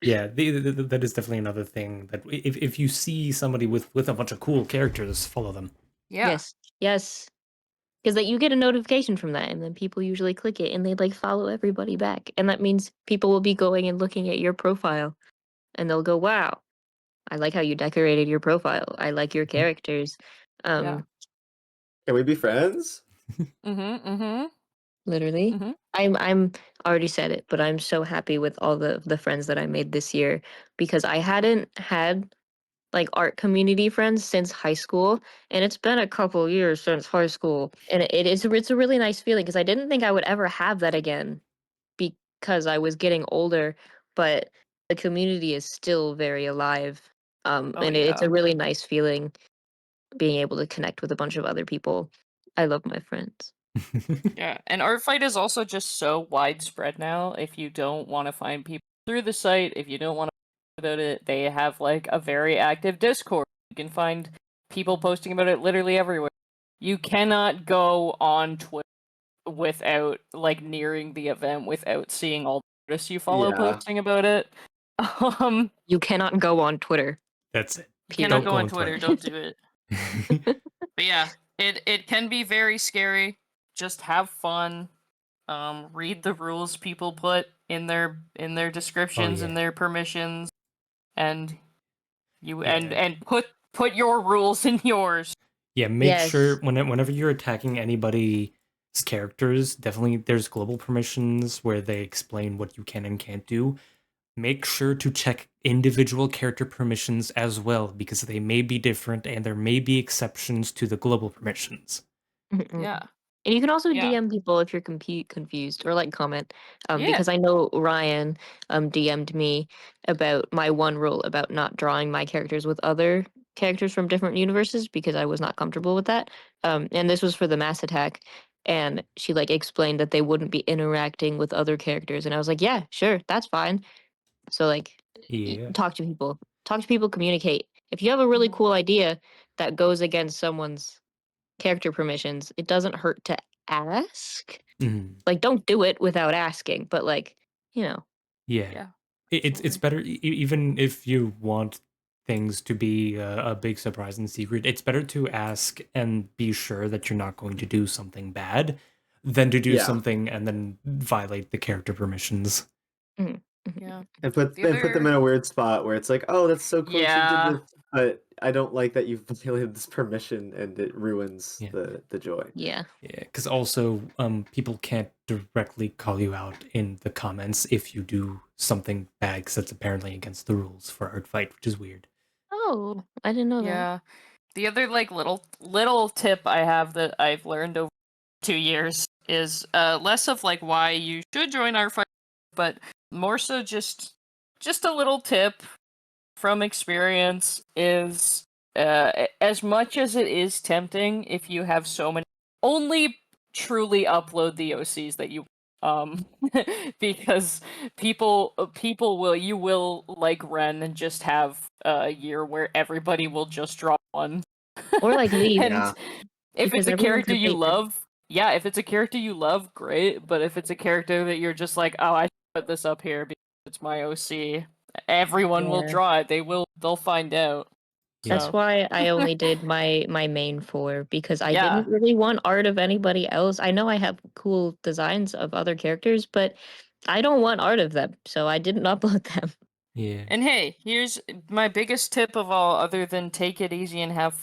[SPEAKER 5] Yeah, that is definitely another thing. That if you see somebody with a bunch of cool characters, follow them.
[SPEAKER 1] Yeah.
[SPEAKER 2] Yes, yes. Because that you get a notification from that, and then people usually click it and they like follow everybody back. And that means people will be going and looking at your profile and they'll go, wow, I like how you decorated your profile. I like your characters.
[SPEAKER 1] Yeah.
[SPEAKER 4] Can we be friends?
[SPEAKER 2] Literally.
[SPEAKER 1] Mhm.
[SPEAKER 2] I'm already said it, but I'm so happy with all the friends that I made this year because I hadn't had like art community friends since high school, and it's been a couple years since high school, and it's a really nice feeling because I didn't think I would ever have that again because I was getting older, but the community is still very alive.
[SPEAKER 1] Oh
[SPEAKER 2] And it's
[SPEAKER 1] yeah.
[SPEAKER 2] a really nice feeling being able to connect with a bunch of other people. I love my friends.
[SPEAKER 1] Yeah. And Artfight is also just so widespread now. If you don't want to find people through the site, if you don't want to about it, they have like a very active Discord. You can find people posting about it literally everywhere. You cannot go on Twitter without like nearing the event without seeing all the artists you follow
[SPEAKER 4] Yeah.
[SPEAKER 1] posting about it.
[SPEAKER 2] You cannot go on Twitter.
[SPEAKER 5] That's it.
[SPEAKER 1] You cannot
[SPEAKER 2] Period.
[SPEAKER 1] go on Twitter. Don't do it. But yeah, it can be very scary. Just have fun. Read the rules people put in their descriptions
[SPEAKER 5] yeah.
[SPEAKER 1] and their permissions, and you
[SPEAKER 5] Yeah.
[SPEAKER 1] and put your rules in yours.
[SPEAKER 5] Yeah, make sure
[SPEAKER 2] Yes.
[SPEAKER 5] whenever you're attacking anybody's characters, definitely there's global permissions where they explain what you can and can't do. Make sure to check individual character permissions as well, because they may be different and there may be exceptions to the global permissions.
[SPEAKER 1] Yeah.
[SPEAKER 2] And you can also
[SPEAKER 1] Yeah.
[SPEAKER 2] DM people if you're confused or like comment.
[SPEAKER 1] Yeah.
[SPEAKER 2] Because I know Ryan DM'd me about my one rule about not drawing my characters with other characters from different universes because I was not comfortable with that. And this was for the mass attack. And she like explained that they wouldn't be interacting with other characters. And I was like, yeah, sure, that's fine. So like
[SPEAKER 5] Yeah.
[SPEAKER 2] talk to people. Talk to people, communicate. If you have a really
[SPEAKER 1] Mhm.
[SPEAKER 2] cool idea that goes against someone's character permissions, it doesn't hurt to ask.
[SPEAKER 5] Mhm.
[SPEAKER 2] Like, don't do it without asking, but like,
[SPEAKER 5] Yeah.
[SPEAKER 1] Yeah.
[SPEAKER 5] It's
[SPEAKER 1] Absolutely.
[SPEAKER 5] better even if you want things to be a big surprise and secret. It's better to ask and be sure that you're not going to do something bad than to do
[SPEAKER 4] Yeah.
[SPEAKER 5] something and then violate the character permissions.
[SPEAKER 1] Yeah.
[SPEAKER 4] And put
[SPEAKER 1] The
[SPEAKER 4] them in a weird spot where it's like, oh, that's so cool that you
[SPEAKER 1] Yeah.
[SPEAKER 4] did this, but I don't like that you've violated this permission and it ruins
[SPEAKER 5] Yeah.
[SPEAKER 4] the joy.
[SPEAKER 2] Yeah.
[SPEAKER 5] Yeah, because also people can't directly call you out in the comments if you do something bad, because that's apparently against the rules for Artfight, which is weird.
[SPEAKER 2] Oh, I didn't know that.
[SPEAKER 1] Yeah. The other like little tip I have that I've learned over 2 years is less of like why you should join Artfight, but more so just a little tip from experience is as much as it is tempting if you have so many, only truly upload the OCs that you because people will, you will like Ren and just have a year where everybody will just drop one.
[SPEAKER 2] Or like leave.
[SPEAKER 1] And
[SPEAKER 4] Yeah.
[SPEAKER 1] if
[SPEAKER 2] Because
[SPEAKER 1] it's a
[SPEAKER 2] everyone's
[SPEAKER 1] character
[SPEAKER 2] a
[SPEAKER 1] you
[SPEAKER 2] faker.
[SPEAKER 1] love, yeah, if it's a character you love, great. But if it's a character that you're just like, oh, I should put this up here because it's my OC, everyone will
[SPEAKER 2] Yeah.
[SPEAKER 1] draw it. They'll find out.
[SPEAKER 2] That's
[SPEAKER 1] So,
[SPEAKER 2] why I only did my main 4, because I
[SPEAKER 1] Yeah.
[SPEAKER 2] didn't really want art of anybody else. I know I have cool designs of other characters, but I don't want art of them, so I didn't upload them.
[SPEAKER 5] Yeah.
[SPEAKER 1] And hey, here's my biggest tip of all, other than take it easy and have fun,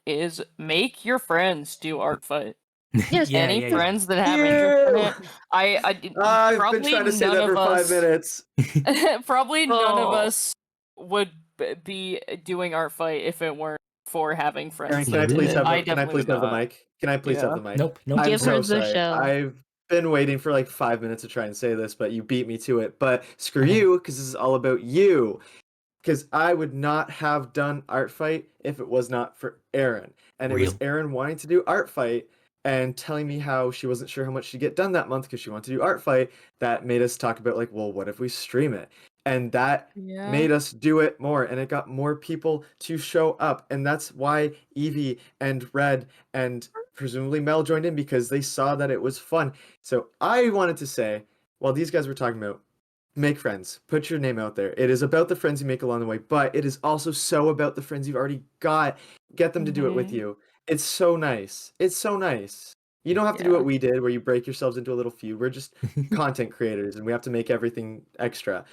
[SPEAKER 1] is make your friends do Artfight.
[SPEAKER 2] Yes.
[SPEAKER 5] Yeah,
[SPEAKER 1] Any
[SPEAKER 5] yeah,
[SPEAKER 1] friends that have interest in it,
[SPEAKER 4] I've been
[SPEAKER 1] probably
[SPEAKER 4] trying to say
[SPEAKER 1] none
[SPEAKER 4] that
[SPEAKER 1] of
[SPEAKER 4] for 5
[SPEAKER 1] us.
[SPEAKER 4] minutes.
[SPEAKER 1] Probably none of
[SPEAKER 2] Oh.
[SPEAKER 1] us would be doing Artfight if it weren't for having friends.
[SPEAKER 4] Aaron,
[SPEAKER 1] that
[SPEAKER 4] can I
[SPEAKER 1] did
[SPEAKER 4] please
[SPEAKER 1] it.
[SPEAKER 4] have
[SPEAKER 1] I
[SPEAKER 4] the, can I
[SPEAKER 1] definitely
[SPEAKER 4] please
[SPEAKER 1] would
[SPEAKER 4] have the
[SPEAKER 1] not.
[SPEAKER 4] mic? Can I please have
[SPEAKER 1] Yeah.
[SPEAKER 4] the mic?
[SPEAKER 5] Nope, nope.
[SPEAKER 4] I'm
[SPEAKER 2] Give
[SPEAKER 4] so
[SPEAKER 2] her the
[SPEAKER 4] sorry.
[SPEAKER 2] show.
[SPEAKER 4] I've been waiting for like 5 minutes to try and say this, but you beat me to it. But screw
[SPEAKER 5] Uh-huh.
[SPEAKER 4] you, because this is all about you. Because I would not have done Artfight if it was not for Aaron. And it was
[SPEAKER 5] Real.
[SPEAKER 4] Aaron wanting to do Artfight and telling me how she wasn't sure how much she'd get done that month because she wanted to do Artfight that made us talk about like, well, what if we stream it? And that
[SPEAKER 1] Yeah.
[SPEAKER 4] made us do it more, and it got more people to show up. And that's why Evie and Red and presumably Mel joined in, because they saw that it was fun. So I wanted to say, while these guys were talking about make friends, put your name out there. It is about the friends you make along the way, but it is also so about the friends you've already got. Get them to do it with
[SPEAKER 1] Mhm.
[SPEAKER 4] you. It's so nice. It's so nice. You don't have to do
[SPEAKER 1] Yeah.
[SPEAKER 4] what we did where you break yourselves into a little feud. We're just content creators and we have to make everything extra.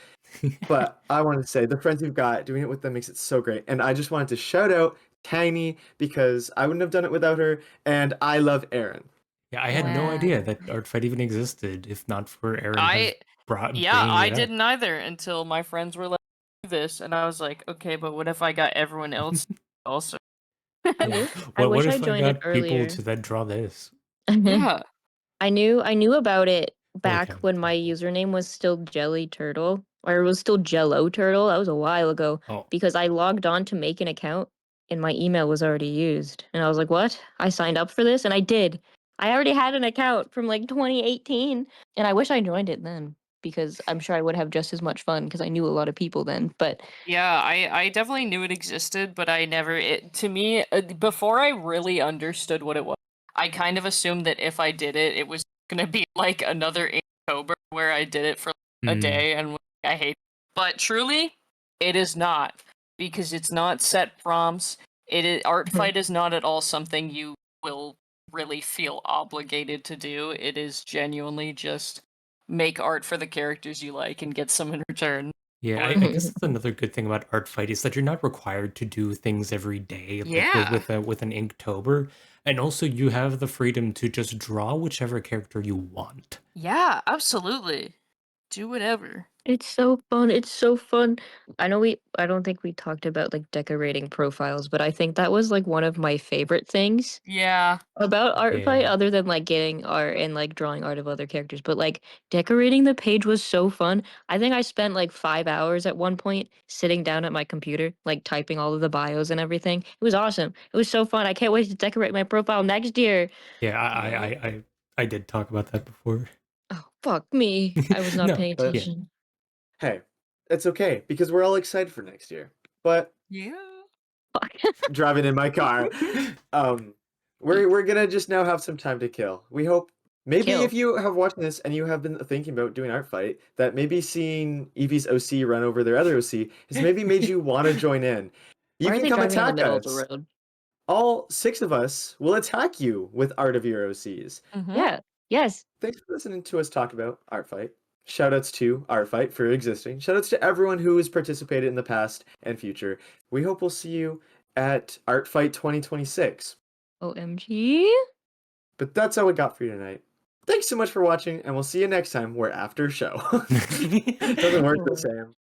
[SPEAKER 4] But I wanted to say the friends you've got, doing it with them makes it so great. And I just wanted to shout out Tiny because I wouldn't have done it without her. And I love Aaron.
[SPEAKER 5] Yeah, I had no
[SPEAKER 1] Wow.
[SPEAKER 5] idea that Artfight even existed, if not for Aaron
[SPEAKER 1] I
[SPEAKER 5] bringing
[SPEAKER 1] I
[SPEAKER 5] it up.
[SPEAKER 1] didn't either until my friends were like, do this, and I was like, okay, but what if I got everyone else also?
[SPEAKER 2] I
[SPEAKER 5] Yeah.
[SPEAKER 2] wish I
[SPEAKER 5] What
[SPEAKER 2] wish I
[SPEAKER 5] if I
[SPEAKER 2] joined it
[SPEAKER 5] got people
[SPEAKER 2] earlier.
[SPEAKER 5] to then draw this?
[SPEAKER 1] Yeah.
[SPEAKER 2] I knew about it back
[SPEAKER 5] Okay,
[SPEAKER 2] when my username was still Jelly Turtle, or it was still Jello Turtle. That was a while ago,
[SPEAKER 5] Oh,
[SPEAKER 2] because I logged on to make an account and my email was already used. And I was like, what? I signed up for this? And I did. I already had an account from like 2018. And I wish I joined it then, because I'm sure I would have just as much fun because I knew a lot of people then. But
[SPEAKER 1] Yeah, I definitely knew it existed, but I never, to me, before I really understood what it was, I kind of assumed that if I did it, it was gonna be like another Inktober where I did it for a day and was like, I hate it. But truly, it is not, because it's not set prompts. Artfight is not at all something you will really feel obligated to do. It is genuinely just make art for the characters you like and get some in return.
[SPEAKER 5] yeah. I guess that's another good thing about Artfight is that you're not required to do things every day, like
[SPEAKER 1] Yeah.
[SPEAKER 5] with an Inktober, and also you have the freedom to just draw whichever character you want.
[SPEAKER 1] Yeah, absolutely. Do whatever.
[SPEAKER 2] it's so fun. It's so fun. I don't think we talked about like decorating profiles, but I think that was like one of my favorite things
[SPEAKER 1] Yeah.
[SPEAKER 2] about Artfight,
[SPEAKER 5] Yeah.
[SPEAKER 2] other than like getting art and like drawing art of other characters. But like decorating the page was so fun. I think I spent like 5 hours at one point sitting down at my computer, like typing all of the bios and everything. It was awesome. It was so fun. I can't wait to decorate my profile next year.
[SPEAKER 5] Yeah,
[SPEAKER 1] Yep.
[SPEAKER 5] I did talk about that before.
[SPEAKER 2] Oh, fuck me. I was not
[SPEAKER 5] No,
[SPEAKER 2] paying
[SPEAKER 4] but-
[SPEAKER 5] yeah.
[SPEAKER 2] attention.
[SPEAKER 4] Hey, it's okay because we're all excited for next year. But
[SPEAKER 1] Yeah.
[SPEAKER 2] Fuck.
[SPEAKER 4] driving in my car, we're gonna just now have some time to kill. We hope maybe
[SPEAKER 2] Kill.
[SPEAKER 4] if you have watched this and you have been thinking about doing Artfight, that maybe seeing Evie's OC run over their other OC has maybe made you want to join in. You
[SPEAKER 2] Why are
[SPEAKER 4] can
[SPEAKER 2] they
[SPEAKER 4] come
[SPEAKER 2] driving in the
[SPEAKER 4] attack
[SPEAKER 2] middle of the
[SPEAKER 4] us.
[SPEAKER 2] road?
[SPEAKER 4] All 6 of us will attack you with Art of your OCs.
[SPEAKER 1] Mhm.
[SPEAKER 2] Yeah. Yes.
[SPEAKER 4] Thanks for listening to us talk about Artfight. Shoutouts to Artfight for existing. Shoutouts to everyone who has participated in the past and future. We hope we'll see you at Artfight 2026.
[SPEAKER 2] OMG.
[SPEAKER 4] But that's all we got for you tonight. Thanks so much for watching, and we'll see you next time. We're after show. Doesn't work the same.